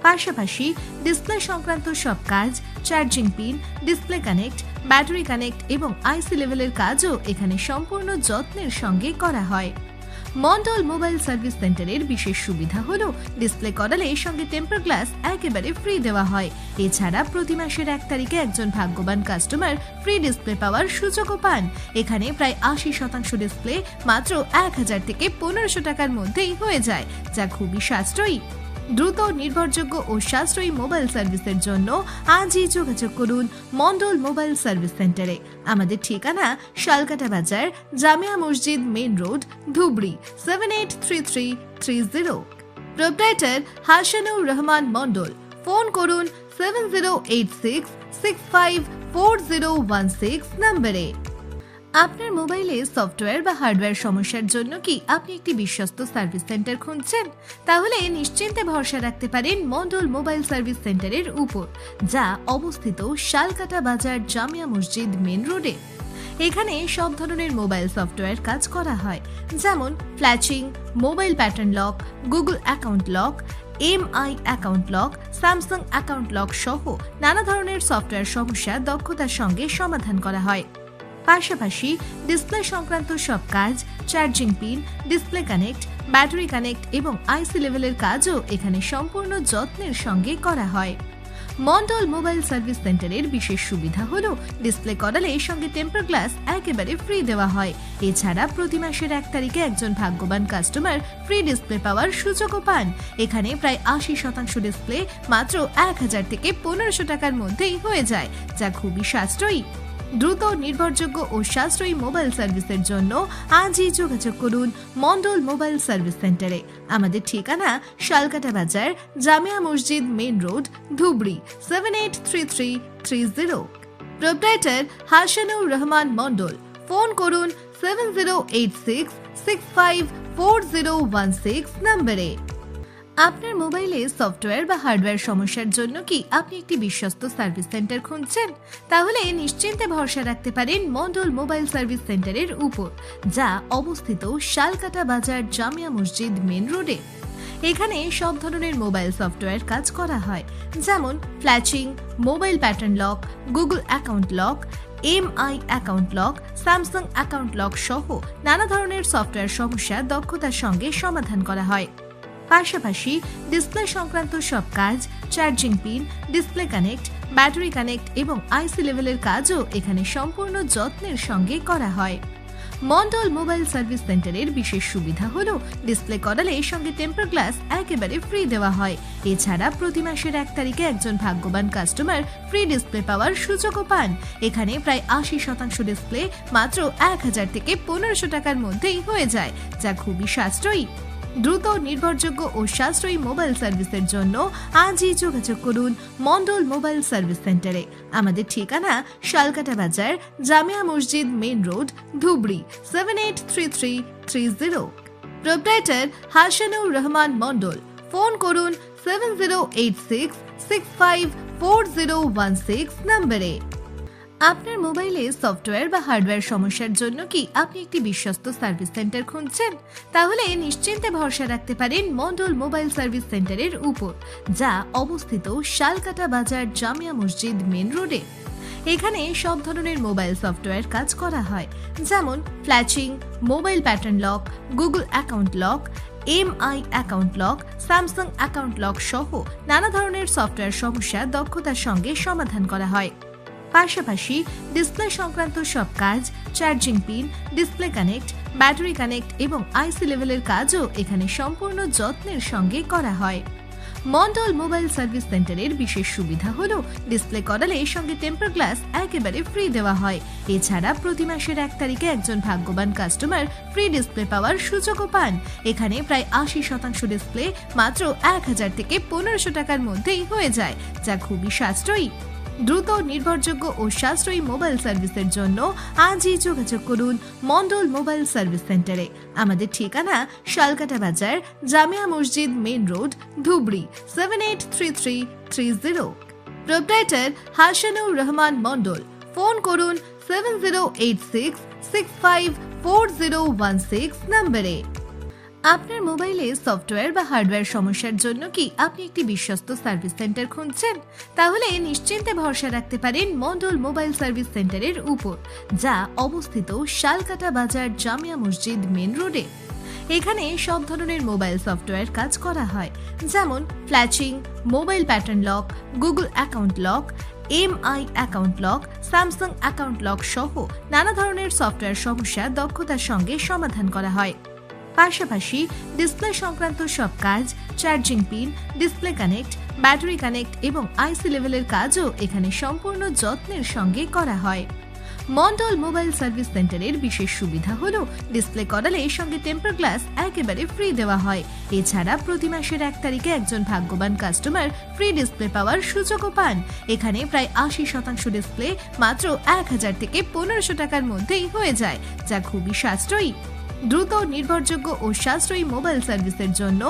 পাশাপাশি ডিসপ্লে সংক্রান্ত সব কাজ, charging pin, display connect, battery connect এবং আইসি লেভেলের কাজও এখানে সম্পূর্ণ যত্নের সঙ্গে করা হয়। মন্ডল মোবাইল সার্ভিস সেন্টারের বিশেষ সুবিধা হলো ডিসপ্লে করালে সঙ্গে টেম্পার গ্লাস একেবারে ফ্রি দেওয়া হয়। এছাড়া প্রতি মাসের 1 তারিখে একজন ভাগ্যবান কাস্টমার ফ্রি ডিসপ্লে পাওয়ার সুযোগও পান। এখানে প্রায় 80% ডিসপ্লে মাত্র 1000 থেকে 1500 টাকার মধ্যেই হয়ে যায়, যা খুবই সাশ্রয়ী। দ্রুত, নির্ভরযোগ্য ও সাশ্রয়ী মোবাইল সার্ভিসের জন্য আজই যোগাযোগ করুন মন্ডল মোবাইল সার্ভিস সেন্টারে। আমাদের ঠিকানা শালকাটা Bazar Jamia Masjid main road, Dhubri 783330। Proprietor Hasanur Rahman Mandal. Phone করুন 7086654016 নম্বরে। আপনার মোবাইলে সফটওয়্যার বা হার্ডওয়্যার সমস্যার জন্য কি আপনি একটি বিশ্বস্ত সার্ভিস সেন্টার খুঁজছেন? তাহলে নিশ্চিন্তে ভরসা রাখতে পারেন মন্ডল মোবাইল সার্ভিস সেন্টারের উপর, যা অবস্থিত শালকাটা বাজার জামিয়া মসজিদ মেন রোডে। এখানে সব ধরনের মোবাইল সফটওয়্যার কাজ করা হয়, যেমন flashing, mobile pattern lock, Google account lock, MI account lock, Samsung account lock সহ নানা ধরনের সফটওয়্যার সমস্যা দক্ষতার সঙ্গে সমাধান করা হয়। পাশাপাশি ডিসপ্লে সংক্রান্ত সব কাজ, charging pin, display connect, battery connect এবং আইসি লেভেলের কাজও এখানে সম্পূর্ণ যত্নের সঙ্গে করা হয়। মন্ডল মোবাইল সার্ভিস সেন্টারের বিশেষ সুবিধা হলো ডিসপ্লে করালে সঙ্গে টেম্পার গ্লাস একেবারে ফ্রি দেওয়া হয়। এছাড়া প্রতি মাসের 1 তারিখে একজন ভাগ্যবান কাস্টমার ফ্রি ডিসপ্লে পাওয়ার সুযোগও পান। এখানে প্রায় 80% ডিসপ্লে মাত্র 1000 থেকে 1500 টাকার মধ্যেই হয়ে যায়, যা খুবই সাশ্রয়ী। দ্রুত, নির্ভরযোগ্য ও সাশ্রয়ী মোবাইল সার্ভিসের জন্য আজই যোগাযোগ করুন মন্ডল মোবাইল সার্ভিস সেন্টারে। আমাদের ঠিকানা শালকাটা বাজার, জামিয়া মসজিদ main road, Dhubri 783330। Proprietor Hasanur Rahman Mandal. Phone করুন 7086654016 নম্বরে। আপনার মোবাইলে সফটওয়্যার বা হার্ডওয়্যার সমস্যার জন্য কি আপনি একটি বিশ্বস্ত সার্ভিস সেন্টার খুঁজছেন? তাহলে নিশ্চিন্তে ভরসা রাখতে পারেন মন্ডল মোবাইল সার্ভিস সেন্টারের উপর, যা অবস্থিত শালকাটা বাজার, জামিয়া মসজিদ মেন রোডে। এখানে সব ধরনের মোবাইল সফটওয়্যার কাজ করা হয়, যেমন flashing, mobile pattern lock, Google account lock, MI account lock, Samsung account lock সহ নানা ধরনের সফটওয়্যার সমস্যা দক্ষতার সঙ্গে সমাধান করা হয়। পাশাপাশি ডিসপ্লে সংক্রান্ত সব কাজ, charging pin, display connect, battery connect এবং আইসি লেভেলের কাজও এখানে সম্পূর্ণ যত্নের সঙ্গে করা হয়। মন্ডল মোবাইল সার্ভিস সেন্টারের বিশেষ সুবিধা হলো ডিসপ্লে করালে সঙ্গে টেম্পার গ্লাস একেবারে ফ্রি দেওয়া হয়। এছাড়া প্রতি মাসের 1 তারিখে একজন ভাগ্যবান কাস্টমার ফ্রি ডিসপ্লে পাওয়ার সুযোগও পান। এখানে প্রায় 80% ডিসপ্লে মাত্র 1000 থেকে 1500 টাকার মধ্যেই হয়ে যায়, যা খুবই সাশ্রয়ী। দ্রুত, নির্ভরযোগ্য ও সাশ্রয়ী মোবাইল সার্ভিসের জন্য আজই যোগাযোগ করুন মন্ডল মোবাইল সার্ভিস সেন্টারে। আমাদের ঠিকানা শালকাটা বাজার, জামিয়া মসজিদ main road, Dhubri 783330। Proprietor Hasanur Rahman Mandal. Phone করুন 7086654016 নম্বরে। আপনার মোবাইলে সফটওয়্যার বা হার্ডওয়্যার সমস্যার জন্য কি আপনি একটি বিশ্বস্ত সার্ভিস সেন্টার খুঁজছেন? তাহলে নিশ্চিন্তে ভরসা রাখতে পারেন মন্ডল মোবাইল সার্ভিস সেন্টারের উপর, যা অবস্থিত শালকাটা বাজার, জামিয়া মসজিদ মেন রোডে। এখানে সব ধরনের মোবাইল সফটওয়্যার কাজ করা হয়, যেমন flashing, mobile pattern lock, Google account lock, MI account lock, Samsung account lock সহ নানা ধরনের সফটওয়্যার সমস্যা দক্ষতার সঙ্গে সমাধান করা হয়। পাশাপাশি ডিসপ্লে সংক্রান্ত সব কাজ, charging pin, display connect, battery connect এবং আইসি লেভেলের কাজও এখানে সম্পূর্ণ যত্নের সঙ্গে করা হয়। মন্ডল মোবাইল সার্ভিস সেন্টারের বিশেষ সুবিধা হলো ডিসপ্লে করালে সঙ্গে টেম্পার গ্লাস একেবারে ফ্রি দেওয়া হয়। এছাড়া প্রতি মাসের 1 তারিখে একজন ভাগ্যবান কাস্টমার ফ্রি ডিসপ্লে পাওয়ার সুযোগও পান। এখানে প্রায় 80% ডিসপ্লে মাত্র 1000 থেকে 1500 টাকার মধ্যেই হয়ে যায়, যা খুবই সাশ্রয়ী। দ্রুত, নির্ভরযোগ্য ও সাশ্রয়ী মোবাইল সার্ভিসের জন্য আজই যোগাযোগ করুন মন্ডল মোবাইল সার্ভিস সেন্টারে। আমাদের ঠিকানা শালকাটা বাজার, জামিয়া মসজিদ main road, Dhubri 783330। Proprietor Hasanur Rahman Mandal. Phone করুন 7086654016 নম্বরে। আপনার মোবাইলে সফটওয়্যার বা হার্ডওয়্যার সমস্যার জন্য কি আপনি একটি বিশ্বস্ত সার্ভিস সেন্টার খুঁজছেন? তাহলে নিশ্চিন্তে ভরসা রাখতে পারেন মন্ডল মোবাইল সার্ভিস সেন্টারের উপর, যা অবস্থিত শালকাটা বাজার, জামিয়া মসজিদ মেন রোডে। এখানে সব ধরনের মোবাইল সফটওয়্যার কাজ করা হয়, যেমন flashing, mobile pattern lock, Google account lock, MI account lock, Samsung account lock সহ নানা ধরনের সফটওয়্যার সমস্যা দক্ষতার সঙ্গে সমাধান করা হয়। পাশাপাশি ডিসপ্লে সংক্রান্ত সব কাজ, charging pin, display connect, battery connect এবং আইসি লেভেলের কাজও এখানে সম্পূর্ণ যত্নের সঙ্গে করা হয়। মন্ডল মোবাইল সার্ভিস সেন্টারের বিশেষ সুবিধা হলো ডিসপ্লে করালে সঙ্গে টেম্পার গ্লাস একেবারে ফ্রি দেওয়া হয়। এছাড়া প্রতি মাসের 1 তারিখে একজন ভাগ্যবান কাস্টমার ফ্রি ডিসপ্লে পাওয়ার সুযোগও পান। এখানে প্রায় 80% ডিসপ্লে মাত্র 1000 থেকে 1500 টাকার মধ্যেই হয়ে যায়, যা খুবই সাশ্রয়ী। দ্রুত, নির্ভরযোগ্য ও সাশ্রয়ী মোবাইল সার্ভিসের জন্য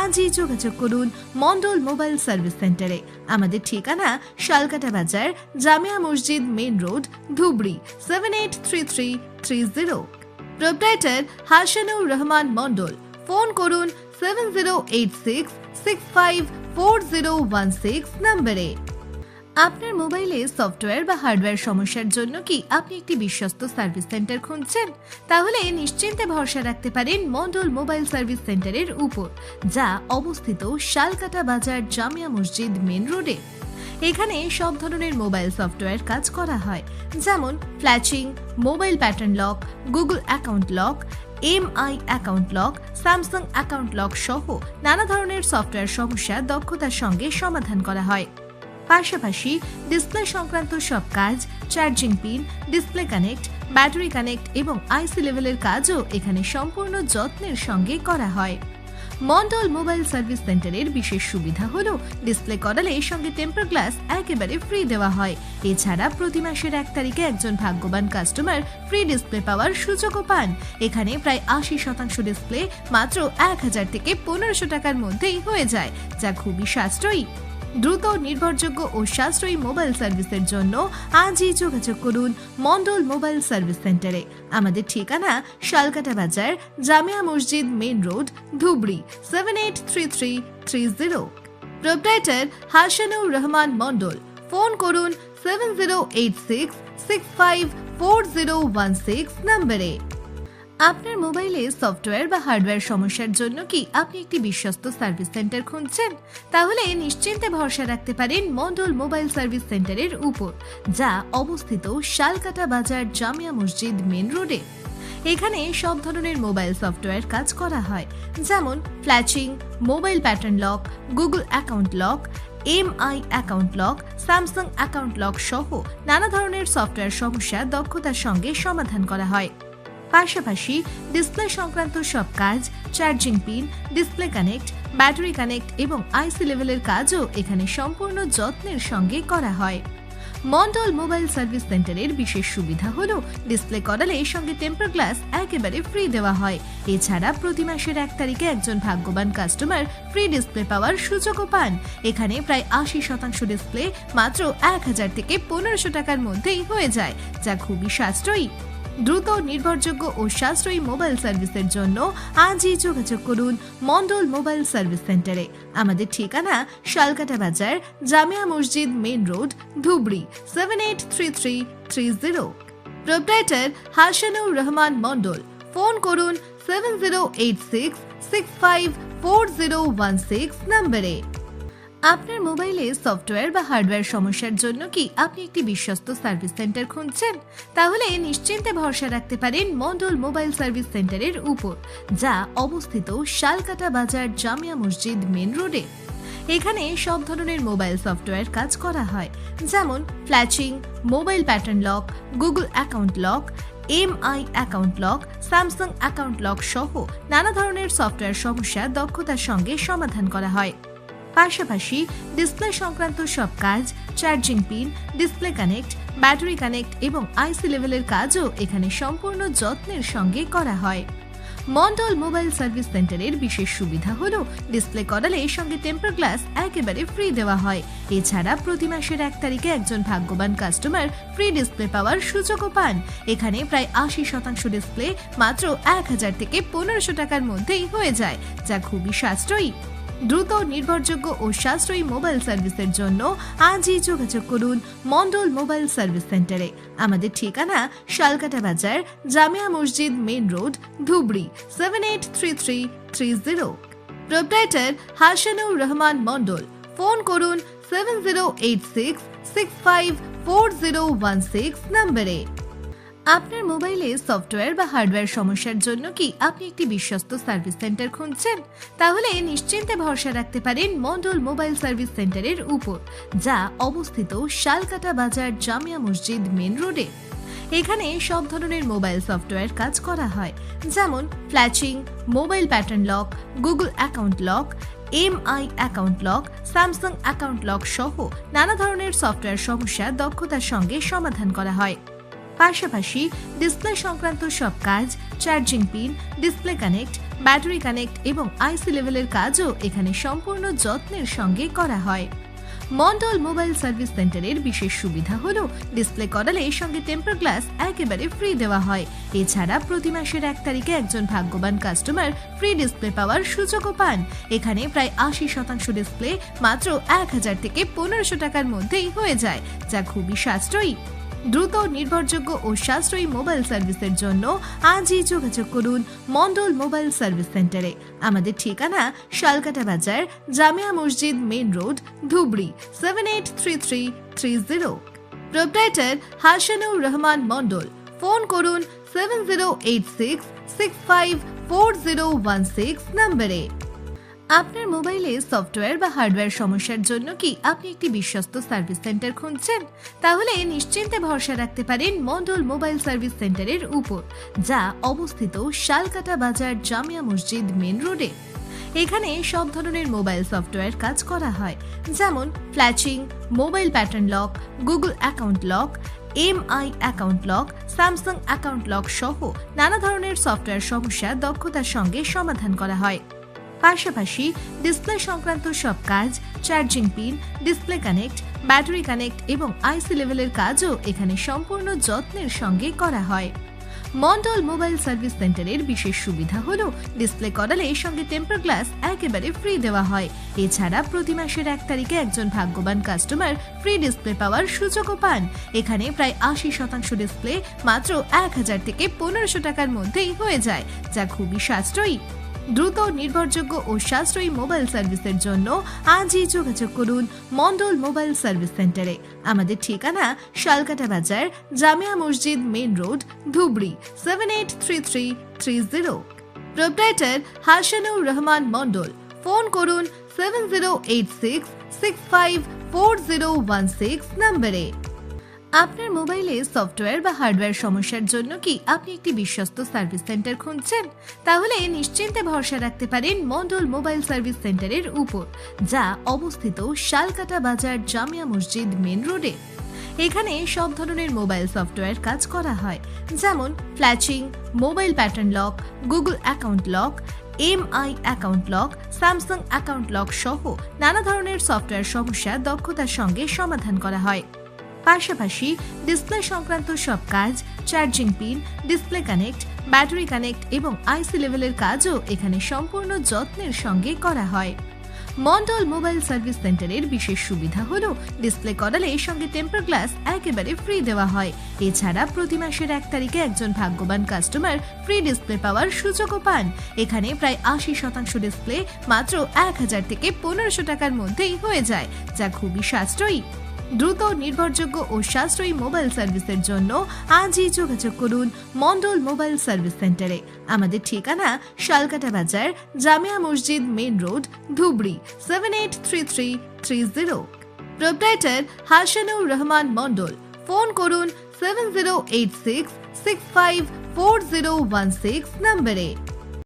আজই যোগাযোগ করুন মন্ডল মোবাইল সার্ভিস সেন্টারে। আমাদের ঠিকানা শালকাটা বাজার, জামিয়া মসজিদ main road, Dhubri 783330। Proprietor Hasanur Rahman Mandal. Phone করুন 7086654016 নম্বরে। আপনার মোবাইলে সফটওয়্যার বা হার্ডওয়্যার সমস্যার জন্য কি আপনি একটি বিশ্বস্ত সার্ভিস সেন্টার খুঁজছেন? তাহলে নিশ্চিন্তে ভরসা রাখতে পারেন মন্ডল মোবাইল সার্ভিস সেন্টারের উপর, যা অবস্থিত শালকাটা বাজার, জামিয়া মসজিদ মেন রোডে। এখানে সব ধরনের মোবাইল সফটওয়্যার কাজ করা হয়, যেমন flashing, mobile pattern lock, Google account lock, MI account lock, Samsung account lock সহ নানা ধরনের সফটওয়্যার সমস্যা দক্ষতার সঙ্গে সমাধান করা হয়। পাশাপাশি ডিসপ্লে সংক্রান্ত সব কাজ, charging pin, display connect, battery connect এবং আইসি লেভেলের কাজও এখানে সম্পূর্ণ যত্নের সঙ্গে করা হয়। মন্ডল মোবাইল সার্ভিস সেন্টারের বিশেষ সুবিধা হলো ডিসপ্লে করালে সঙ্গে টেম্পার গ্লাস একেবারে ফ্রি দেওয়া হয়। এছাড়া প্রতি মাসের 1 তারিখে একজন ভাগ্যবান কাস্টমার ফ্রি ডিসপ্লে পাওয়ার সুযোগও পান। এখানে প্রায় 80% ডিসপ্লে মাত্র 1000 থেকে 1500 টাকার মধ্যেই হয়ে যায়, যা খুবই সাশ্রয়ী। দ্রুত, নির্ভরযোগ্য ও সাশ্রয়ী মোবাইল সার্ভিসের জন্য আজই যোগাযোগ করুন মন্ডল মোবাইল সার্ভিস সেন্টারে। আমাদের ঠিকানা শালকাটা বাজার, জামিয়া মসজিদ main road, Dhubri 783330। Proprietor Hasanur Rahman Mandal. Phone করুন 7086654016 নম্বরে। আপনার মোবাইলে সফটওয়্যার বা হার্ডওয়্যার সমস্যার জন্য কি আপনি একটি বিশ্বস্ত সার্ভিস সেন্টার খুঁজছেন? তাহলে নিশ্চিন্তে ভরসা রাখতে পারেন মন্ডল মোবাইল সার্ভিস সেন্টারের উপর, যা অবস্থিত শালকাটা বাজার, জামিয়া মসজিদ মেন রোডে। এখানে সব ধরনের মোবাইল সফটওয়্যার কাজ করা হয়, যেমন flashing, mobile pattern lock, Google account lock, MI account lock, Samsung account lock সহ নানা ধরনের সফটওয়্যার সমস্যা দক্ষতার সঙ্গে সমাধান করা হয়। পাশাপাশি ডিসপ্লে সংক্রান্ত সব কাজ, charging pin, display connect, battery connect এবং আইসি লেভেলের কাজও এখানে সম্পূর্ণ যত্নের সঙ্গে করা হয়। মন্ডল মোবাইল সার্ভিস সেন্টারের বিশেষ সুবিধা হলো ডিসপ্লে করালে সঙ্গে টেম্পার গ্লাস একেবারে ফ্রি দেওয়া হয়। এছাড়া প্রতি মাসের 1 তারিখে একজন ভাগ্যবান কাস্টমার ফ্রি ডিসপ্লে পাওয়ার সুযোগও পান। এখানে প্রায় 80% ডিসপ্লে মাত্র 1000 থেকে 1500 টাকার মধ্যেই হয়ে যায়, যা খুবই সাশ্রয়ী। দ্রুত, নির্ভরযোগ্য ও সাশ্রয়ী মোবাইল সার্ভিসের জন্য আজই যোগাযোগ করুন মন্ডল মোবাইল সার্ভিস সেন্টারে। আমাদের ঠিকানা শালকাটা বাজার, জামিয়া মসজিদ main road, Dhubri 783330। Proprietor Hasanur Rahman Mandal. Phone করুন 7086654016 নম্বরে। আপনার মোবাইলে সফটওয়্যার বা হার্ডওয়্যার সমস্যার জন্য কি আপনি একটি বিশ্বস্ত সার্ভিস সেন্টার খুঁজছেন? তাহলে নিশ্চিন্তে ভরসা রাখতে পারেন মন্ডল মোবাইল সার্ভিস সেন্টারের উপর, যা অবস্থিত শালকাটা বাজার, জামিয়া মসজিদ মেন রোডে। এখানে সব ধরনের মোবাইল সফটওয়্যার কাজ করা হয়, যেমন flashing, mobile pattern lock, Google account lock, MI account lock, Samsung account lock সহ নানা ধরনের সফটওয়্যার সমস্যা দক্ষতার সঙ্গে সমাধান করা হয়। পাশাপাশি ডিসপ্লে সংক্রান্ত সব কাজ, charging pin, display connect, battery connect এবং আইসি লেভেলের কাজও এখানে সম্পূর্ণ যত্নের সঙ্গে করা হয়। মন্ডল মোবাইল সার্ভিস সেন্টারের বিশেষ সুবিধা হলো ডিসপ্লে করালে সঙ্গে টেম্পার গ্লাস একেবারে ফ্রি দেওয়া হয়। এছাড়া প্রতি মাসের 1 তারিখে একজন ভাগ্যবান কাস্টমার ফ্রি ডিসপ্লে পাওয়ার সুযোগও পান। এখানে প্রায় 80% ডিসপ্লে মাত্র 1000 থেকে 1500 টাকার মধ্যেই হয়ে যায়, যা খুবই সাশ্রয়ী। দ্রুত, নির্ভরযোগ্য ও সাশ্রয়ী মোবাইল সার্ভিসের জন্য আজই যোগাযোগ করুন মন্ডল মোবাইল সার্ভিস সেন্টারে। আমাদের ঠিকানা শালকাটা বাজার, জামিয়া মসজিদ main road, Dhubri 783330। Proprietor Hasanur Rahman Mandal. Phone করুন 7086654016 নম্বরে। আপনার মোবাইলে সফটওয়্যার বা হার্ডওয়্যার সমস্যার জন্য কি আপনি একটি বিশ্বস্ত সার্ভিস সেন্টার খুঁজছেন? তাহলে নিশ্চিন্তে ভরসা রাখতে পারেন মন্ডল মোবাইল সার্ভিস সেন্টারের উপর, যা অবস্থিত শালকাটা বাজার, জামিয়া মসজিদ মেন রোডে। এখানে সব ধরনের মোবাইল সফটওয়্যার কাজ করা হয়, যেমন flashing, mobile pattern lock, Google account lock, MI account lock, Samsung account lock সহ নানা ধরনের সফটওয়্যার সমস্যা দক্ষতার সঙ্গে সমাধান করা হয়। পাশাপাশি ডিসপ্লে সংক্রান্ত সব কাজ, charging pin, display connect, battery connect এবং আইসি লেভেলের কাজও এখানে সম্পূর্ণ যত্নের সঙ্গে করা হয়। মন্ডল মোবাইল সার্ভিস সেন্টারের বিশেষ সুবিধা হলো ডিসপ্লে করালে সঙ্গে টেম্পার গ্লাস একেবারে ফ্রি দেওয়া হয়। এছাড়া প্রতি মাসের 1 তারিখে একজন ভাগ্যবান কাস্টমার ফ্রি ডিসপ্লে পাওয়ার সুযোগও পান। এখানে প্রায় 80% ডিসপ্লে মাত্র 1000 থেকে 1500 টাকার মধ্যেই হয়ে যায়, যা খুবই সাশ্রয়ী। দ্রুত, নির্ভরযোগ্য ও সাশ্রয়ী মোবাইল সার্ভিসের জন্য আজই যোগাযোগ করুন মন্ডল মোবাইল সার্ভিস সেন্টারে। আমাদের ঠিকানা শালকাটা বাজার, জামিয়া মসজিদ main road, Dhubri 783330। Proprietor Hasanur Rahman Mandal. Phone করুন 7086654016 নম্বরে। আপনার মোবাইলে সফটওয়্যার বা হার্ডওয়্যার সমস্যার জন্য কি আপনি একটি বিশ্বস্ত সার্ভিস সেন্টার খুঁজছেন? তাহলে নিশ্চিন্তে ভরসা রাখতে পারেন মন্ডল মোবাইল সার্ভিস সেন্টারের উপর, যা অবস্থিত শালকাটা বাজার, জামিয়া মসজিদ মেন রোডে। এখানে সব ধরনের মোবাইল সফটওয়্যার কাজ করা হয়, যেমন flashing, mobile pattern lock, Google account lock, MI account lock, Samsung account lock সহ নানা ধরনের সফটওয়্যার সমস্যা দক্ষতার সঙ্গে সমাধান করা হয়। পাশাপাশি ডিসপ্লে সংক্রান্ত সব কাজ, charging pin, display connect, battery connect এবং আইসি লেভেলের কাজও এখানে সম্পূর্ণ যত্নের সঙ্গে করা হয়। মন্ডল মোবাইল সার্ভিস সেন্টারের বিশেষ সুবিধা হলো ডিসপ্লে করালে সঙ্গে টেম্পার গ্লাস একেবারে ফ্রি দেওয়া হয়। এছাড়া প্রতি মাসের 1 তারিখে একজন ভাগ্যবান কাস্টমার ফ্রি ডিসপ্লে পাওয়ার সুযোগও পান। এখানে প্রায় 80% ডিসপ্লে মাত্র 1000 থেকে 1500 টাকার মধ্যেই হয়ে যায়, যা খুবই সাশ্রয়ী। দ্রুত, নির্ভরযোগ্য ও সাশ্রয়ী মোবাইল সার্ভিসের জন্য আজই যোগাযোগ করুন মন্ডল মোবাইল সার্ভিস সেন্টারে। আমাদের ঠিকানা শালকাটা বাজার, জামিয়া মসজিদ main road, Dhubri 783330। Proprietor Hasanur Rahman Mandal. Phone করুন 7086654016 নম্বরে। আপনার মোবাইলে সফটওয়্যার বা হার্ডওয়্যার সমস্যার জন্য কি আপনি একটি বিশ্বস্ত সার্ভিস সেন্টার খুঁজছেন? তাহলে নিশ্চিন্তে ভরসা রাখতে পারেন মন্ডল মোবাইল সার্ভিস সেন্টারের উপর, যা অবস্থিত শালকাটা বাজার, জামিয়া মসজিদ মেন রোডে। এখানে সব ধরনের মোবাইল সফটওয়্যার কাজ করা হয়, যেমন flashing, mobile pattern lock, Google account lock, MI account lock, Samsung account lock সহ নানা ধরনের সফটওয়্যার সমস্যা দক্ষতার সঙ্গে সমাধান করা হয়। পাশাপাশি ডিসপ্লে সংক্রান্ত সব কাজ, charging pin, display connect, battery connect এবং আইসি লেভেলের কাজও এখানে সম্পূর্ণ যত্নের সঙ্গে করা হয়। মন্ডল মোবাইল সার্ভিস সেন্টারের বিশেষ সুবিধা হলো ডিসপ্লে করালে সঙ্গে টেম্পার গ্লাস একেবারে ফ্রি দেওয়া হয়। এছাড়া প্রতি মাসের 1 তারিখে একজন ভাগ্যবান কাস্টমার ফ্রি ডিসপ্লে পাওয়ার সুযোগও পান। এখানে প্রায় 80% ডিসপ্লে মাত্র 1000 থেকে 1500 টাকার মধ্যেই হয়ে যায়, যা খুবই সাশ্রয়ী। দ্রুত, নির্ভরযোগ্য ও সাশ্রয়ী মোবাইল সার্ভিসের জন্য আজই যোগাযোগ করুন মন্ডল মোবাইল সার্ভিস সেন্টারে। আমাদের ঠিকানা শালকাটা বাজার, জামিয়া মসজিদ main road, Dhubri 783330। Proprietor Hasanur Rahman Mandal. Phone করুন 7086654016 নম্বরে।